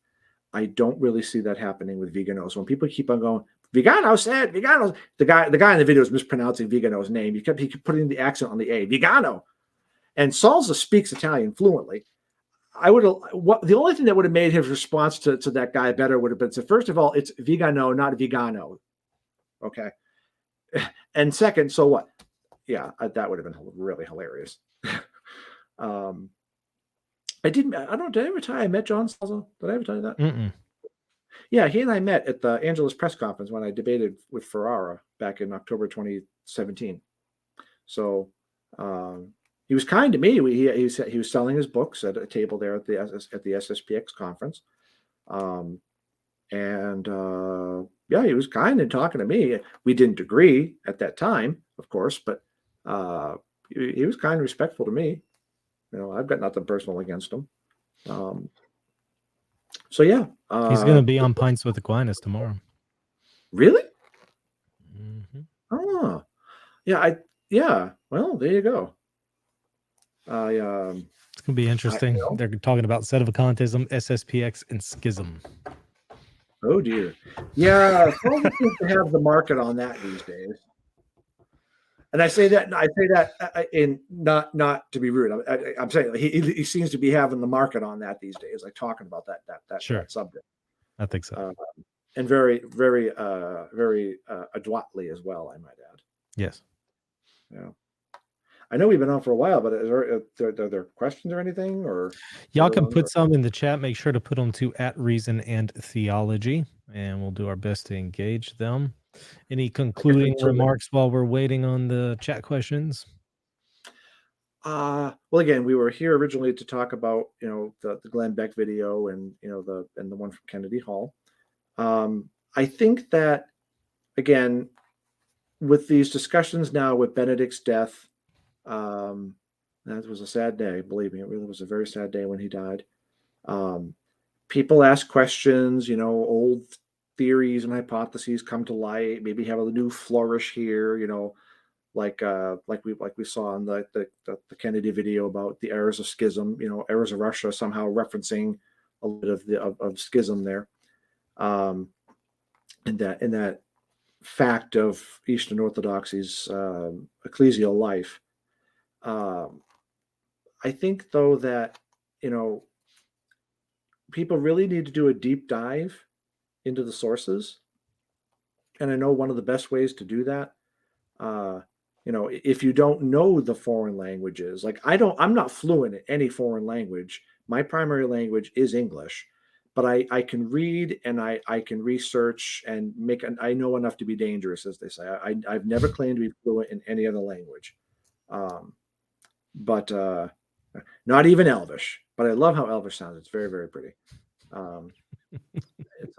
I don't really see that happening with Vigano's. When people keep on going, Vigano said, Vigano, the guy in the video is mispronouncing Vigano's name. He kept putting the accent on the A, Vigano. And Salsa speaks Italian fluently. The only thing that would have made his response to that guy better would have been, so first of all, it's Vigano, not Vigano. Okay. And second, so what? Yeah, that would have been really hilarious. Did I ever tell you I met John Salza? Did I ever tell you that? Mm-mm. Yeah, he and I met at the Angelus press conference when I debated with Ferrara back in October 2017. So he was kind to me. He was selling his books at a table there at the SSPX conference. Yeah, he was kind and talking to me. We didn't agree at that time, of course, but he was kind and respectful to me. I've got nothing personal against him. So yeah, he's going to be on Pints with Aquinas tomorrow. Really? Mm-hmm. Oh, yeah. Yeah. Well, there you go. It's It's gonna be interesting. They're talking about sedevacantism, SSPX, and schism. Oh dear. Yeah, Paul seems to have the market on that these days. And I say that in not to be rude. I'm saying he seems to be having the market on that these days, like talking about that Sure. that subject, I think so. and very adroitly as well, I might add. Yes. Yeah. I know we've been on for a while, but are there questions or anything? Or Y'all can put some in the chat. Make sure to put them to @Reason and Theology, and we'll do our best to engage them. Any concluding remarks while we're waiting on the chat questions? Well, again, we were here originally to talk about the Glenn Beck video and the one from Kennedy Hall. I think that again, with these discussions now with Benedict's death, that was a sad day. Believe me, it really was a very sad day when he died. People ask questions, old theories and hypotheses come to light, maybe have a new flourish here, like we saw in the Kennedy video about the errors of schism, errors of Russia somehow referencing a little bit of schism there. In that fact of Eastern Orthodoxy's ecclesial life. I think though that people really need to do a deep dive into the sources, and I know one of the best ways to do that, if you don't know the foreign languages, like I'm not fluent in any foreign language. My primary language is English, but I can read and I can research and I know enough to be dangerous, as they say. I've never claimed to be fluent in any other language, but not even Elvish. But I love how Elvish sounds. It's very, very pretty. It's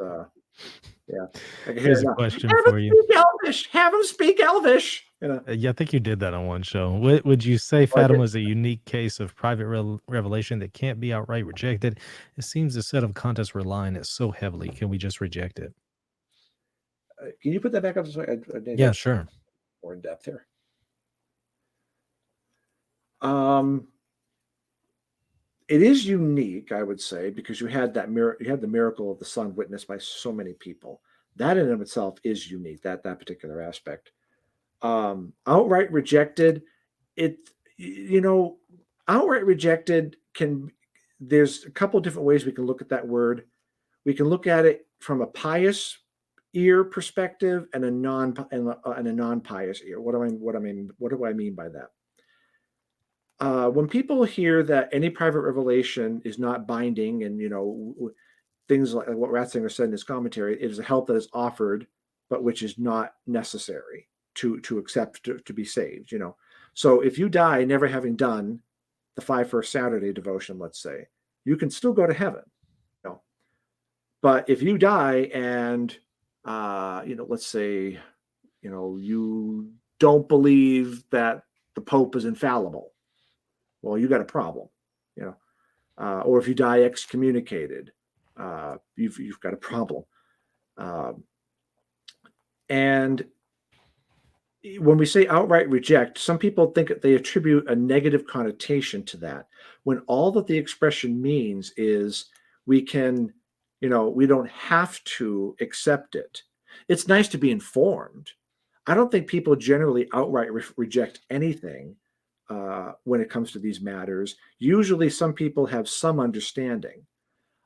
yeah. Here's a question for you. Speak Elvish. Have him speak Elvish. Yeah, I think you did that on one show. Would you say Fatima is a unique case of private revelation that can't be outright rejected? It seems the set of contests relying it so heavily. Can we just reject it? Can you put that back up? Yeah, sure. More in depth here. It is unique, I would say, because you had the miracle of the Son witnessed by so many people. That in and of itself is unique. That particular aspect. Outright rejected, outright rejected there's a couple of different ways we can look at that word. We can look at it from a pious ear perspective and a non-pious ear. What do I mean by that? When people hear that any private revelation is not binding, and things like what Ratzinger said in his commentary, it is a help that is offered, but which is not necessary to accept to be saved. So if you die never having done the 5 First Saturday devotion, let's say, you can still go to heaven. But if you die and let's say you don't believe that the Pope is infallible, well, you got a problem, or if you die excommunicated, you've got a problem. And when we say outright reject, some people think that they attribute a negative connotation to that, when all that the expression means is we can, we don't have to accept it. It's nice to be informed. I don't think people generally outright reject anything when it comes to these matters. Usually some people have some understanding,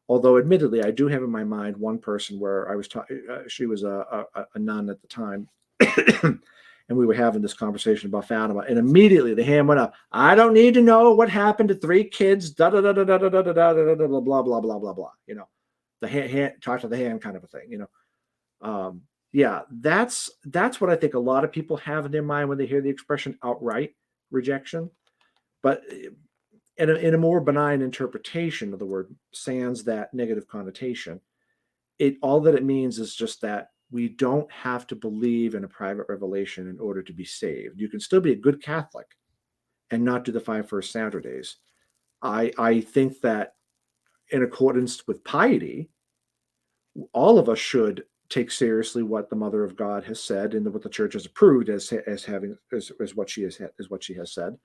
although admittedly I do have in my mind one person where I was talking, she was a nun at the time, and we were having this conversation about Fatima, and immediately the hand went up. I don't need to know what happened to 3 kids, da da da da da da da da da da da blah blah blah blah blah blah. The hand talk to the hand kind of a thing. Yeah, that's what I think a lot of people have in their mind when they hear the expression outright rejection. But in a more benign interpretation of the word, sans that negative connotation, all that it means is just that we don't have to believe in a private revelation in order to be saved. You can still be a good Catholic and not do the 5 First Saturdays. I think that in accordance with piety, all of us should take seriously what the Mother of God has said and what the Church has approved as what she has said.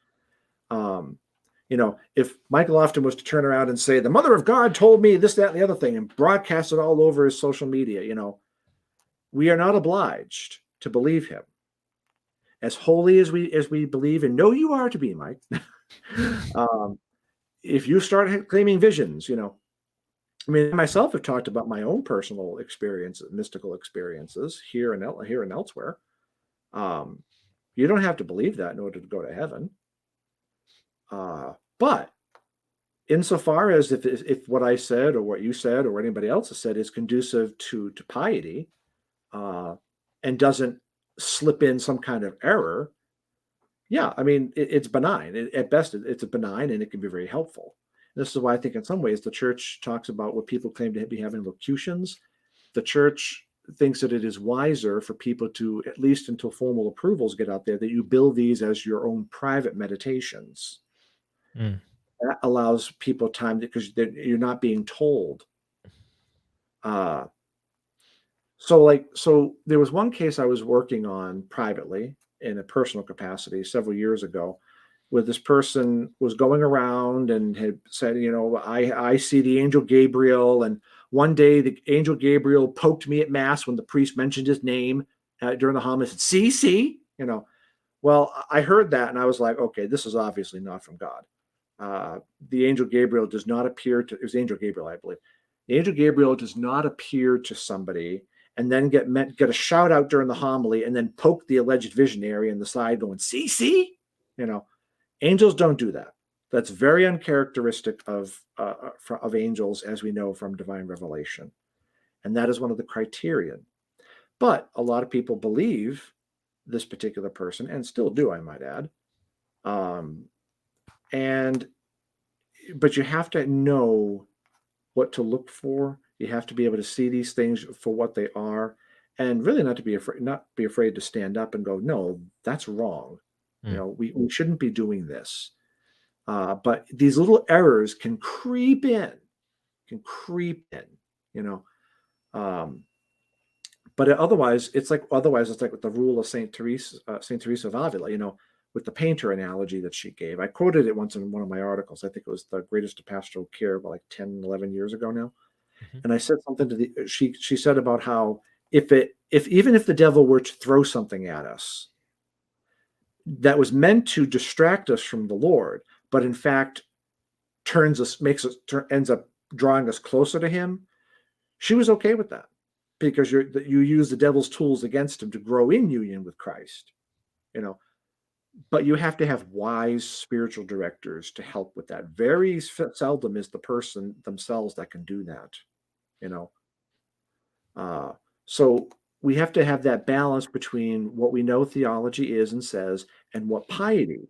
if Michael Lofton was to turn around and say, the mother of God told me this, that, and the other thing, and broadcast it all over his social media, we are not obliged to believe him. As holy as we believe and know you are to be, Mike, if you start claiming visions, I mean, I myself have talked about my own personal experience, mystical experiences here and elsewhere. You don't have to believe that in order to go to heaven. But insofar as if what I said or what you said or what anybody else has said is conducive to piety, and doesn't slip in some kind of error, yeah, I mean, it's benign. At best, it's a benign, and it can be very helpful. This is why I think in some ways the church talks about what people claim to be having locutions. The church thinks that it is wiser for people to, at least until formal approvals get out there, that you build these as your own private meditations. That allows people time because you're not being told. So there was one case I was working on privately in a personal capacity several years ago, where this person was going around and had said, I see the angel Gabriel, and one day the angel Gabriel poked me at mass when the priest mentioned his name during the homily. Said, see, Well, I heard that and I was like, okay, this is obviously not from God. The angel Gabriel does not appear to. It was Angel Gabriel, I believe. The angel Gabriel does not appear to somebody and then get a shout out during the homily and then poke the alleged visionary in the side, going, see. Angels don't do that. That's very uncharacteristic of angels, as we know from divine revelation. And that is one of the criterion. But a lot of people believe this particular person, and still do, I might add. But you have to know what to look for. You have to be able to see these things for what they are, and really not be afraid to stand up and go, no, that's wrong. We shouldn't be doing this. But these little errors can creep in, but otherwise it's like with the rule of Saint Teresa of Avila, with the painter analogy that she gave. I quoted it once in one of my articles. I think it was The Greatest of Pastoral Care, about like 10, 11 years ago now. And I said something she said about how even if the devil were to throw something at us that was meant to distract us from the Lord, but in fact ends up drawing us closer to him, she was okay with that, because you use the devil's tools against him to grow in union with Christ, but you have to have wise spiritual directors to help with that. Very seldom is the person themselves that can do that, so we have to have that balance between what we know theology is and says and what piety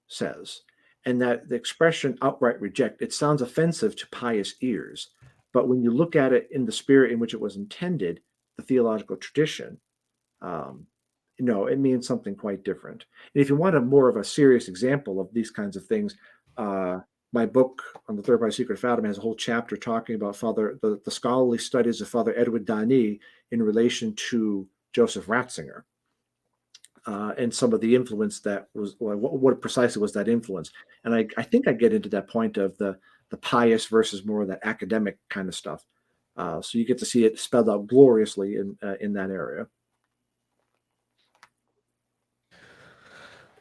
says. And that the expression outright reject, it sounds offensive to pious ears. But when you look at it in the spirit in which it was intended, the theological tradition, it means something quite different. And if you want more of a serious example of these kinds of things, my book on the Third Party Secret of Fatima has a whole chapter talking about the scholarly studies of Father Edward Dani in relation to Joseph Ratzinger, and some of the influence that was, what precisely was that influence. And I think I get into that point of the pious versus more of that academic kind of stuff. So you get to see it spelled out gloriously in that area. I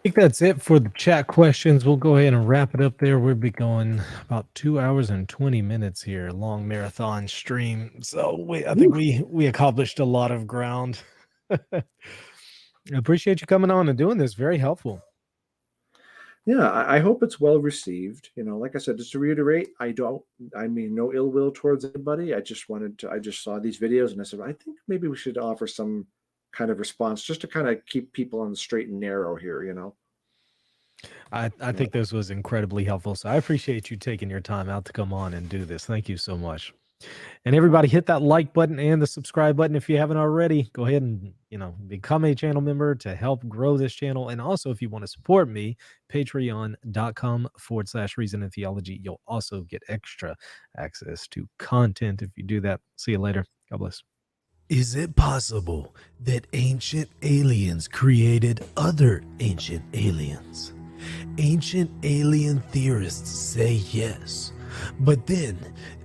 think that's it for the chat questions. We'll go ahead and wrap it up there. We'll be going about 2 hours and 20 minutes here, long marathon stream. So I think we accomplished a lot of ground. I appreciate you coming on and doing this. Very helpful. Yeah, I hope it's well received. Like I said, just to reiterate, I mean no ill will towards anybody. I just saw these videos and I said, I think maybe we should offer some kind of response just to kind of keep people on the straight and narrow here, I think this was incredibly helpful. So I appreciate you taking your time out to come on and do this. Thank you so much. And everybody hit that like button and the subscribe button if you haven't already. Go ahead and, become a channel member to help grow this channel. And also, if you want to support me, patreon.com/reason and theology. You'll also get extra access to content if you do that. See you later. God bless. Is it possible that ancient aliens created other ancient aliens? Ancient alien theorists say yes. But then,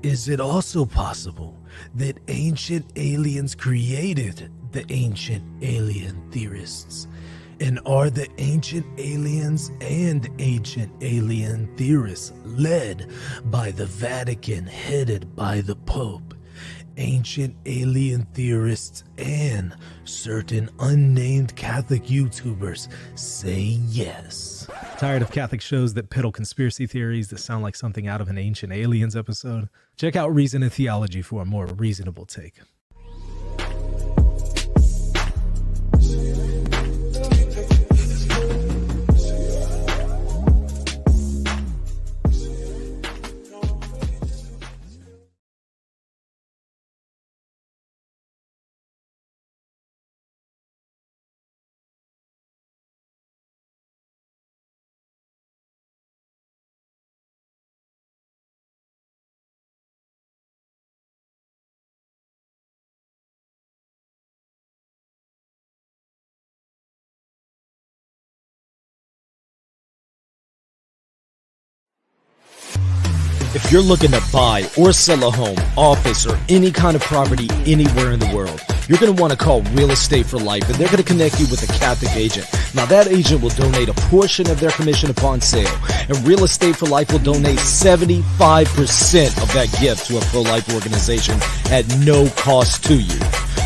is it also possible that ancient aliens created the ancient alien theorists? And are the ancient aliens and ancient alien theorists led by the Vatican, headed by the Pope? Ancient alien theorists and certain unnamed Catholic YouTubers say yes. Tired of Catholic shows that peddle conspiracy theories that sound like something out of an Ancient Aliens episode? Check out Reason and Theology for a more reasonable take. If you're looking to buy or sell a home, office, or any kind of property anywhere in the world, you're going to want to call Real Estate for Life, and they're going to connect you with a Catholic agent. Now, that agent will donate a portion of their commission upon sale, and Real Estate for Life will donate 75% of that gift to a pro-life organization at no cost to you.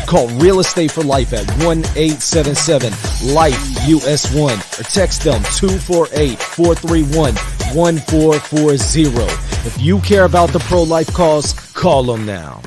Call Real Estate for Life at 1-877-LIFE-US1 or text them 248-431-1440. If you care about the pro-life cause, call them now.